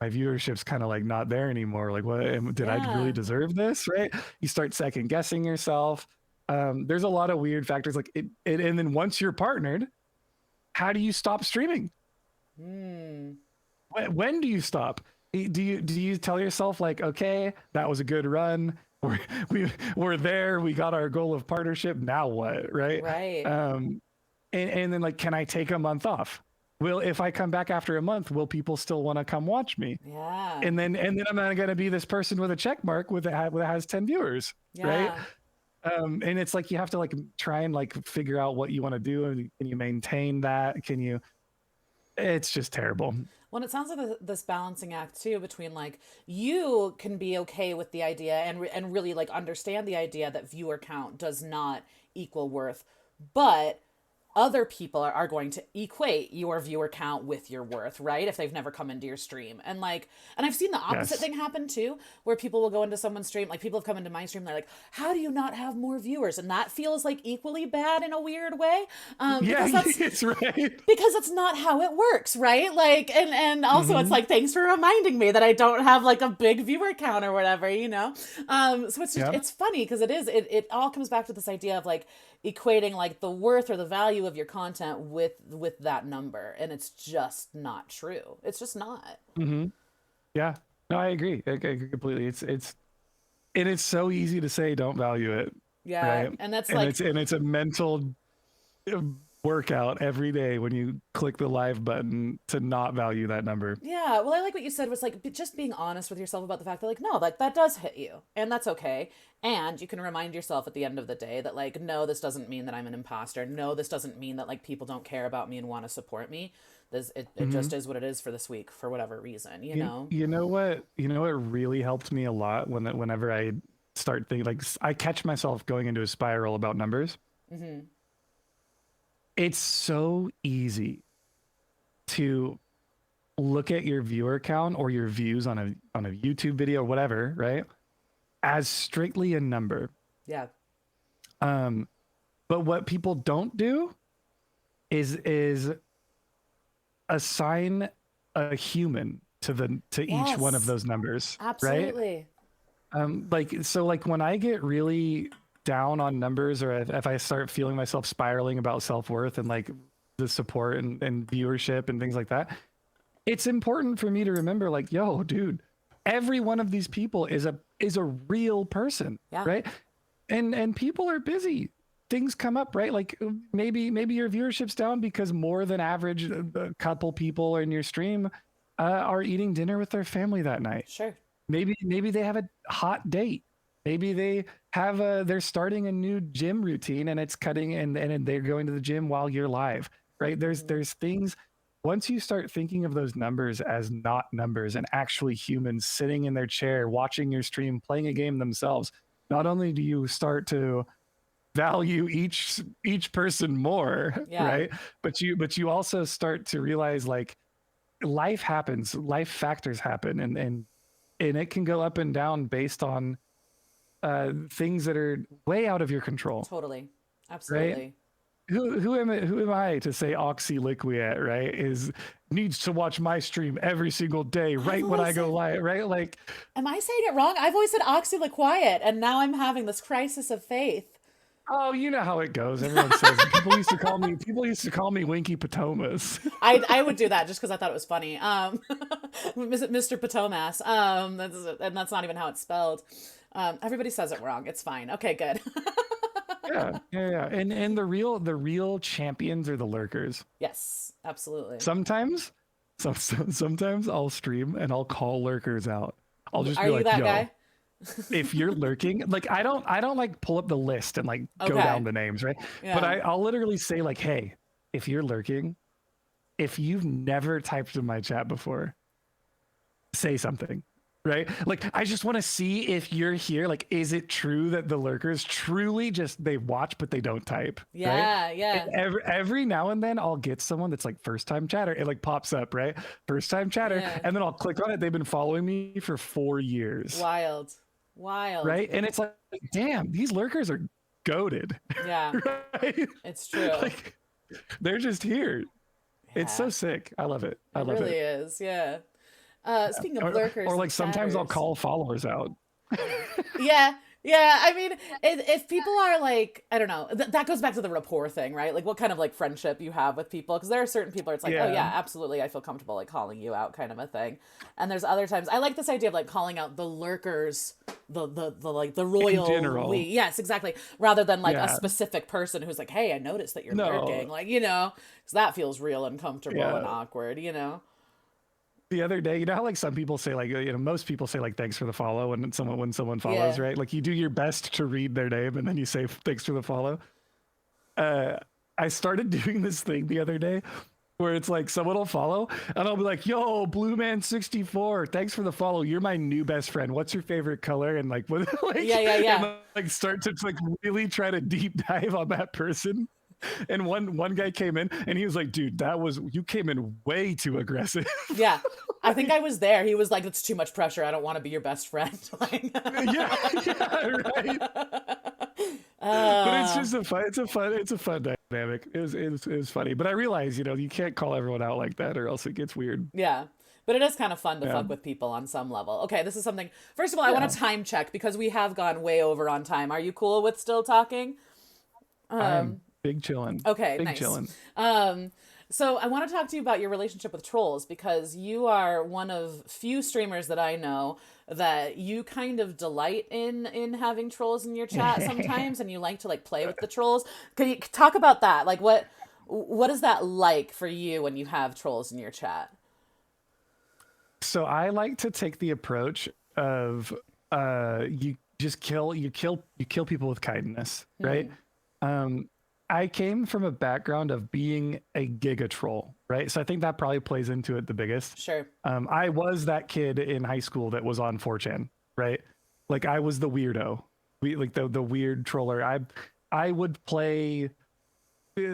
viewership's kind of like not there anymore. Like, what did I really deserve this? Right? You start second guessing yourself. There's a lot of weird factors like it, and then once you're partnered, how do you stop streaming? When do you stop? Do you tell yourself like, okay, that was a good run, we're there, we got our goal of partnership, now what? Right. And then like, can I take a month off? Will, if I come back after a month, will people still want to come watch me? And then I'm not going to be this person with a check mark with that has 10 viewers, right? And it's like you have to like try and like figure out what you want to do, and can you maintain that? Can you? It's just terrible. Well, it sounds like this balancing act too between like you can be okay with the idea and really like understand the idea that viewer count does not equal worth, but other people are going to equate your viewer count with your worth, right? If they've never come into your stream. And like, and I've seen the opposite thing happen too, where people will go into someone's stream, like people have come into my stream, they're like, how do you not have more viewers? And that feels like equally bad in a weird way. Because that's right. Because that's not how it works, right? Like, and also it's like, thanks for reminding me that I don't have like a big viewer count or whatever, you know? So it's just, it's funny because it all comes back to this idea of like, equating like the worth or the value of your content with that number, and it's just not true. It's just not. Yeah, no, I agree. I completely. It's so easy to say don't value it. Right? And that's like it's a mental workout every day when you click the live button to not value that number. Yeah, well, I like what you said was like just being honest with yourself about the fact that like no, like that does hit you, and that's okay. And you can remind yourself at the end of the day that like no, this doesn't mean that I'm an imposter. No, this doesn't mean that like people don't care about me and want to support me. It just is what it is for this week for whatever reason, you know. You know what really helped me a lot whenever I start thinking, like, I catch myself going into a spiral about numbers. It's so easy to look at your viewer count or your views on a YouTube video or whatever, right, as strictly a number. Yeah. But what people don't do is assign a human to each one of those numbers. Absolutely. Right? Like, so like when I get really down on numbers, or if I start feeling myself spiraling about self-worth and like the support and viewership and things like that, it's important for me to remember like, yo, dude, every one of these people is a real person, right? And people are busy. Things come up, right? Like maybe your viewership's down because more than average a couple people in your stream are eating dinner with their family that night. Sure. Maybe they have a hot date. Maybe they have they're starting a new gym routine and it's cutting and they're going to the gym while you're live, right? There's things. Once you start thinking of those numbers as not numbers and actually humans sitting in their chair, watching your stream, playing a game themselves, not only do you start to value each person more, right? But you also start to realize like life happens, life factors happen, and it can go up and down based on things that are way out of your control. Totally. Absolutely. Right? Who am I to say oxyliquiat, right? Needs to watch my stream every single day, right when I go live, right? Like, am I saying it wrong? I've always said oxyliquiet, and now I'm having this crisis of faith. Oh, you know how it goes. Everyone says people used to call me winkypotomus. I would do that just because I thought it was funny. Mr. Potomas. And that's not even how it's spelled. Everybody says it wrong. It's fine. Okay, good. Yeah. And the real champions are the lurkers. Yes, absolutely. Sometimes I'll stream and I'll call lurkers out. I'll just Are be you like, that yo, guy? if you're lurking, like I don't like pull up the list and like go Okay. down the names, right? But Yeah. I'll literally say like, hey, if you're lurking, if you've never typed in my chat before, say something, right? Like I just want to see if you're here. Like, is it true that the lurkers truly just they watch but they don't type, right? Yeah. And Yeah. every now and then I'll get someone that's like first time chatter. It like pops up, right? First time chatter, Yeah. and then I'll click on it. They've been following me for 4 years, Wild. Wild. right? And it's like, damn, these lurkers are goaded, Yeah. right? It's true. Like they're just here. It's so Yeah. sick. I love it. I It love really it. is. Yeah. Speaking of lurkers Or and like sometimes I'll chatters. call followers out. Yeah. Yeah. I mean, if people are like, I don't know, that goes back to the rapport thing, right? Like what kind of like friendship you have with people. Because there are certain people where it's like, oh, Yeah. yeah, absolutely. I feel comfortable like calling you out kind of a thing. And there's other times I like this idea of like calling out the lurkers, the like the royal general. we. Yes, exactly. Rather than like a Yeah. specific person who's like, hey, I noticed that you're No. lurking. Like, because that feels real uncomfortable Yeah. and awkward. The other day, you know how like some people say like, most people say like thanks for the follow when someone follows, Yeah. right? Like you do your best to read their name and then you say thanks for the follow. I started doing this thing the other day where it's like someone will follow and I'll be like, yo, Blue Man 64, thanks for the follow. You're my new best friend. What's your favorite color? And like what like Yeah. and like start to like really try to deep dive on that person. And one guy came in and he was like, dude, you came in way too aggressive. Yeah. I think I was there. He was like, it's too much pressure. I don't want to be your best friend. Like, yeah, right. But it's just a fun dynamic. It was funny. But I realize, you can't call everyone out like that or else it gets weird. yeah. But it is kind of fun to Yeah. fuck with people on some level. Okay, this is something. First of all, I want to time check because we have gone way over on time. Are you cool with still talking? I'm big chillin'. Okay, Big nice. chillin'. So I want to talk to you about your relationship with trolls because you are one of few streamers that I know that you kind of delight in having trolls in your chat sometimes, and you like to like play with the trolls. Can you talk about that? Like what is that like for you when you have trolls in your chat? So I like to take the approach of you just kill people with kindness, right? I came from a background of being a giga troll, right? So I think that probably plays into it the biggest. Sure. I was that kid in high school that was on 4chan, right? Like I was the weirdo, the weird troller. I would play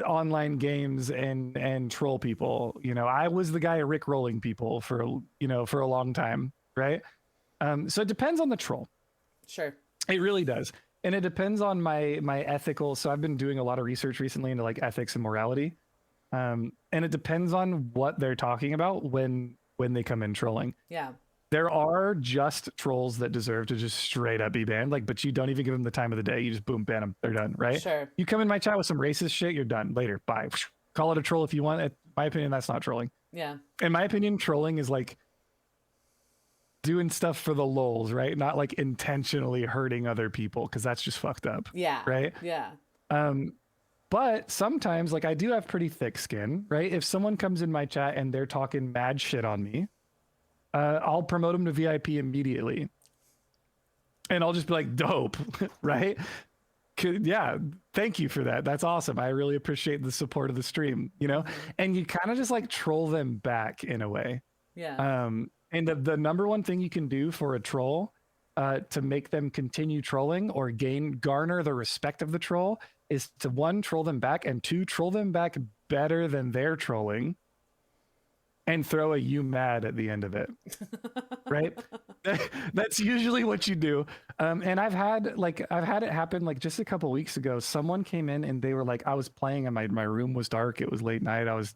online games and troll people. I was the guy Rick rolling people for a long time, right? So it depends on the troll. Sure. It really does. And it depends on my ethical. So I've been doing a lot of research recently into like ethics and morality. And it depends on what they're talking about when they come in trolling. Yeah. There are just trolls that deserve to just straight up be banned. Like, but you don't even give them the time of the day. You just boom, ban them. They're done, right? Sure. You come in my chat with some racist shit, you're done. Later, bye. Call it a troll if you want. In my opinion, that's not trolling. Yeah. In my opinion, trolling is like doing stuff for the lulz, right? Not like intentionally hurting other people, because that's just fucked up. Yeah. Right. Yeah. But sometimes, like, I do have pretty thick skin, right? If someone comes in my chat and they're talking mad shit on me, I'll promote them to VIP immediately. And I'll just be like, dope, right? Yeah, thank you for that. That's awesome. I really appreciate the support of the stream, And you kind of just like troll them back in a way. Yeah. And the number one thing you can do for a troll to make them continue trolling or garner the respect of the troll is to, one, troll them back, and two, troll them back better than they're trolling and throw a you mad at the end of it. Right? That's usually what you do. And I've had it happen like just a couple weeks ago. Someone came in and they were like, I was playing and my room was dark. It was late night. I was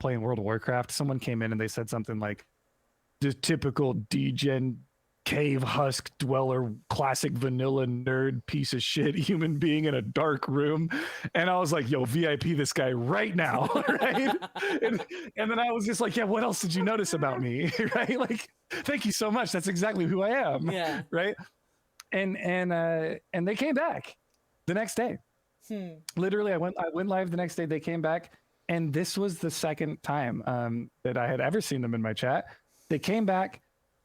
playing World of Warcraft. Someone came in and they said something like, the typical degen cave husk dweller, classic vanilla nerd piece of shit human being in a dark room. And I was like, yo, VIP this guy right now. Right. And then I was just like, yeah, what else did you notice about me? Right. Like, thank you so much. That's exactly who I am. Yeah. Right. And they came back the next day. Literally, I went live the next day. They came back. And this was the second time that I had ever seen them in my chat. They came back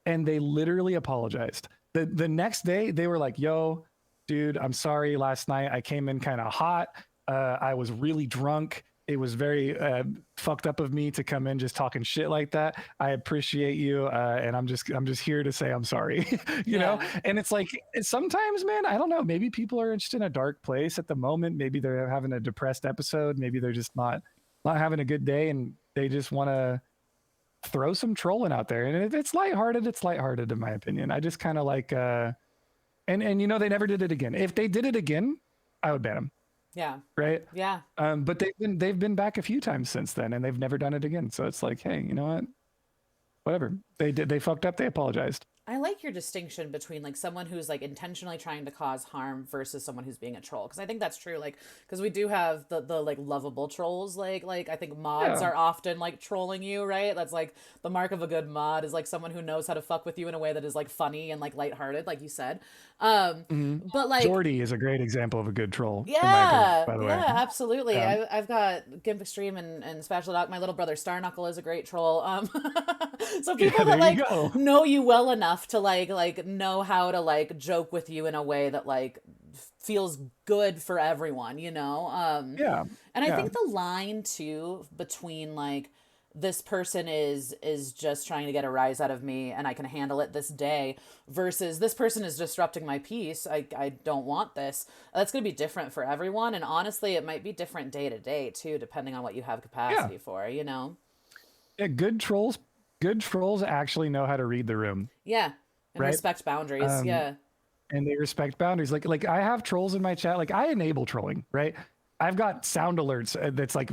and they literally apologized. The next day they were like, yo, dude, I'm sorry. Last night I came in kind of hot. I was really drunk. It was very fucked up of me to come in just talking shit like that. I appreciate you, and I'm just here to say I'm sorry. You know. And it's like sometimes, man, I don't know. Maybe people are just in a dark place at the moment. Maybe they're having a depressed episode. Maybe they're just not having a good day, and they just want to throw some trolling out there. And it's lighthearted. It's lighthearted, in my opinion. I just kind of like, and you know, they never did it again. If they did it again, I would ban them. Yeah. Right. Yeah. But they've been back a few times since then, and they've never done it again. So it's like, hey, you know what? Whatever. They fucked up. They apologized. I like your distinction between like someone who's like intentionally trying to cause harm versus someone who's being a troll, because I think that's true. Like, because we do have the like lovable trolls. Like I think mods are often like trolling you, right? That's like the mark of a good mod is like someone who knows how to fuck with you in a way that is like funny and like lighthearted, like you said. But like Jordy is a great example of a good troll, in my opinion, yeah, by the way. yeah, absolutely. I've got Gimp Extreme and Spatula Doc. My little brother Star Knuckle is a great troll. So people that like know you well enough to like know how to like joke with you in a way that like feels good for everyone, you know? And I think the line too between like this person is just trying to get a rise out of me and I can handle it this day versus this person is disrupting my peace. I don't want this. That's going to be different for everyone. And honestly, it might be different day to day too, depending on what you have capacity for, you know? Yeah, good trolls actually know how to read the room. Yeah. And respect boundaries. And they respect boundaries. Like I have trolls in my chat. Like I enable trolling, right? I've got sound alerts that's like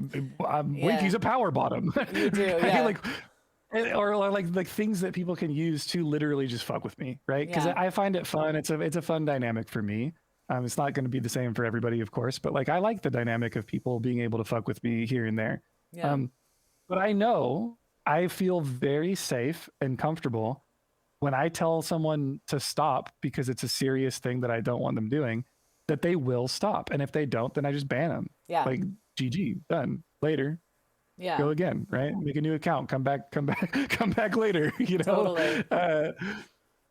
Winky's a power bottom. You do, right? Like, or like things that people can use to literally just fuck with me, right? Because I find it fun. It's a fun dynamic for me. It's not going to be the same for everybody, of course, but like I like the dynamic of people being able to fuck with me here and there. But I feel very safe and comfortable when I tell someone to stop because it's a serious thing that I don't want them doing, that they will stop. And if they don't, then I just ban them. Yeah. Like GG, done. Later. Yeah. Go again, right? Make a new account. Come back later. You know. Totally.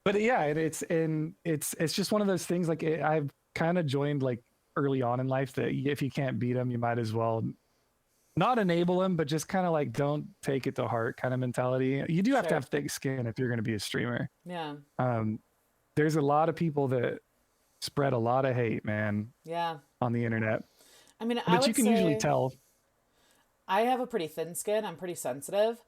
But yeah, it's just one of those things. Like I've kind of joined like early on in life that if you can't beat them, you might as well not enable them, but just kind of like don't take it to heart kind of mentality. You do have to have thick skin if you're going to be a streamer. Yeah. There's a lot of people that spread a lot of hate, man. Yeah. On the internet. I mean, but you can usually tell. I have a pretty thin skin. I'm pretty sensitive.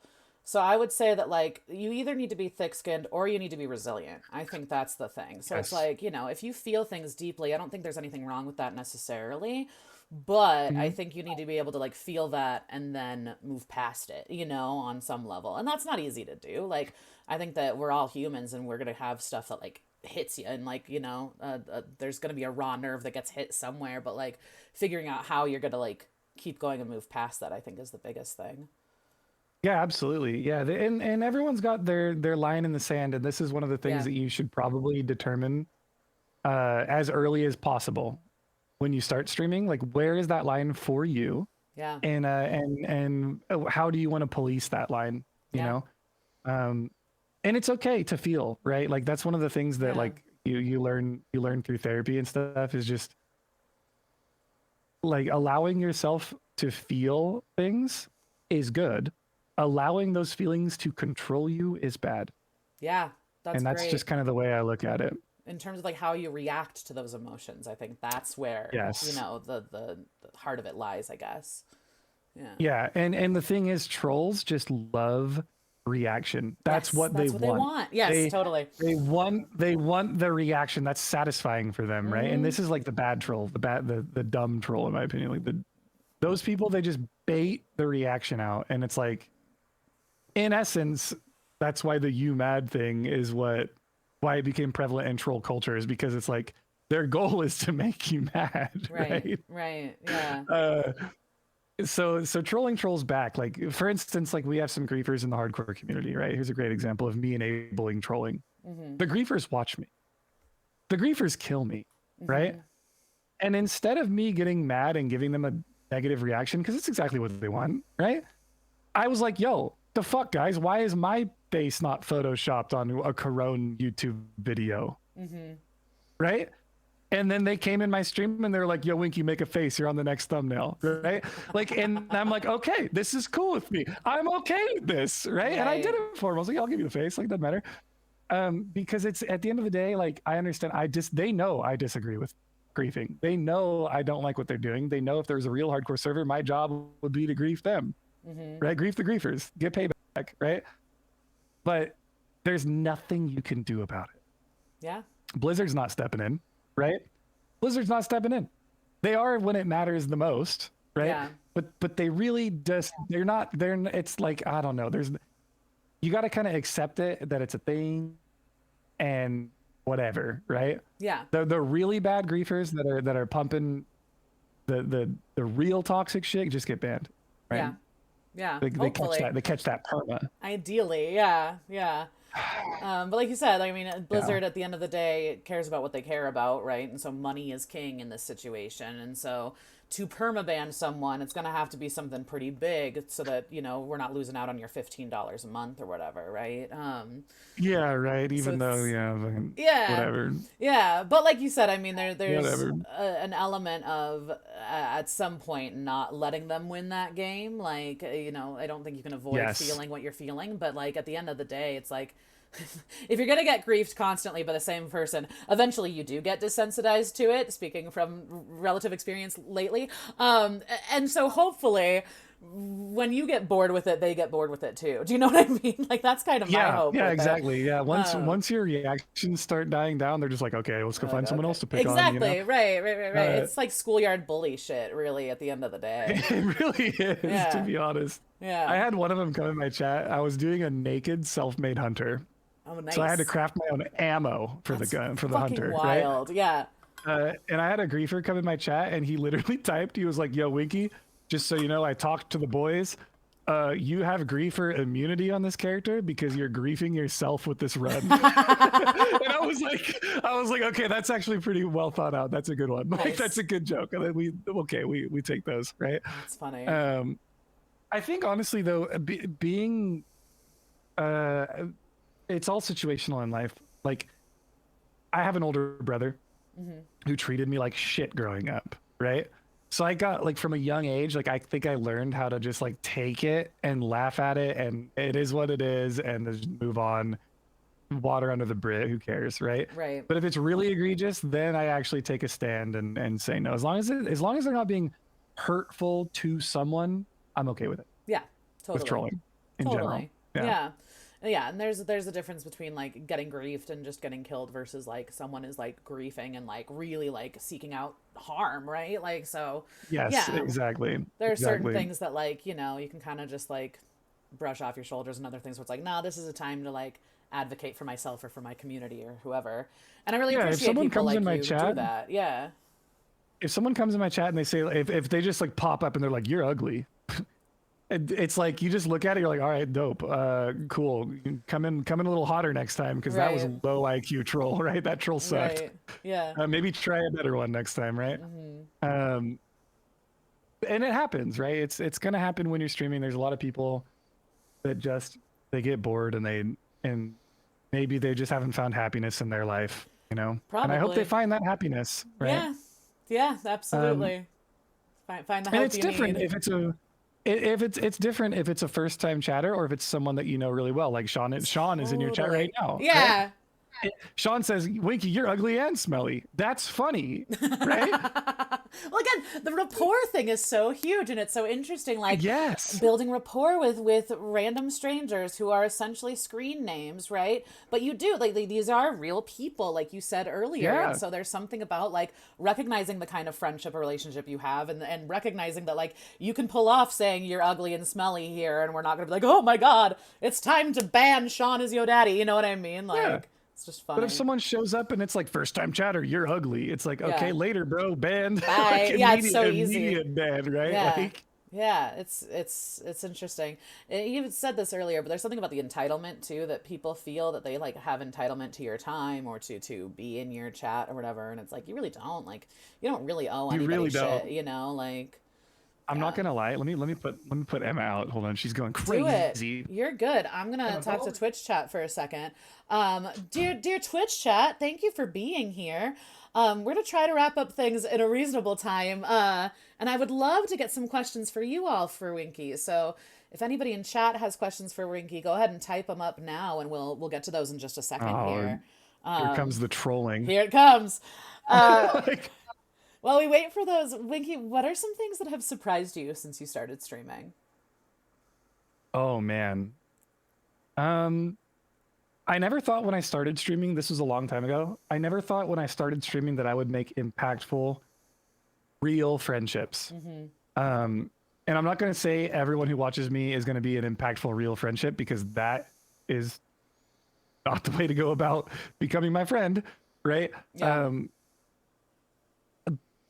So I would say that like you either need to be thick-skinned or you need to be resilient. I think that's the thing. So it's like, you know, if you feel things deeply, I don't think there's anything wrong with that necessarily. But I think you need to be able to like feel that and then move past it, you know, on some level. And that's not easy to do. Like, I think that we're all humans and we're going to have stuff that like hits you and like, you know, there's going to be a raw nerve that gets hit somewhere. But like figuring out how you're going to like keep going and move past that, I think is the biggest thing. Yeah, absolutely. Yeah. And everyone's got their line in the sand. And this is one of the things that you should probably determine as early as possible. When you start streaming, like where is that line for you? Yeah. And how do you want to police that line? You know? And it's okay to feel, right? Like that's one of the things that like you learn through therapy and stuff is just like allowing yourself to feel things is good. Allowing those feelings to control you is bad. Yeah. That's great. Just kind of the way I look at it. In terms of like how you react to those emotions, I think that's where you know the heart of it lies, I guess. Yeah. And the thing is, trolls just love reaction. That's what they want. Yes, totally. They want the reaction that's satisfying for them, right? And this is like the bad troll, the dumb troll, in my opinion. Like those people, they just bait the reaction out, and it's like, in essence, that's why the you mad thing is why it became prevalent in troll culture, is because it's like their goal is to make you mad. Right. Yeah. So trolling trolls back. Like for instance, like we have some griefers in the hardcore community, right? Here's a great example of me enabling trolling. The griefers watch me. The griefers kill me, right? And instead of me getting mad and giving them a negative reaction, because it's exactly what they want, right? I was like, yo, the fuck, guys, why is my face not photoshopped on a Corona YouTube video, right? And then they came in my stream and they're like, yo, Winky, make a face. You're on the next thumbnail, right? Like, and I'm like, okay, this is cool with me. I'm okay with this, right? And I did it for them. I was like, I'll give you the face. Like, doesn't matter. Because it's at the end of the day, like, I understand. They know I disagree with griefing. They know I don't like what they're doing. They know if there's a real hardcore server, my job would be to grief them, right? Grief the griefers, get payback, right? But there's nothing you can do about it. Yeah. Blizzard's not stepping in, right? Blizzard's not stepping in. They are when it matters the most, right? Yeah. But they really just, it's like, I don't know. You got to kind of accept it, that it's a thing and whatever, right? Yeah. The really bad griefers that are pumping the real toxic shit just get banned, right? Yeah. Yeah. They catch that perma. Ideally, yeah. But like you said, I mean, Blizzard at the end of the day cares about what they care about, right? And so money is king in this situation. And so to permaban someone, it's going to have to be something pretty big so that, we're not losing out on your $15 a month or whatever, right? Yeah, right. Even though, whatever. Yeah, but like you said, I mean, there's an element of at some point not letting them win that game. Like, I don't think you can avoid feeling what you're feeling, but like at the end of the day, it's like, if you're going to get griefed constantly by the same person, eventually you do get desensitized to it, speaking from relative experience lately. And so hopefully when you get bored with it, they get bored with it too. Do you know what I mean? Like, that's kind of my hope. Yeah, exactly. Yeah. Once your reactions start dying down, they're just like, okay, let's go find someone else to pick on. Exactly. Right. It's like schoolyard bully shit, really, at the end of the day. It really is, to be honest. Yeah. I had one of them come in my chat. I was doing a naked self-made hunter. Oh, nice. So I had to craft my own ammo for the gun, for the hunter. Wild, right? Yeah. And I had a griefer come in my chat, and he literally typed, he was like, yo, Winky, just so you know, I talked to the boys. You have griefer immunity on this character because you're griefing yourself with this run. And I was like, okay, that's actually pretty well thought out. That's a good one. Nice. Like, that's a good joke. And then we take those, right? That's funny. I think honestly though, being it's all situational in life. Like, I have an older brother who treated me like shit growing up, right? So I got, like, from a young age, like, I think I learned how to just, like, take it and laugh at it, and it is what it is, and just move on, water under the bridge, who cares, right? Right. But if it's really egregious, then I actually take a stand and say no. As long as they're not being hurtful to someone, I'm okay with it. Yeah, totally. With trolling in general. Yeah, and there's a difference between like getting griefed and just getting killed versus like someone is like griefing and like really like seeking out harm, right? Like, so yes, exactly. There are certain things that like, you can kind of just like brush off your shoulders, and other things where it's like, nah, this is a time to like advocate for myself or for my community or whoever. And I really appreciate people like you do that. Yeah. If someone comes in my chat and they say, if they just like pop up and they're like, you're ugly, it's like, you just look at it, you're like, all right, dope, cool, come in a little hotter next time, because that was a low IQ troll, right? That troll sucked. Right. Yeah. Maybe try a better one next time, right? And it happens, right? It's gonna happen when you're streaming. There's a lot of people that just, they get bored, and maybe they just haven't found happiness in their life, Probably. And I hope they find that happiness, right? Yeah, absolutely. Find the help and it's you different need. it's different if it's a first time chatter or if it's someone that you know really well. Like Sean is in your chat right now. Yeah. Right? Sean says, Winky, you're ugly and smelly. That's funny, right? Well, again, the rapport thing is so huge, and it's so interesting. Like, yes, building rapport with random strangers who are essentially screen names, right? But you do, like, these are real people, like you said earlier. Yeah. And so there's something about like recognizing the kind of friendship or relationship you have, and recognizing that like you can pull off saying you're ugly and smelly here, and we're not gonna be like, oh my god, it's time to ban Sean as your daddy. You know what I mean? Like. Yeah. It's just funny. But if someone shows up and it's like, first time chatter, you're ugly, it's like, okay, later, bro, banned. Bye. Like, yeah, it's so easy. Immediate ban, right? Yeah. Like, yeah, it's interesting. You even said this earlier, but there's something about the entitlement too, that people feel that they like have entitlement to your time or to be in your chat or whatever, and it's like, you really don't. Like, you don't really owe anybody shit, like. I'm not Yeah. gonna lie. Let me put Emma out. Hold on, she's going Do it. crazy. You're good. I'm gonna Emma, talk to follow me. Twitch chat for a second. Dear Twitch chat, thank you for being here. We're gonna try to wrap up things in a reasonable time. And I would love to get some questions for you all for Winky. So if anybody in chat has questions for Winky, go ahead and type them up now, and we'll get to those in just a second Oh, here. here comes the trolling. Here it comes. Uh, Like, while we wait for those, Winky, what are some things that have surprised you since you started streaming? oh man. Um, I never thought when I started streaming, this was a long time ago. I never thought when I started streaming that I would make impactful, real friendships. Um, and I'm not going to say everyone who watches me is going to be an impactful, real friendship because that is not the way to go about becoming my friend, right? Yeah.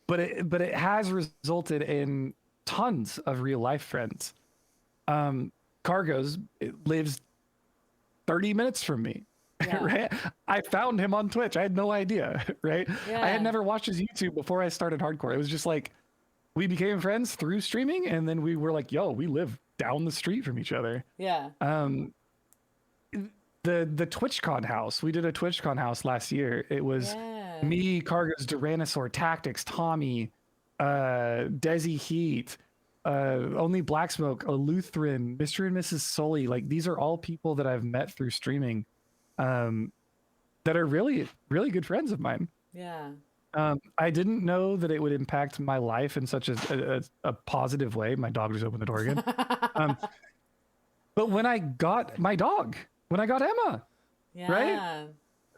But it has resulted in tons of real life friends. Cargos lives 30 minutes from me. Yeah. Right? I found him on Twitch. I had no idea, right? Yeah. I had never watched his YouTube before I started hardcore. It was just like we became friends through streaming, and then we were like, yo, we live down the street from each other. Yeah. The TwitchCon house. We did a TwitchCon house last year. It was Yeah. me, Cargos, Tyrannosaur, Tactics, Tommy, Desi Heat, Only Black Smoke, a Lutheran, Mr. and Mrs. Sully. Like these are all people that I've met through streaming, that are really, really good friends of mine. Yeah. I didn't know that it would impact my life in such a positive way. My dog just opened the door again. But when I got my dog, when I got Emma, Yeah.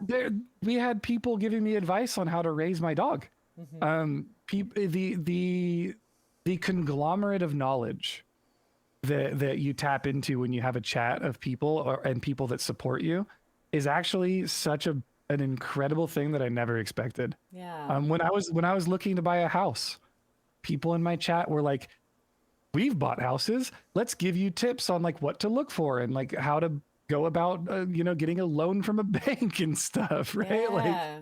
there we had people giving me advice on how to raise my dog. The conglomerate of knowledge that you tap into when you have a chat of people and people that support you is actually such an incredible thing that I never expected. Yeah. When I was looking to buy a house, people in my chat were like, we've bought houses. Let's give you tips on like what to look for and like how to go about, getting a loan from a bank and stuff. Right. Yeah.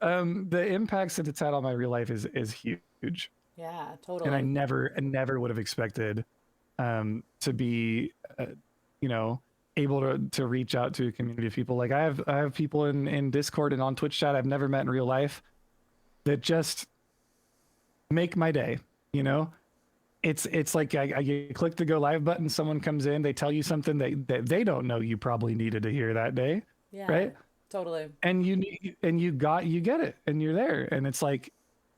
The impacts that it's had on my real life is huge. Yeah, And I totally. never would have expected, to be, able to reach out to a community of people. Like I have people in Discord and on Twitch chat I've never met in real life that just make my day, you know? It's like you click the go live button, someone comes in, they tell you something that they don't know you probably needed to hear that day, Yeah. right? Totally. And you get it, and you're there, and it's like,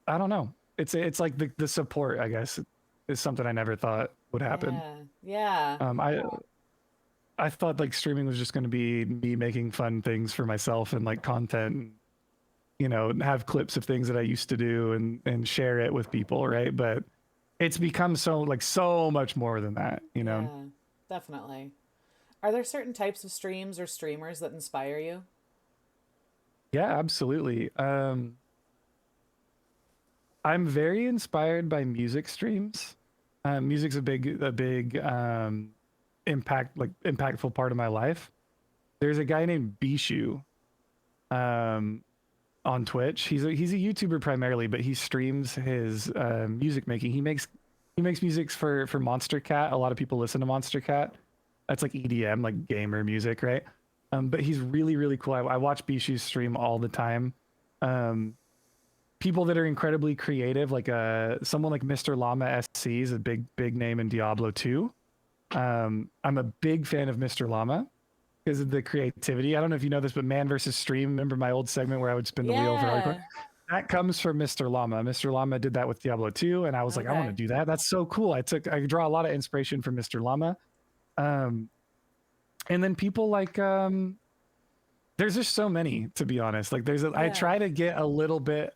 I don't know, it's like the support, I guess, is something I never thought would happen. Yeah. Yeah. I thought like streaming was just going to be me making fun things for myself and like content, and have clips of things that I used to do and share it with people, right? But it's become so much more than that, Yeah. Definitely. Are there certain types of streams or streamers that inspire you? Yeah, absolutely. I'm very inspired by music streams. Music's a big impactful part of my life. There's a guy named Bishu, on Twitch. He's a YouTuber primarily, but he streams his music making. He makes music for Monster Cat. A lot of people listen to Monster Cat. That's like EDM, like gamer music, right? But he's really, really cool. I watch Bishu stream all the time. People that are incredibly creative, like someone like Mr. Llama SC is a big name in Diablo 2. I'm a big fan of Mr. Llama because of the creativity. I don't know if you know this, but Man versus Stream, remember my old segment where I would spin the wheel for hardcore? Yeah. That comes from Mr. Llama. Mr. Llama did that with Diablo 2, and I was like, I want to Okay. do that. That's so cool. I draw a lot of inspiration from Mr. Llama. And then people like there's just so many, to be honest. Like I Yeah. try to get a little bit,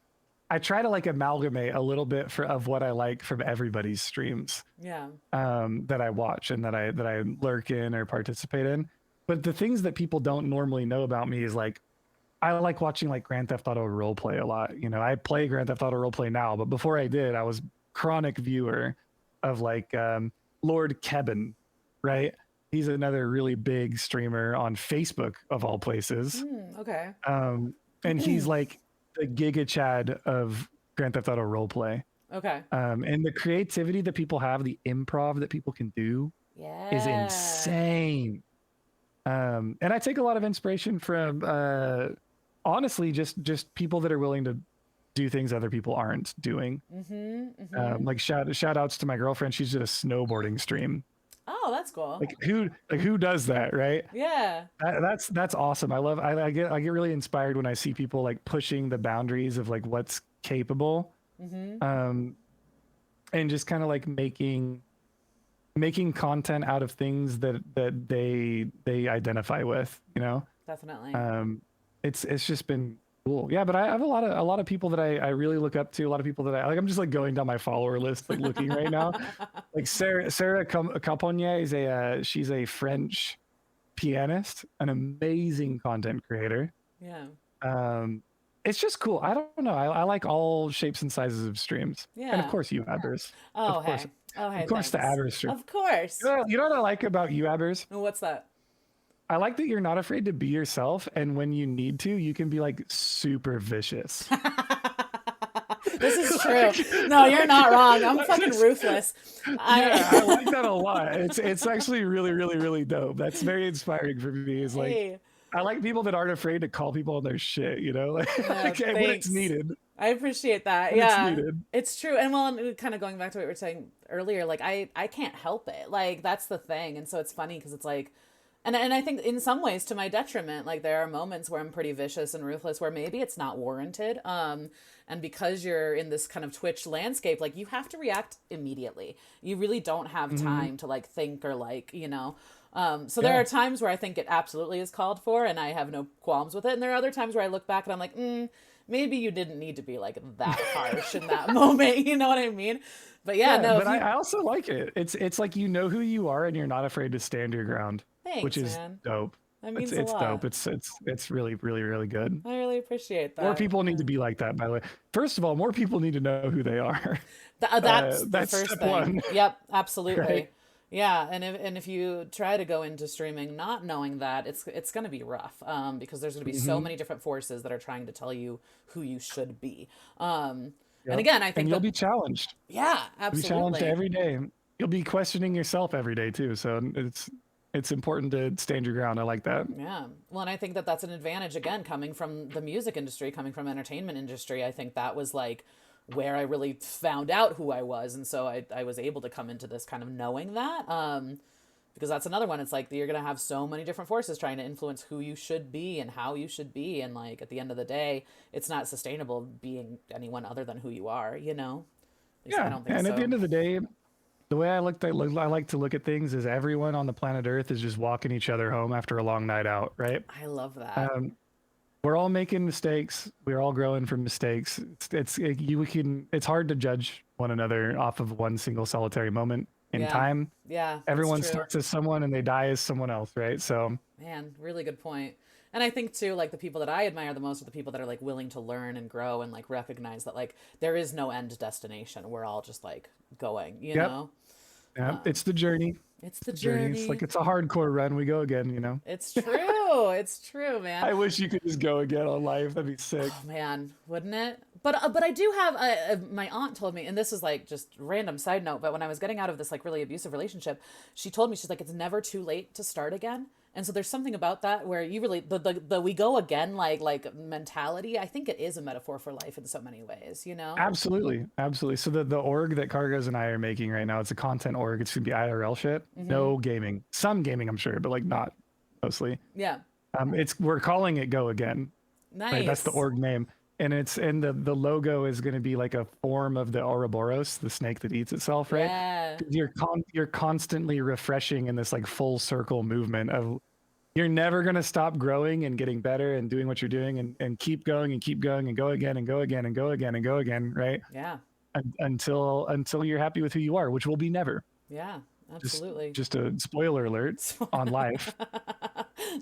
I try to like amalgamate a little bit of what I like from everybody's streams, Yeah. that I watch and that I lurk in or participate in. But the things that people don't normally know about me is like I like watching like Grand Theft Auto roleplay a lot. I play Grand Theft Auto roleplay now, but before I did, I was chronic viewer of like Lord Kevin, right? He's another really big streamer on Facebook of all places. Okay. And he's like the Giga Chad of Grand Theft Auto roleplay. Okay. And the creativity that people have, the improv that people can do is Yeah. insane. And I take a lot of inspiration from honestly just people that are willing to do things other people aren't doing. Like shout outs to my girlfriend. She's did a snowboarding stream. Oh, that's cool. Who does that, right? Yeah. That's awesome. I get really inspired when I see people like pushing the boundaries of like what's capable. Um, and just kind of like making content out of things that they identify with, you know. Definitely. It's just been cool. Yeah, but I have a lot of people that I really look up to, a lot of people that I like. I'm just like going down my follower list like looking right now. Like Sarah Caponier is she's a French pianist, an amazing content creator. Yeah. It's just cool. I don't know. I like all shapes and sizes of streams. And of Yeah. course you Abbers. Oh, Of course. hey. Oh, hey, Of course the thanks. Abbers stream. Of course. You know what I like about you Abbers? What's that? I like that you're not afraid to be yourself, and when you need to, you can be like super vicious. This is true. No, you're not wrong. I'm fucking ruthless. I like that a lot. It's actually really dope. That's very inspiring for me. Is like Hey. I like people that aren't afraid to call people on their shit. You know, like, when it's Thanks. needed. I appreciate that. When Yeah, it's needed. it's true. And well, and kind of going back to what we were saying earlier, like I can't help it. Like that's the thing. And so it's funny because it's like, and I think in some ways to my detriment, like there are moments where I'm pretty vicious and ruthless where maybe it's not warranted. And because you're in this kind of Twitch landscape, like you have to react immediately. You really don't have time to like think or like, you know. So there are times where I think it absolutely is called for and I have no qualms with it. And there are other times where I look back and I'm like, maybe you didn't need to be like that harsh in that moment. You know what I mean? But yeah, no. But I also like it. It's like you know who you are and you're not afraid to stand your ground. Thanks, which is man. dope. That means It's a lot. dope. It's really good. I really appreciate that. More people need to be like that, by the way. First of all, more people need to know who they are. That's the that's first step thing. one. Yep, absolutely. Right? Yeah, and if you try to go into streaming not knowing that, it's going to be rough. Because there's going to be so many different forces that are trying to tell you who you should be. And again, I think and you'll be challenged. Yeah, You'll absolutely. be challenged every day. You'll be questioning yourself every day too. So it's important to stand your ground. I like that. Yeah. Well, and I think that that's an advantage again coming from the music industry, coming from entertainment industry. I think that was like where I really found out who I was, and so I was able to come into this kind of knowing that. Because that's another one. It's like you're gonna have so many different forces trying to influence who you should be and how you should be, and like at the end of the day, it's not sustainable being anyone other than who you are. You know? At least I don't think and so. at the end of the day, the way I like to look at things is everyone on the planet Earth is just walking each other home after a long night out, right? I love that. We're all making mistakes. We're all growing from mistakes. It's hard to judge one another off of one single solitary moment in time. Yeah. That's Everyone true. starts as someone and they die as someone else, right? So Man, really good point. And I think too, like the people that I admire the most are the people that are like willing to learn and grow and like recognize that like there is no end destination. We're all just like going, you know? yeah, it's the journey. It's the journey. It's like it's a hardcore run. We go again, you know. It's true. It's true, man. I wish you could just go again on life. That'd be sick. Oh, man, wouldn't it? But I do have my aunt told me, and this is like just random side note, but when I was getting out of this like really abusive relationship, she told me she's like it's never too late to start again. And so there's something about that where you really the we go again like mentality. I think it is a metaphor for life in so many ways, you know? Absolutely. So the org that Cargos and I are making right now, it's a content org. It's gonna be IRL shit. No gaming. Some gaming, I'm sure, but like not mostly. Yeah. We're calling it Go Again. Nice. Right? That's the org name. And the logo is going to be like a form of the Ouroboros, the snake that eats itself, right? Yeah. You're constantly refreshing in this like full circle movement of you're never going to stop growing and getting better and doing what you're doing and keep going and keep going and go again and go again and go again and go again, right? Yeah. Until you're happy with who you are, which will be never. Yeah. Absolutely. Just a spoiler alert on life.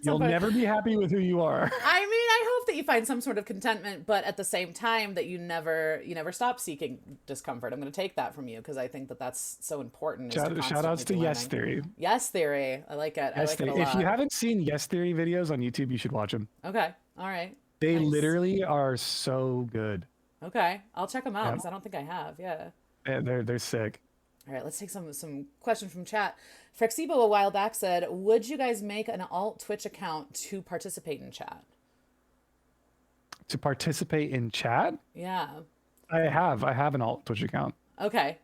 You'll never be happy with who you are. I mean, I hope that you find some sort of contentment, but at the same time that you never stop seeking discomfort. I'm going to take that from you because I think that that's so important. Shout outs to Yes Theory. Yes Theory. I like it. I like it a lot. If you haven't seen Yes Theory videos on YouTube, you should watch them. Okay. All right. They Nice. literally are so good. Okay. I'll check them out because I don't think I have. Yeah. They're sick. All right, let's take some question from chat. Frexibo a while back said, "Would you guys make an alt Twitch account to participate in chat?" To participate in chat, Yeah. I have an alt Twitch account. Okay.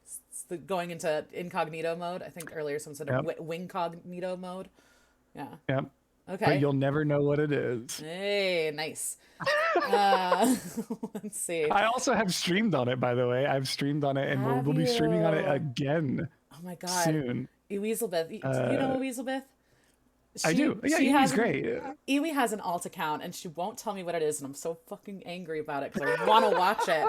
Going into incognito mode. I think earlier someone said Yep. wincognito mode. Yeah. Yep. But Okay. you'll never know what it is. Hey, nice. Uh, let's see. I also have streamed on it, by the way. I've streamed on it, and Have we'll be streaming on it you? again Oh my God. soon. Eweaselbeth. Do you know Eweaselbeth? I do. Yeah, he's great. Iwi has an alt account and she won't tell me what it is, and I'm so fucking angry about it because I want to watch it.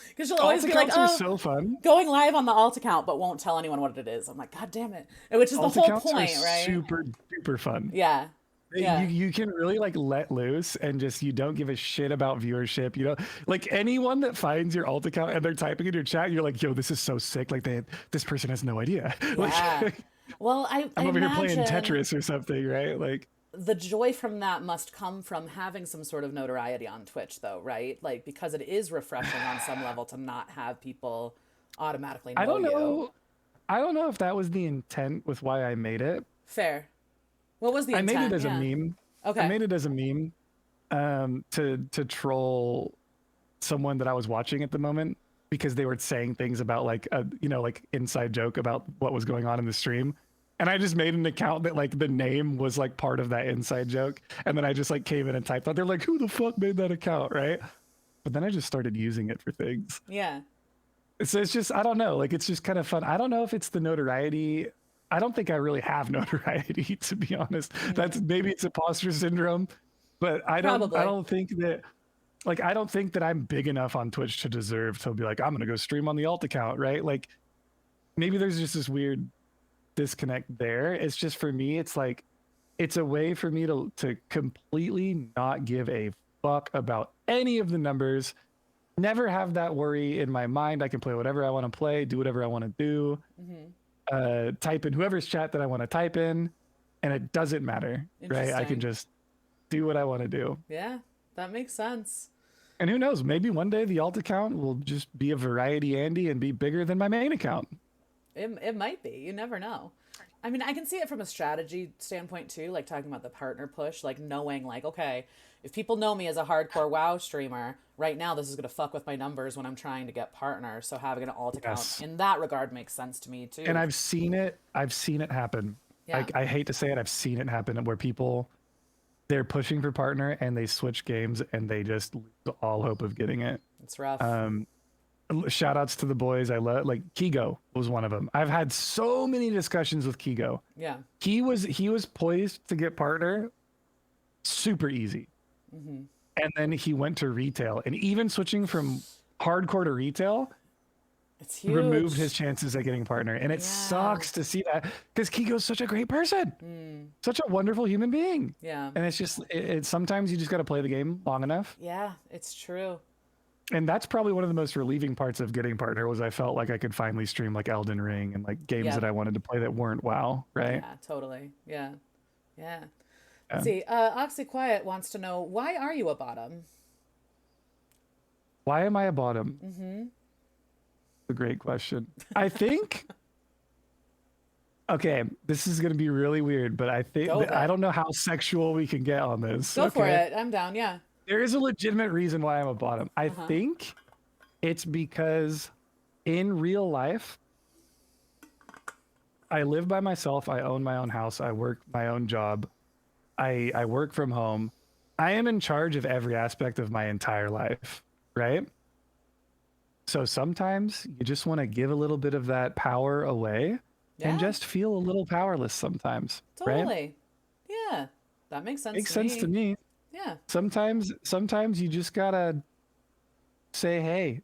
Because she'll always Alt be like, accounts are "Oh, so fun. going live on the alt account," but won't tell anyone what it is. I'm like, God damn it! Which is the Alt whole accounts point, are right? super duper fun. Yeah, yeah, You can really like let loose and just you don't give a shit about viewership. You know, like anyone that finds your alt account and they're typing in your chat, you're like, yo, this is so sick. Like this person has no idea. yeah. Like Well, I'm I over here playing imagine Tetris or something, right? Like the joy from that must come from having some sort of notoriety on Twitch, though, right? Like, because it is refreshing on some level to not have people automatically know I don't you. know. I don't know if that was the intent with why I made it. Fair. What was the I intent? made it as Yeah. a meme. I Okay. made it as a meme to troll someone that I was watching at the moment because they were saying things about like a like inside joke about what was going on in the stream. And I just made an account that like the name was like part of that inside joke. And then I just like came in and typed out. They're like, who the fuck made that account, right? But then I just started using it for things. Yeah. So it's just I don't know. Like it's just kind of fun. I don't know if it's the notoriety. I don't think I really have notoriety, to be honest. That's maybe it's imposter syndrome, but I Probably. don't think that like I don't think that I'm big enough on Twitch to deserve to be like I'm gonna go stream on the alt account, right? Like maybe there's just this weird disconnect there. It's just for me, it's like it's a way for me to completely not give a fuck about any of the numbers. Never have that worry in my mind. I can play whatever I want to play, do whatever I want to do. Type in whoever's chat that I want to type in, and it doesn't matter, right? I can Interesting. just do what I want to do. Yeah. That makes sense. And who knows? Maybe one day the alt account will just be a variety Andy and be bigger than my main account. It might be. You never know. I mean, I can see it from a strategy standpoint too, like talking about the partner push, like knowing like, okay, if people know me as a hardcore WoW streamer, right now this is going to fuck with my numbers when I'm trying to get partners. So having an alt account Yes. in that regard makes sense to me too. And I've seen it happen. Yeah. I hate to say it, I've seen it happen where people they're pushing for partner and they switch games and they just lose all hope of getting it. It's rough. Shout outs to the boys I love. Like Kigo was one of them. I've had so many discussions with Kigo. Yeah. He was poised to get partner super easy. And then he went to retail, and even switching from hardcore to retail It's huge. removed his chances at getting partner. And it sucks to see that because Kigo's such a great person, such a wonderful human being. Yeah. And it's just sometimes you just got to play the game long enough. Yeah, it's true. And that's probably one of the most relieving parts of getting partner was I felt like I could finally stream like Elden Ring and like games Yeah. that I wanted to play that weren't WoW, right? Yeah, totally. Yeah. Yeah. Let's see. Oxy Quiet wants to know, why are you a bottom? Why am I a bottom? A great question. I think. Okay, this is going to be really weird, but I think Go with I it. don't know how sexual we can get on this. Go for okay? it. I'm down. Yeah. There is a legitimate reason why I'm a bottom. I think it's because in real life, I live by myself. I own my own house. I work my own job. I work from home. I am in charge of every aspect of my entire life, right? So sometimes you just want to give a little bit of that power away Yeah. and just feel a little powerless sometimes, right? Totally. Yeah. That makes sense Makes to sense me. to me. Yeah. Sometimes you just gotta say, hey,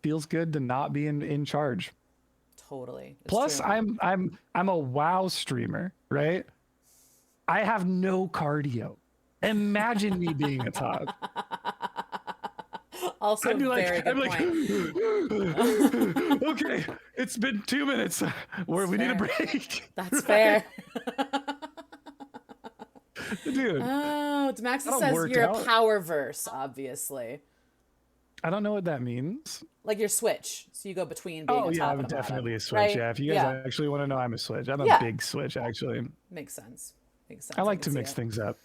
feels good to not be in charge. Totally. It's Plus, true. I'm a WoW streamer, right? I have no cardio. Imagine me being a top. Also, I'd be like, very good point. okay, it's been 2 minutes. Where we need a fair. break, That's fair. dude. Oh, I Demaxis don't says work you're out. a power verse, obviously. I don't know what that means. Like your switch. So you go between being Oh a yeah, top I'm and a bottom, definitely a switch. right? Yeah, if you guys Yeah. actually want to know, I'm a switch. I'm a Yeah. big switch actually. Makes sense. Makes I sense. I like can to see mix it. things up.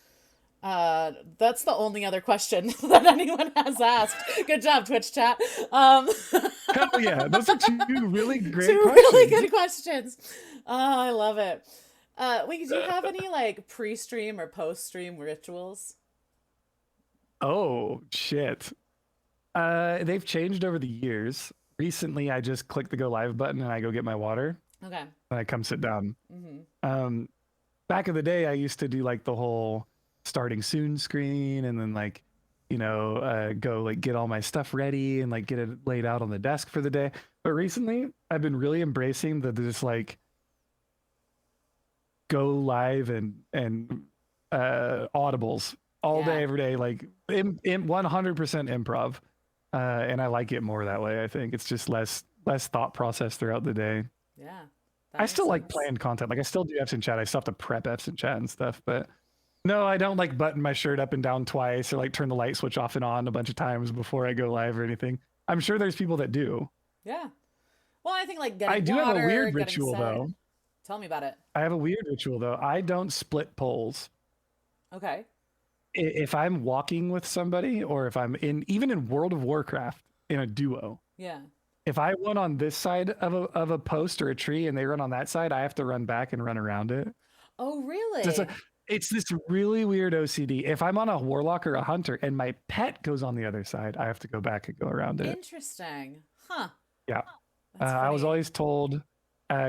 That's the only other question that anyone has asked. Good job, Twitch chat. Hell yeah, those are two really great Two really questions. good questions. Oh, I love it. Wait, do you have any like pre-stream or post-stream rituals? Oh shit. They've changed over the years. Recently, I just click the go live button and I go get my water Okay. and I come sit down. Mm-hmm. Um, Back in the day, I used to do like the whole starting soon screen and then like, go like get all my stuff ready and like get it laid out on the desk for the day. But recently, I've been really embracing the just like go live and audibles all day Yeah. every day, like 100% improv. And I like it more that way. I think it's just less thought process throughout the day. Yeah. That I makes still like sense. planned content. Like I still do F's in chat. I still have to prep F's in chat and stuff. But no, I don't like button my shirt up and down twice or like turn the light switch off and on a bunch of times before I go live or anything. I'm sure there's people that do. Yeah. Well, I think like I getting do have a water, weird getting ritual set. though. Tell me about it. I have a weird ritual though. I don't split poles. Okay. If I'm walking with somebody or if I'm even in World of Warcraft in a duo, Yeah. if I run on this side of a post or a tree and they run on that side, I have to run back and run around it. Oh, So really? it's this really weird OCD. If I'm on a warlock or a hunter and my pet goes on the other side, I have to go back and go around it. Interesting. Huh. Yeah. That's I was funny. always told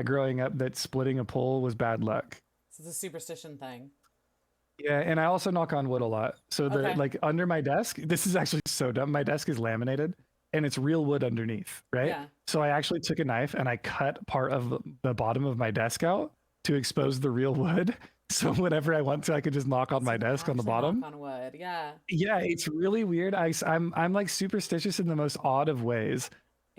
growing up that splitting a pole was bad luck. So it's a superstition thing. Yeah, and I also knock on wood a lot. So the Okay. like under my desk, this is actually so dumb. My desk is laminated and it's real wood underneath, right? Yeah. So I actually took a knife and I cut part of the bottom of my desk out to expose the real wood. So whenever I want to, I could just knock on So my you can desk on the actually bottom. knock on wood. Yeah. Yeah, it's really weird. I'm like superstitious in the most odd of ways.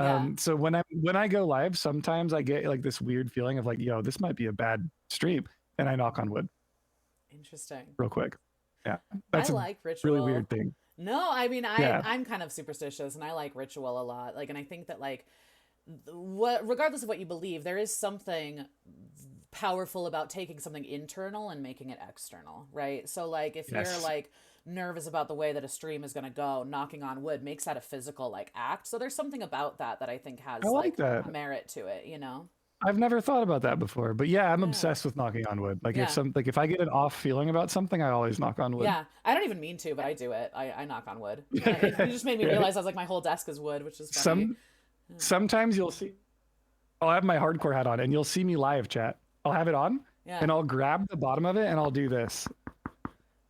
Yeah. So when I go live, sometimes I get like this weird feeling of like, yo, this might be a bad stream, and I knock on wood Interesting. real quick. Yeah, I that's a like really ritual. weird thing. No, I mean Yeah, I'm kind of superstitious and I like ritual a lot. Like and I think that like what regardless of what you believe, there is something powerful about taking something internal and making it external, right? So like if you're yes, like nervous about the way that a stream is going to go, knocking on wood makes that a physical like act. So there's something about that that I think I has like like that. merit to it, you know? I've never thought about that before, but yeah, I'm Yeah. obsessed with knocking on wood. Yeah. Like if I get an off feeling about something, I always knock on wood. Yeah. I don't even mean to, but I do it. I knock on wood. You just made me Yeah. realize I was like my whole desk is wood, which is funny. Some Sometimes you'll see I'll have my hardcore hat on and you'll see me live chat. I'll have it on Yeah. and I'll grab the bottom of it and I'll do this.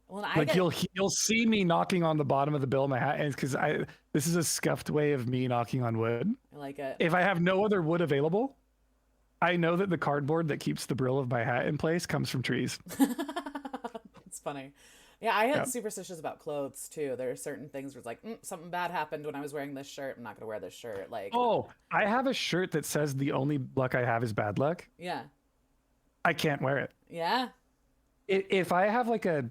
Well, I Like get you'll see me knocking on the bottom of the bill of my hat, and it's because I this is a scuffed way of me knocking on wood. I like it. If I have no other wood available, I know that the cardboard that keeps the brill of my hat in place comes from trees. It's funny. Yeah, I had Yeah. superstitious about clothes too. There are certain things where it's like something bad happened when I was wearing this shirt. I'm not gonna wear this shirt. Like, Oh, I have a shirt that says the only luck I have is bad luck. yeah, I can't wear it. yeah, If I have like a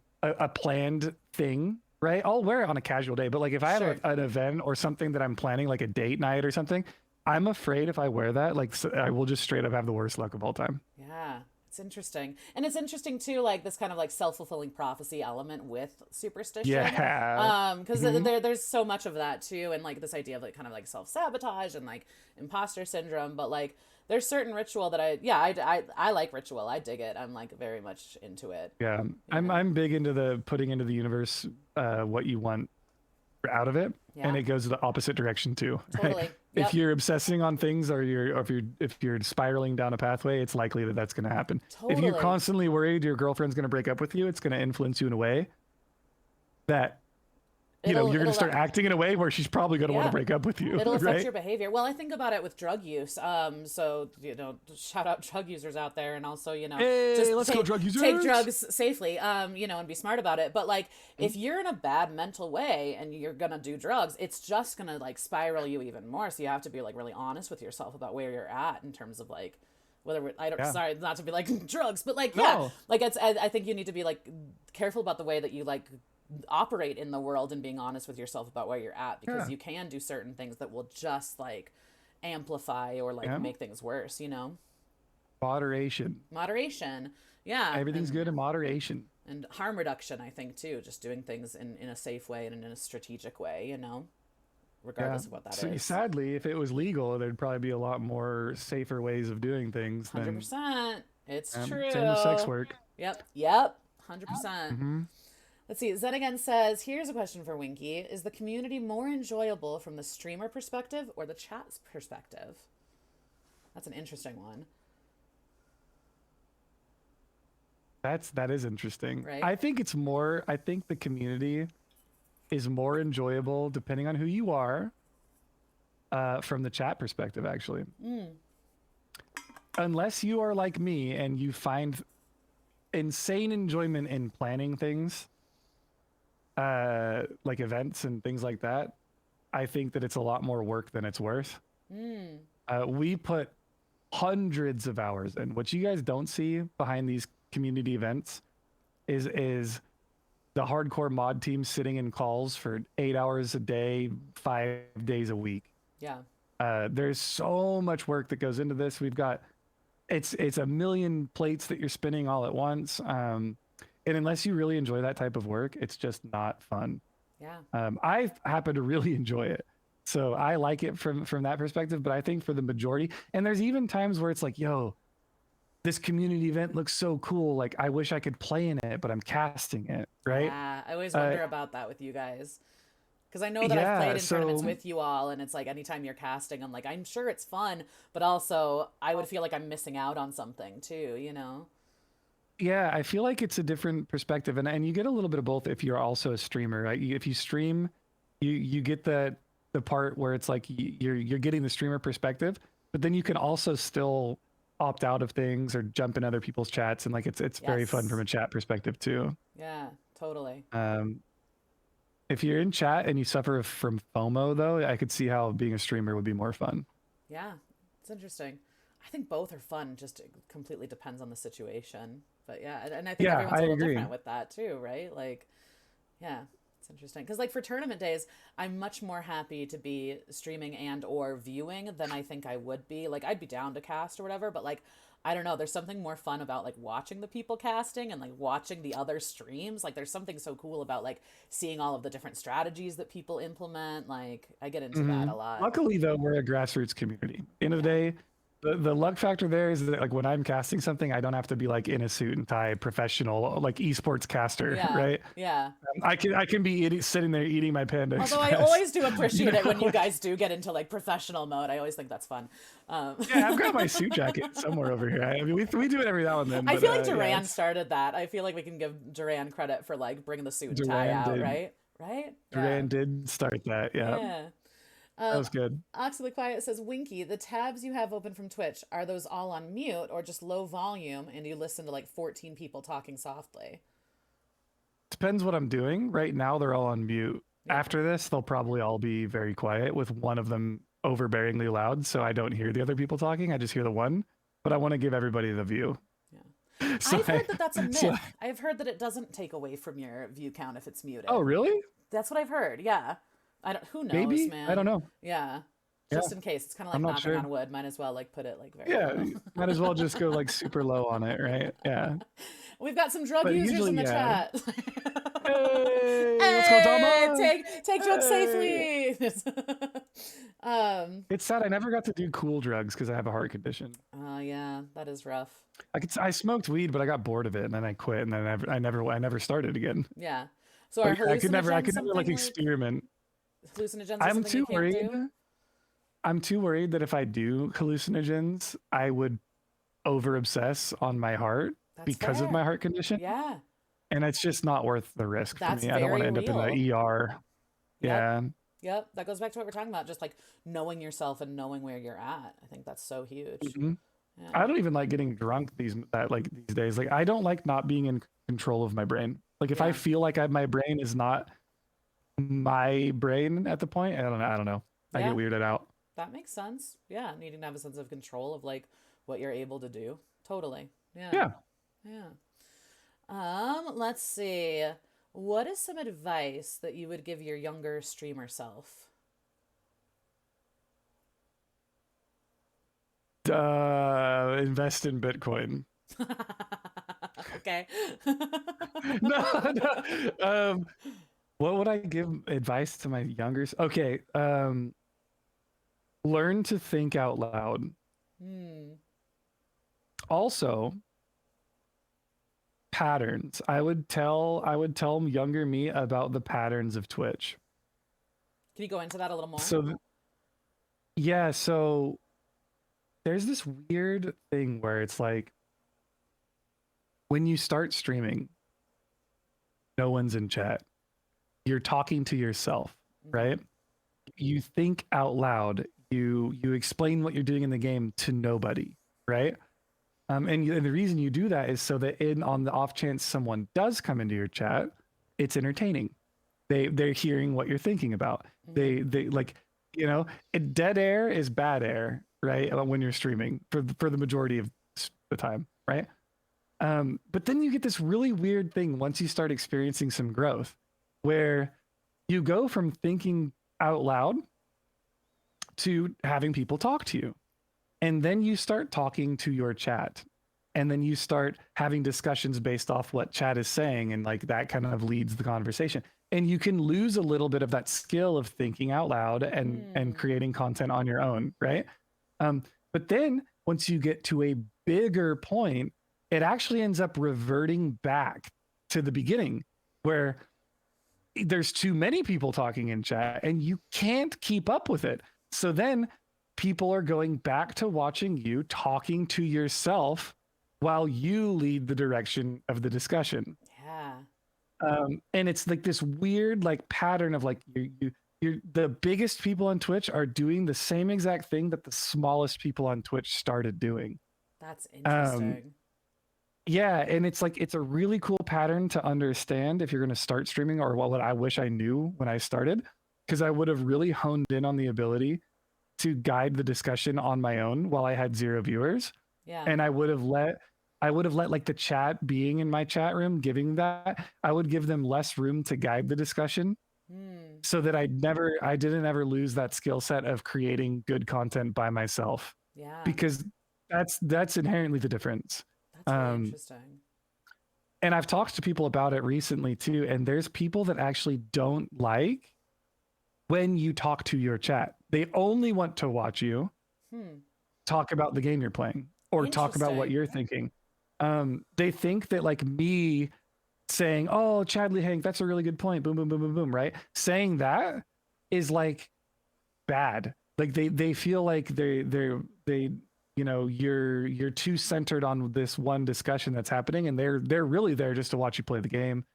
planned thing, right? I'll wear it on a casual day. But like if I have sure. an event or something that I'm planning, like a date night or something, I'm afraid if I wear that, like I will just straight up have the worst luck of all time. Yeah, it's interesting. And it's interesting too, like this kind of like self-fulfilling prophecy element with superstition. Yeah. Because Mhm. there's so much of that too, and like this idea of like kind of like self-sabotage and like imposter syndrome. But like there's certain ritual that I like ritual. I dig it. I'm like very much into it. Yeah. Yeah. I'm big into the putting into the universe what you want out of it. Yeah. And it goes the opposite direction too. Right? Totally. If Yep. you're obsessing on things or if you're spiraling down a pathway, it's likely that that's going to happen. If you're Totally. constantly worried your girlfriend's going to break up with you, it's going to influence you in a way that you're going to start acting in a way where she's probably going to want to Yeah. break up with you, It'll affect right? your behavior. Well, I think about it with drug use. So shout out drug users out there, and also Hey, just let's go, drug users. take drugs safely. And be smart about it. But like, if you're in a bad mental way and you're gonna do drugs, it's just gonna like spiral you even more. So you have to be like really honest with yourself about where you're at in terms of like I don't Yeah. sorry not to be like drugs, but like No. like I think you need to be like careful about the way that you like operate in the world and being honest with yourself about where you're at, because Yeah. you can do certain things that will just like amplify or like Yeah. make things worse, you know? Moderation. Moderation. Yeah. Everything's good in moderation. And harm reduction, I think, too. Just doing things in a safe way and in a strategic way, you know, Yeah. regardless of what that So, is. sadly, if it was legal, there'd probably be a lot more safer ways of doing things than 100%. It's same with sex true. work. Yep. Yep. 100%. Hmm. Let's see. Zen again says, here's a question for Winky. Is the community more enjoyable from the streamer perspective or the chat's perspective? That's an interesting one, That is interesting. right? I think the community is more enjoyable depending on who you are, from the chat perspective, actually. Unless you are like me and you find insane enjoyment in planning things, like events and things like that, I think that it's a lot more work than it's worth. We put hundreds of hours in. What you guys don't see behind these community events is the hardcore mod team sitting in calls for 8 hours a day, 5 days a week. Yeah. There's so much work that goes into this. We've got it's a million plates that you're spinning all at once. And unless you really enjoy that type of work, it's just not fun. Yeah. I happen to really enjoy it. So I like it from that perspective, but I think for the majority, and there's even times where it's like, yo, this community event looks so cool. Like I wish I could play in it, but I'm casting it, right? Yeah. I always wonder about that with you guys. Because I know that I've played in so tournaments with you all, and it's like anytime you're casting, I'm like, I'm sure it's fun, but also I would feel like I'm missing out on something too, you know? yeah, I feel like it's a different perspective, and you get a little bit of both if you're also a streamer, right? If you stream, you get the part where it's like you're getting the streamer perspective, but then you can also still opt out of things or jump in other people's chats, and like it's very fun from Yes. a chat perspective too. Yeah, totally. Um, if you're in chat and you suffer from FOMO, though, I could see how being a streamer would be more fun. Yeah, it's interesting. I think both are fun, just it completely depends on the situation. But yeah, and I think Yeah, everyone's I a little agree. different with that too, right? Like, yeah, it's interesting. Because like for tournament days, I'm much more happy to be streaming and or viewing than I think I would be. Like I'd be down to cast or whatever, but like I don't know, there's something more fun about like watching the people casting and like watching the other streams. Like there's something so cool about like seeing all of the different strategies that people implement. Like I get into that a lot. Luckily, though, we're a grassroots community. End of the Yeah. day, the luck factor there is that like when I'm casting something, I don't have to be like in a suit and tie, professional like esports caster, Yeah. right? Yeah. I can be sitting there eating my Panda Although I Express. always do appreciate it when you guys do get into like professional mode. I always think that's fun. Yeah, I've got my suit jacket somewhere over here. I mean, we do it every now and then. I But feel like yeah, Duran started that. I feel like we can give Duran credit for like bringing the suit and tie Duran out, did. right? Right? Yeah. Duran did start that. Yeah, Yeah. that was good. Oxley Quiet says, Winky, the tabs you have open from Twitch, are those all on mute or just low volume and you listen to like 14 people talking softly? Depends what I'm doing. Right now, they're all on mute. Yeah. After this, they'll probably all be very quiet with one of them overbearingly loud, so I don't hear the other people talking. I just hear the one, but I want to give everybody the view. Yeah. So I've heard that that's a myth. so- I've heard that it doesn't take away from your view count if it's muted. oh, really? That's what I've heard. Yeah. I don't, who knows, Maybe? man? I don't know. Yeah. Yeah. Just in case. It's kind of like I'm not knocking sure. on wood. Might as well like put it like very Yeah, low. might as well just go like super low on it, right? Yeah. We've got some drug But users usually, in the yeah. chat. Hey, what's going on? Take drugs Hey. safely. It's sad I never got to do cool drugs because I have a heart condition. Oh yeah, that is rough. I smoked weed, but I got bored of it and then I quit and then I never started again. Yeah. So are Like, I could never hallucinogens like something experiment. hallucinogens are I'm something too you can't worried. do? I'm too worried that if I do hallucinogens, I would over obsess on my heart That's because of fair. my heart condition. Yeah. And it's just not worth the risk That's for me. I don't want to very end up in the real. ER. Yeah. Yep. That goes back to what we're talking about, just like knowing yourself and knowing where you're at. I think that's so huge. Mhm. Yeah. I don't even like getting drunk these days. Like I don't like not being in control of my brain. Like if I Yeah. feel like my brain is not my brain at the point, I don't know. I Yeah. get weirded out. That makes sense. Yeah, needing to have a sense of control of like what you're able to do. Totally. Yeah. Yeah. Yeah. Let's see. What is some advice that you would give your younger streamer self? Invest in Bitcoin. Okay. No, no. What would I give advice to my younger? Okay. Learn to think out loud. Hmm. Also, patterns. I would tell younger me about the patterns of Twitch. Can you go into that a little more? So yeah, so there's this weird thing where it's like when you start streaming, no one's in chat. You're talking to yourself, Mm-hmm. right? You think out loud. You explain what you're doing in the game to nobody, right? And the reason you do that is so that in on the off chance someone does come into your chat, it's entertaining. They're hearing what you're thinking about. Mm-hmm. They like, dead air is bad air, right? When you're streaming for the majority of the time, right? But then you get this really weird thing once you start experiencing some growth, where you go from thinking out loud to having people talk to you. And then you start talking to your chat. And then you start having discussions based off what chat is saying. And like that kind of leads the conversation. And you can lose a little bit of that skill of thinking out loud and Hmm. creating content on your own, right? But then once you get to a bigger point, it actually ends up reverting back to the beginning where there's too many people talking in chat and you can't keep up with it. So then people are going back to watching you talking to yourself while you lead the direction of the discussion. Yeah. And it's like this weird like pattern of like you're the biggest people on Twitch are doing the same exact thing that the smallest people on Twitch started doing. That's Um, interesting. yeah, and it's like it's a really cool pattern to understand if you're going to start streaming, or what I wish I knew when I started, because I would have really honed in on the ability to guide the discussion on my own while I had zero viewers, Yeah. and I would have let like the chat being in my chat room giving that, I would give them less room to guide the discussion Hmm. so that I didn't ever lose that skill set of creating good content by myself, Yeah. because that's inherently the difference. That's really Um, interesting. and I've talked to people about it recently too, and there's people that actually don't like when you talk to your chat. They only want to watch you Hmm. talk about the game you're playing or talk about what Interesting. you're thinking. They think that like me saying, "Oh, Chadley Hank, that's a really good point." Boom, boom, boom, boom, boom. Right? Saying that is like bad. Like they feel like they you're too centered on this one discussion that's happening, and they're really there just to watch you play the game,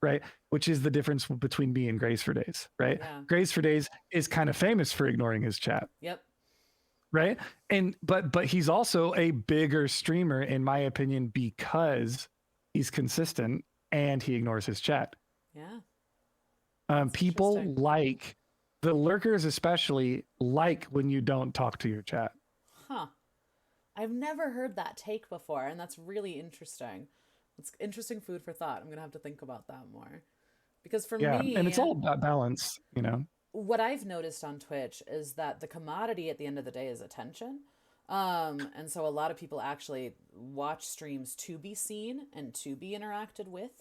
right? Which is the difference between me and Grace for Days, right? Yeah. Grace for Days is kind of famous for ignoring his chat, Yep. right? And but he's also a bigger streamer in my opinion because he's consistent and he ignores his chat. Yeah. That's People interesting. like the lurkers, especially like when you don't talk to your chat. Huh. I've never heard that take before, and that's really interesting. It's interesting food for thought. I'm gonna have to think about that more. Because for Yeah, and me, it's all about balance, you know. what I've noticed on Twitch is that the commodity at the end of the day is attention. And so a lot of people actually watch streams to be seen and to be interacted with.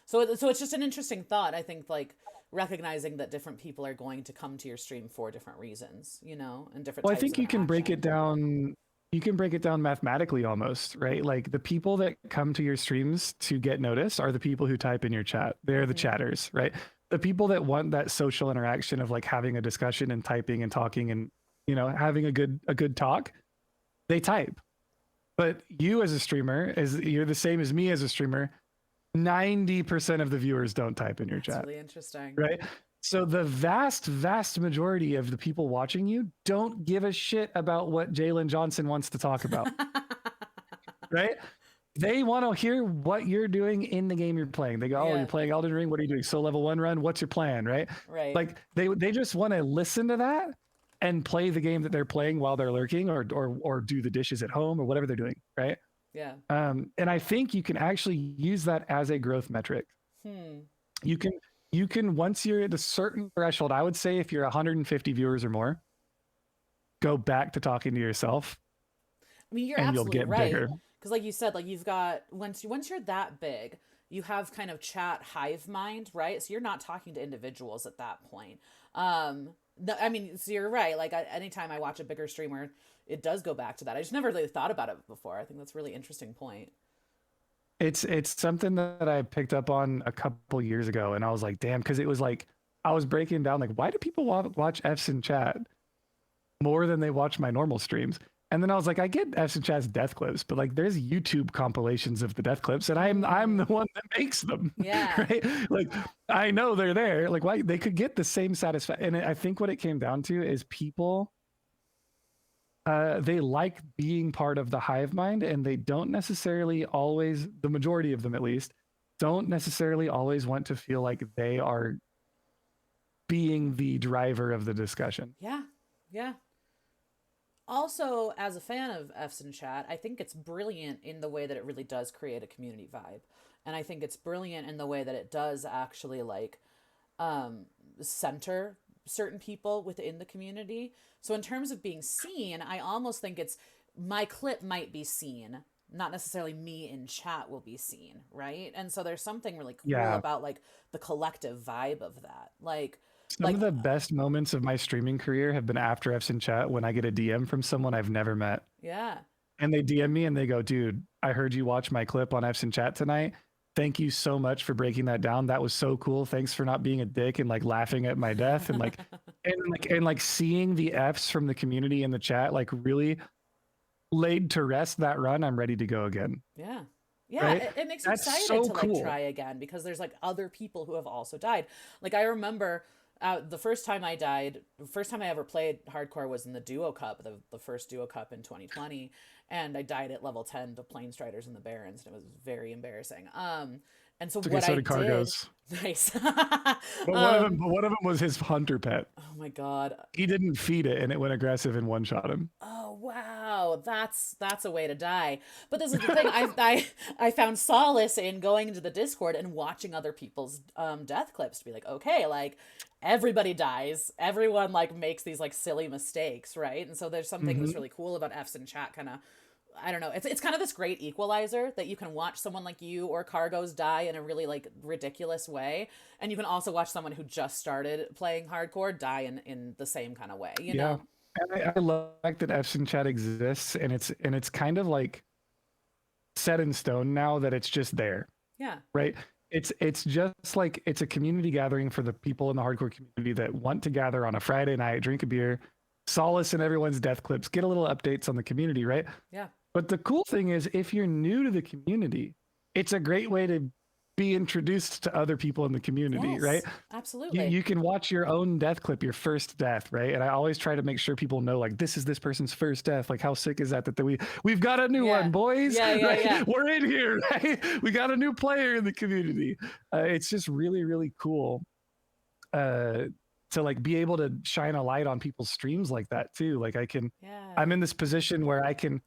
So it's just an interesting thought. I think like recognizing that different people are going to come to your stream for different reasons, and different Well, I types think of you can break it interaction. down. You can break it down mathematically almost, right? Like the people that come to your streams to get noticed are the people who type in your chat. They're the Mm-hmm. chatters, right? The people that want that social interaction of like having a discussion and typing and talking and having a good talk, they type. But you as a streamer, as you're the same as me as a streamer, 90% of the viewers don't type in your That's chat, really interesting. right? So the vast, vast majority of the people watching you don't give a shit about what Jalen Johnson wants to talk about, right? They want to hear what you're doing in the game you're playing. They go, "Oh, you're Yeah, playing Elden Ring. What are you doing? So level 1 run. What's your plan?" Right? right. Like they just want to listen to that and play the game that they're playing while they're lurking, or do the dishes at home or whatever they're doing, right? Yeah. And I think you can actually use that as a growth metric. You can once you're at a certain threshold, I would say if you're 150 viewers or more, go back to talking to yourself I mean, you're and you'll absolutely get right. bigger. Because, like you said, like you've got once you're that big, you have kind of chat hive mind, right? So you're not talking to individuals at that point. I mean, so you're right. Like anytime I watch a bigger streamer, it does go back to that. I just never really thought about it before. I think that's a really interesting point. It's something that I picked up on a couple years ago, and I was like, damn, because it was like I was breaking down like, why do people watch F's in chat more than they watch my normal streams? And then I was like, I get F's and chat's death clips, but like there's YouTube compilations of the death clips, and I'm the one that makes them, Yeah. right? Like I know they're there. Like why they could get the same satisfaction. And I think what it came down to is people they like being part of the hive mind, and they don't necessarily always, the majority of them at least, don't necessarily always want to feel like they are being the driver of the discussion. Yeah. Yeah. Also, as a fan of F's in Chat, I think it's brilliant in the way that it really does create a community vibe. And I think it's brilliant in the way that it does actually like center certain people within the community. So in terms of being seen, I almost think it's my clip might be seen, not necessarily me in chat will be seen, right? And so there's something really cool Yeah. about like the collective vibe of that. Some of the best moments of my streaming career have been after F's in chat when I get a DM from someone I've never met. yeah. And they DM me and they go, dude, I heard you watch my clip on F's in chat tonight. Thank you so much for breaking that down. That was so cool. Thanks for not being a dick and like laughing at my death and like and seeing the F's from the community in the chat like really laid to rest that run. I'm ready to go again. Yeah. Yeah, Right? it makes you That's excited so to like cool. try again because there's like other people who have also died. Like I remember the first time I died, the first time I ever played hardcore was in the Duo Cup, the first Duo Cup in 2020, and I died at level 10 to Plane Striders and the Barons, and it was very embarrassing. And so It's okay, what so I did did, Cargos. nice. But one of them was his hunter pet. Oh my God. He didn't feed it and it went aggressive and one shot him. Oh wow, that's a way to die. But this is the thing. I found solace in going into the Discord and watching other people's death clips to be like, okay, like everybody dies. Everyone like makes these like silly mistakes, right? And so there's something that's Mm-hmm. really cool about F's in chat kind of I don't know. It's kind of this great equalizer that you can watch someone like you or Cargos die in a really like ridiculous way, and you can also watch someone who just started playing hardcore die in the same kind of way. You Yeah. know? And I love the fact that F's in chat exists and it's kind of like set in stone now that it's just there, Yeah. right? It's just like it's a community gathering for the people in the hardcore community that want to gather on a Friday night, drink a beer, solace in everyone's death clips, get a little updates on the community, right? Yeah. But the cool thing is, if you're new to the community, it's a great way to be introduced to other people in the community, right? Yes, absolutely. You can watch your own death clip, your first death, right? And I always try to make sure people know, like, this is this person's first death. Like, how sick is that we've got a new Yeah. one, boys? Yeah, yeah, Right? yeah. We're in here, right? We got a new player in the community. It's just really, really cool to like be able to shine a light on people's streams like that too. Like Yeah. I'm in this position where I can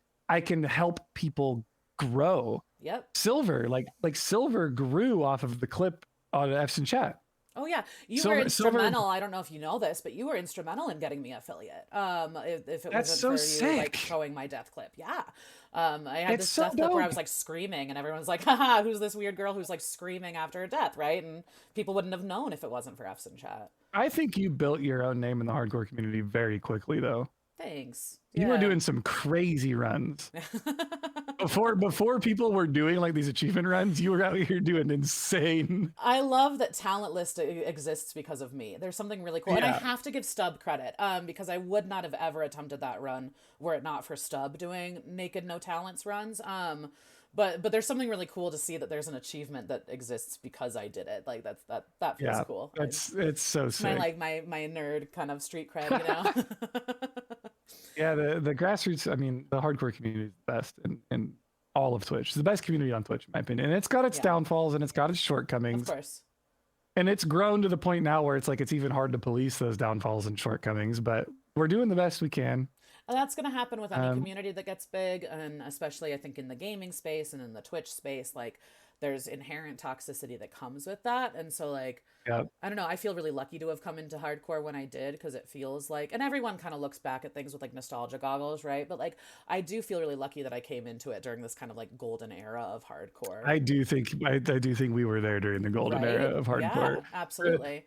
help people grow. Yep. Silver, like Silver grew off of the clip on F's in chat. Oh yeah, you were Silver, instrumental. I don't know if you know this, but you were instrumental in getting me affiliate. If it that's wasn't so for you like sick. showing my death clip, yeah. I had It's this so death clip where I dope. was like screaming, and everyone's like, "Haha, who's this weird girl who's like screaming after her death?" Right? And people wouldn't have known if it wasn't for F's in chat. I think you built your own name in the hardcore community very quickly though. Thanks. You were Yeah. doing some crazy runs. Before people were doing like these achievement runs, you were out here doing insane. I love that Talent List exists because of me. There's something really cool. And I Yeah. have to give Stub credit because I would not have ever attempted that run were it not for Stub doing Naked No Talents runs. But there's something really cool to see that there's an achievement that exists because I did it. Like that feels Yeah. cool. It's so My sick. like my nerd kind of street cred, you know? Yeah, the grassroots, I mean, the hardcore community is the best in all of Twitch. It's the best community on Twitch, in my opinion. And it's got its Yeah, downfalls and it's got its of shortcomings. course. And it's grown to the point now where it's like it's even hard to police those downfalls and shortcomings, but we're doing the best we can. And that's going to happen with any Um, community that gets big, and especially I think in the gaming space and in the Twitch space, like there's inherent toxicity that comes with that. And so like, Yeah. I don't know, I feel really lucky to have come into hardcore when I did, because it feels like, and everyone kind of looks back at things with like nostalgia goggles, right? But like, I do feel really lucky that I came into it during this kind of like golden era of hardcore. I do think we were there during the golden era Right? of hardcore. Yeah, The, absolutely.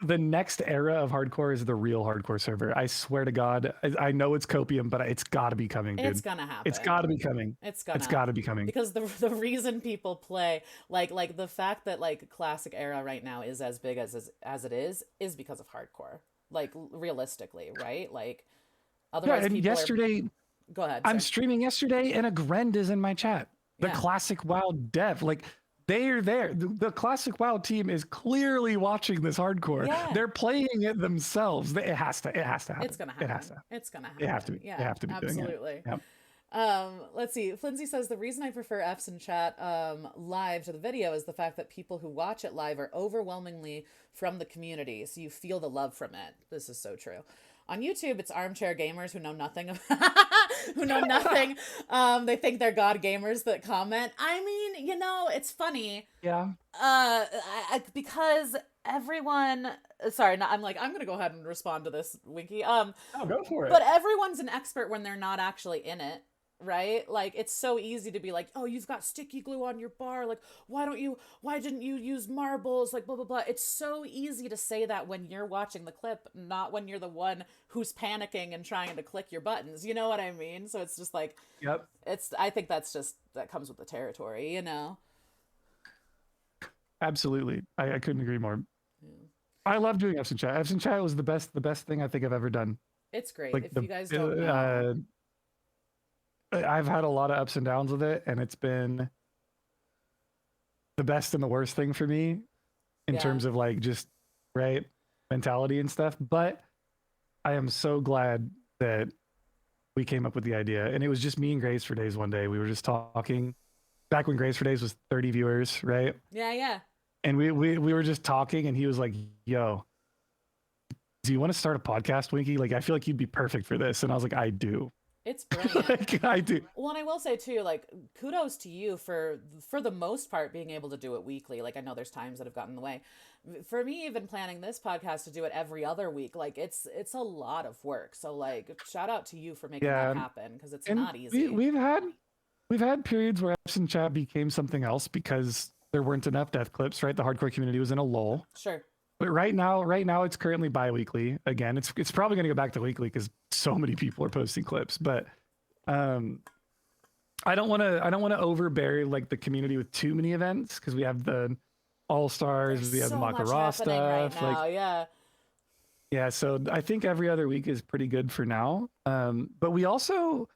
the next era of hardcore is the real hardcore server. I swear to God, I know it's copium, but it's got to be coming, It's dude. gonna It's happen. got to be coming. It's It's gonna, got to be coming. because the reason people play like the fact that like classic era right now is as big as it is because of hardcore. Like realistically, right? Like Yeah, otherwise and people are. yesterday Go ahead, I'm sorry. streaming yesterday, and a Grend is in my chat. The Yeah. classic WoW dev, like they are there. The classic WoW team is clearly watching this hardcore. Yeah. They're playing it themselves. It has to. It has to It's happen. gonna It has happen. to. It's gonna They have to happen. be. They Yeah, have to be doing it. absolutely. Yep. Let's see. Flinzy says the reason I prefer F's in chat live to the video is the fact that people who watch it live are overwhelmingly from the community, so you feel the love from it. This is so true. On YouTube, it's armchair gamers who know nothing of who know nothing. They think they're god gamers that comment. I mean, it's funny. Yeah. Because everyone. Sorry, no, I'm gonna go ahead and respond to this, Winky. Oh, go for But it. everyone's an expert when they're not actually in it, right? Like it's so easy to be like, "Oh, you've got sticky glue on your bar. Like, why didn't you use marbles? Like blah blah blah." It's so easy to say that when you're watching the clip, not when you're the one who's panicking and trying to click your buttons. You know what I mean? So it's just like Yep. I think that comes with the territory. Absolutely. I couldn't agree more. I love doing F's in chat. F's in chat was the best thing I think I've ever done. It's great. Like If you guys don't know, I've had a lot of ups and downs with it, and it's been the best and the worst thing for me in Yeah. terms of like just right mentality and stuff. But I am so glad that we came up with the idea, and it was just me and Grace for days. One day we were just talking back when Grace for days was 30 viewers, right? yeah. And we were just talking, and he was like, "Yo, do you want to start a podcast, Winky? Like, I feel like you'd be perfect for this." And I was like, "I do." It's brilliant. Like, I do. Well, and I will say too, like kudos to you for the most part being able to do it weekly. Like I know there's times that have gotten in the way. For me, even planning this podcast to do it every other week, like it's a lot of work. So like shout out to you for making Yeah. that happen, because it's And not easy. we've had periods where Epson Chat became something else because there weren't enough death clips, right? The hardcore community was in a lull. Sure. But right now it's currently bi-weekly. Again, it's probably going to go back to weekly because so many people are posting clips. But I don't want to overbury like the community with too many events, because we have the All Stars, we have so the much Makara happening right stuff. now. Like, Yeah. yeah, so I think every other week is pretty good for now. But we also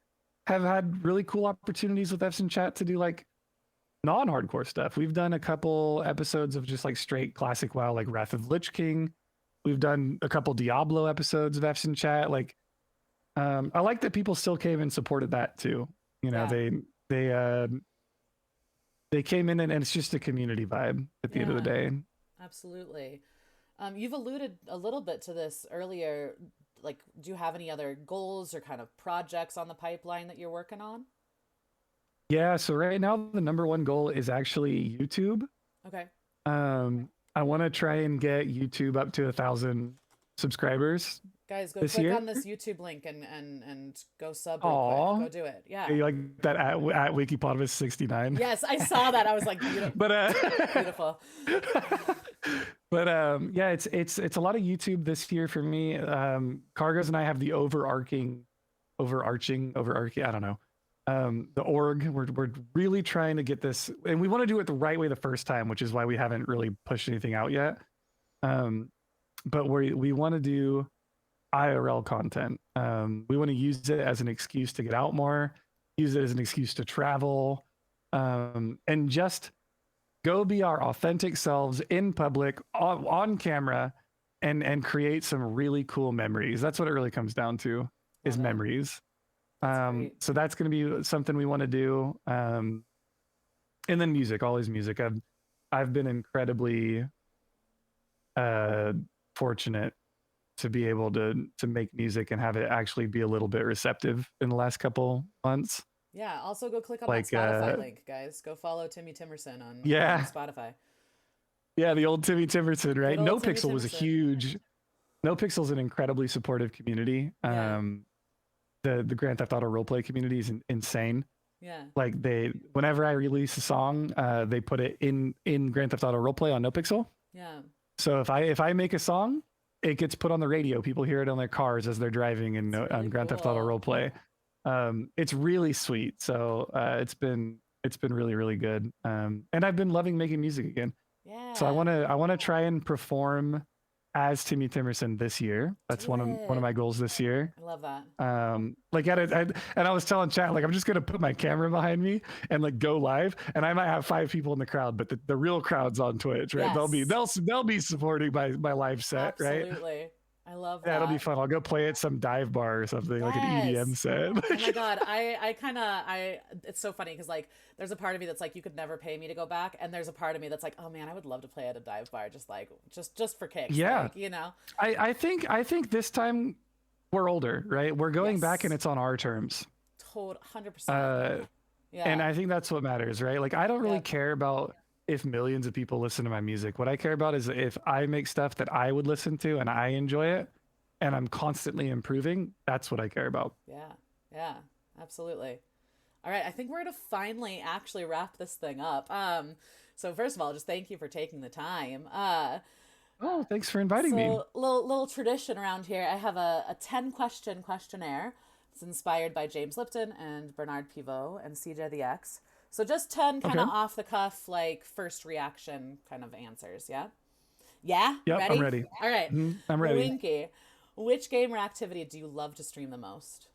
have had really cool opportunities with Epson Chat to do like non-hardcore stuff. We've done a couple episodes of just like straight classic WoW, like Wrath of the Lich King. We've done a couple Diablo episodes of Epson Chat. Like, I like that people still came and supported that too. You know, Yeah. they came in, and it's just a community vibe at the end of the Yeah. day. Absolutely. You've alluded a little bit to this earlier. Like, do you have any other goals or kind of projects on the pipeline that you're working on? Yeah, so right now the number one goal is actually YouTube. Okay. I want to try and get YouTube up to 1,000 subscribers Guys, go this click year. on this YouTube link and go sub real Aw. quick. Go do it. Yeah. You like that at winkypotomus 69? Yes, I saw that. I was like, beautiful. But Beautiful. yeah, it's a lot of YouTube this year for me. Cargos and I have the overarching, I don't know. The org, we're really trying to get this, and we want to do it the right way the first time, which is why we haven't really pushed anything out yet. But we want to do IRL content. We want to use it as an excuse to get out more, use it as an excuse to travel, and just go be our authentic selves in public, on camera, and create some really cool memories. That's what it really comes down to, is memories. Great. So that's going to be something we want to do. And then music, always music. I've been incredibly fortunate to be able to make music and have it actually be a little bit receptive in the last couple months. Yeah. Also, go click on that Like, Spotify link, guys. Go follow Timmy Timerson on yeah, Spotify. yeah, the old Timmy Timerson, Good right? old No Timmy Pixel was a Timerson. huge. No Pixel's an incredibly supportive community. Yeah. The Grand Theft Auto roleplay community is insane. Yeah. Like whenever I release a song, they put it in Grand Theft Auto roleplay on No Pixel. Yeah. So if I make a song, it gets put on the radio. People hear it on their cars as they're driving and It's on really Grand Theft Auto cool. roleplay. It's really sweet. So it's been really really good. And I've been loving making music again. So Yeah. I want to try and perform as Timmy Timerson this year. That's Do one of it. my goals this year. I love that. Like and I was telling chat, like, I'm just gonna put my camera behind me and like go live, and I might have 5 people in the crowd, but the real crowd's on Twitch, right? Yes. They'll be supporting my live set, right? Absolutely. I love Yeah, it'll be that. fun. I'll go play at some dive bar or something, like an EDM Yes. Oh my set. God. It's so funny because like there's a part of me that's like, you could never pay me to go back. And there's a part of me that's like, oh man, I would love to play at a dive bar. Just like, just for kicks. Yeah, Like, you know? I think this time we're older, right? We're going back and Yes. it's on our terms. Total 100%. Uh, And Yeah. I think that's what matters, right? Like, I don't really Yep. care about if millions of people listen to my music. What I care about is if I make stuff that I would listen to and I enjoy it and I'm constantly improving, that's what I care about. Yeah. Yeah. Absolutely. All right, I think we're gonna finally actually wrap this thing up. So first of all, just thank you for taking the time. Oh, thanks for inviting me. So little tradition around here. I have a 10 question questionnaire. It's inspired by James Lipton and Bernard Pivot and CJ the X. So just 10 kind Okay. of off the cuff, like first reaction kind of answers. Yeah. Yeah. Yep, I'm Ready? ready. All right. I'm ready. Winky, which game or activity do you love to stream the most?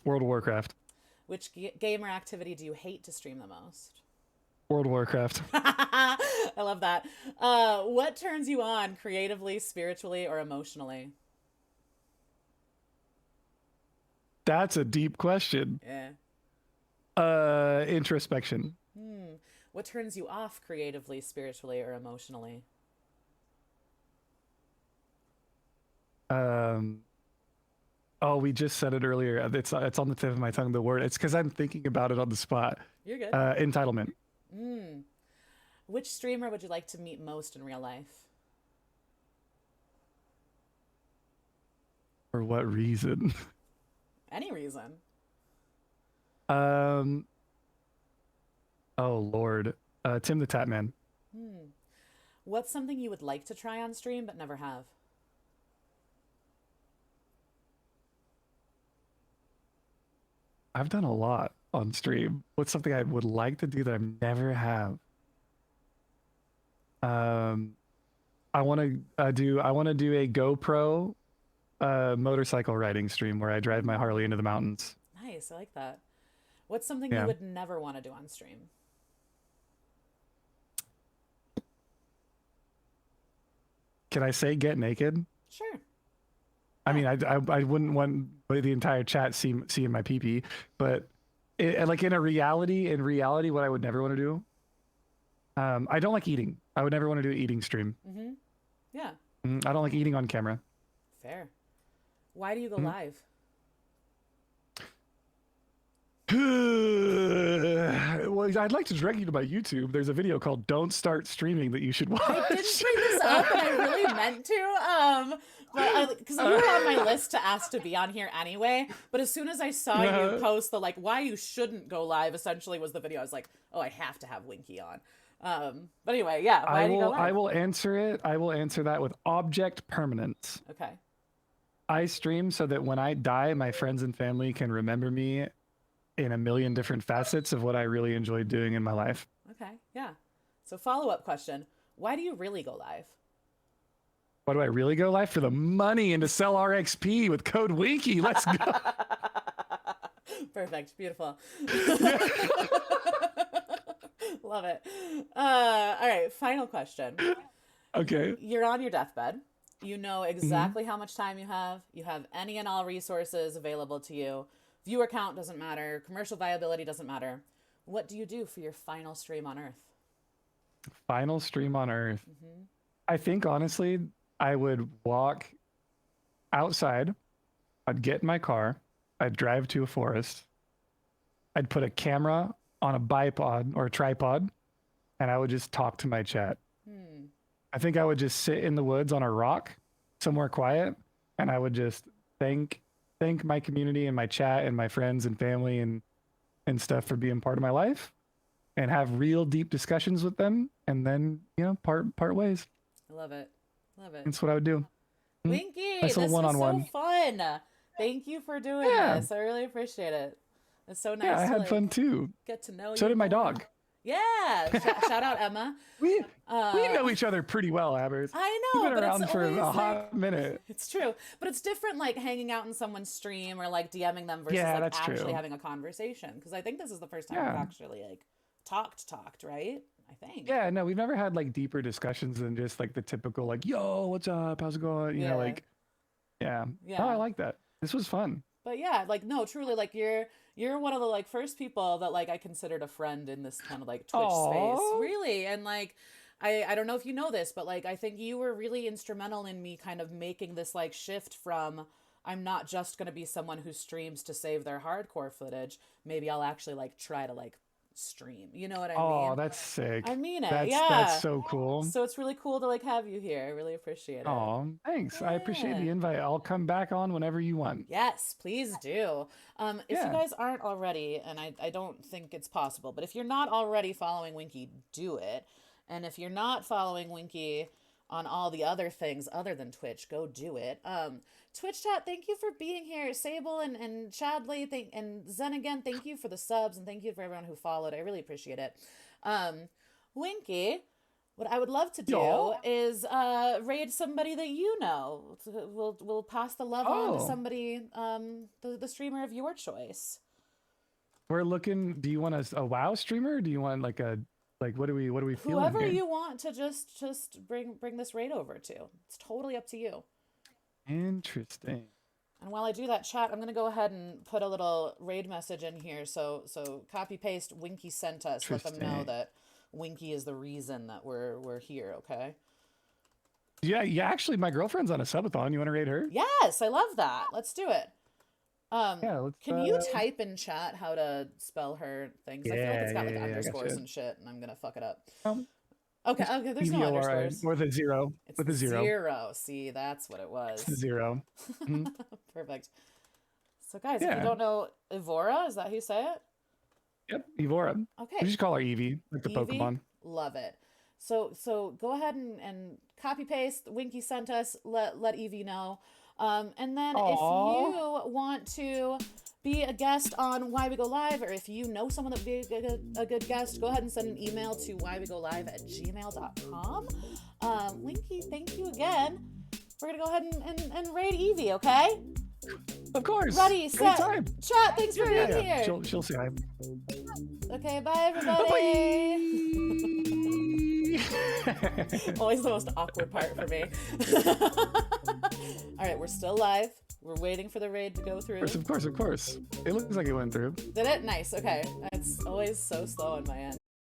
World of Warcraft. Which game or activity do you hate to stream the most? World of Warcraft. I love that. What turns you on creatively, spiritually, or emotionally? That's a deep question. Yeah. Introspection. What turns you off creatively, spiritually, or emotionally? Um, oh, we just said it earlier. It's on the tip of my tongue, the word. It's because I'm thinking about it on the spot. You're good. Entitlement. Which streamer would you like to meet most in real life? For what reason? Any reason. Um, oh Lord. Tim the Tatman. What's something you would like to try on stream but never have? I've done a lot on stream. What's something I would like to do that I never have? Um, I want to do a GoPro motorcycle riding stream where I drive my Harley into the mountains. Nice, I like that. What's something you Yeah. would never want to do on stream? Can I say get naked? Sure. I mean, I wouldn't want the entire chat seeing my pee pee, but like in reality, what I would never want to do. I don't like eating. I would never want to do an eating stream. Yeah. I don't like eating on camera. Fair. Why do you go live? Well, I'd like to direct you to my YouTube. There's a video called "Don't Start Streaming" that you should watch. I didn't bring this up, and I really meant to. But because you were on my list to ask to be on here anyway. But as soon as I saw you post the like why you shouldn't go live, essentially was the video. I was like, oh, I have to have Winky on. But anyway, yeah. Why do you go live? I will answer it. I will answer that with object permanence. Okay. I stream so that when I die, my friends and family can remember me in a million different facets of what I really enjoyed doing in my life. Okay. Yeah. So follow up question: why do you really go live? Why do I really go live? For the money and to sell RXP with code Winky. Let's go. Perfect. Beautiful. Love it. All right. Final question. Okay. You're on your deathbed. You know exactly how much time you have. You have any and all resources available to you. Viewer count doesn't matter. Commercial viability doesn't matter. What do you do for your final stream on Earth? Final stream on Earth. I think honestly, I would walk outside. I'd get in my car. I'd drive to a forest. I'd put a camera on a bipod or a tripod, and I would just talk to my chat. I think I would just sit in the woods on a rock somewhere quiet, and I would just thank my community and my chat and my friends and family and stuff for being part of my life, and have real deep discussions with them, and then part ways. I love it. Love it. That's what I would do. Winky, Nice this little was one-on-one. so fun. Thank you for doing Yeah. this. I really appreciate it. It's so nice Yeah, I to had fun too. get to know you. So did my more. dog. Yeah. Shout out Emma. We know each other pretty well, Abbers. I know, We've been but around it's for always a like, hot minute. it's true, but it's different like hanging out in someone's stream or like DMing them versus Yeah, like that's actually true. having a conversation. Because I think this is the first time Yeah. we've actually like talked, right? I think. Yeah, no, we've never had like deeper discussions than just like the typical like, yo, what's up? How's it going? You know, like, yeah. Yeah. Oh, I like that. This was fun. But yeah, like no, truly, like you're one of the like first people that like I considered a friend in this kind of like Twitch space, Aw. really. And like I don't know if you know this, but like I think you were really instrumental in me kind of making this like shift from I'm not just gonna be someone who streams to save their hardcore footage. Maybe I'll actually like try to like stream. You know what I Oh, mean? that's sick. I mean it. That's Yeah. that's so cool. So it's really cool to like have you here. I really appreciate it. Oh, thanks. I appreciate Yeah. the invite. I'll come back on whenever you want. Yes, please do. If you Yeah. guys aren't already, and I don't think it's possible, but if you're not already following Winky, do it. And if you're not following Winky on all the other things other than Twitch, go do it. Twitch chat, thank you for being here. Sable and Chadley, and Zen again, thank you for the subs and thank you for everyone who followed. I really appreciate it. Winky, what I would love to do Yeah. is raid somebody that you know. We'll pass the love on to Oh. somebody, the streamer of your choice. We're looking. Do you want a WoW streamer? Or do you want like a what are we feeling Whoever here? you want to just bring this raid over to. It's totally up to you. Interesting. And while I do that, chat, I'm gonna go ahead and put a little raid message in here. So copy paste Winky sent us. Let them know Interesting. that Winky is the reason that we're here. Okay. Yeah, actually, my girlfriend's on a subathon. You want to raid her? Yes, I love that. Let's do it. Yeah, let's. Can you type in chat how to spell her thing? 'Cause I feel like it's got like Yeah, I underscores gotcha. and shit, and I'm gonna fuck it up. Um, Okay, there's no EVORI, underscores. or the zero It's with a zero. Zero. See, that's what it was. Zero. Perfect. So guys, if Yeah. you don't know Evora, is that how you say it? Yep, Evora. Okay. We just call her Eevee, like the Eevee? Pokemon. Love it. So go ahead and copy paste. Winky sent us. Let Evie know. And then if Aw. you want to be a guest on Why We Go Live, or if you know someone that would be a good guest, go ahead and send an email to whywegolive@gmail.com. Winky, thank you again. We're gonna go ahead and raid Evie, okay? Of course. Ready, set, Anytime. chat. Thanks for being here. She'll say hi. Okay, bye everybody. Always the most awkward part for me. All right, we're still live. We're waiting for the raid to go through. Of course. It looks like it went through. Did it? Nice. Okay. It's always so slow on my end.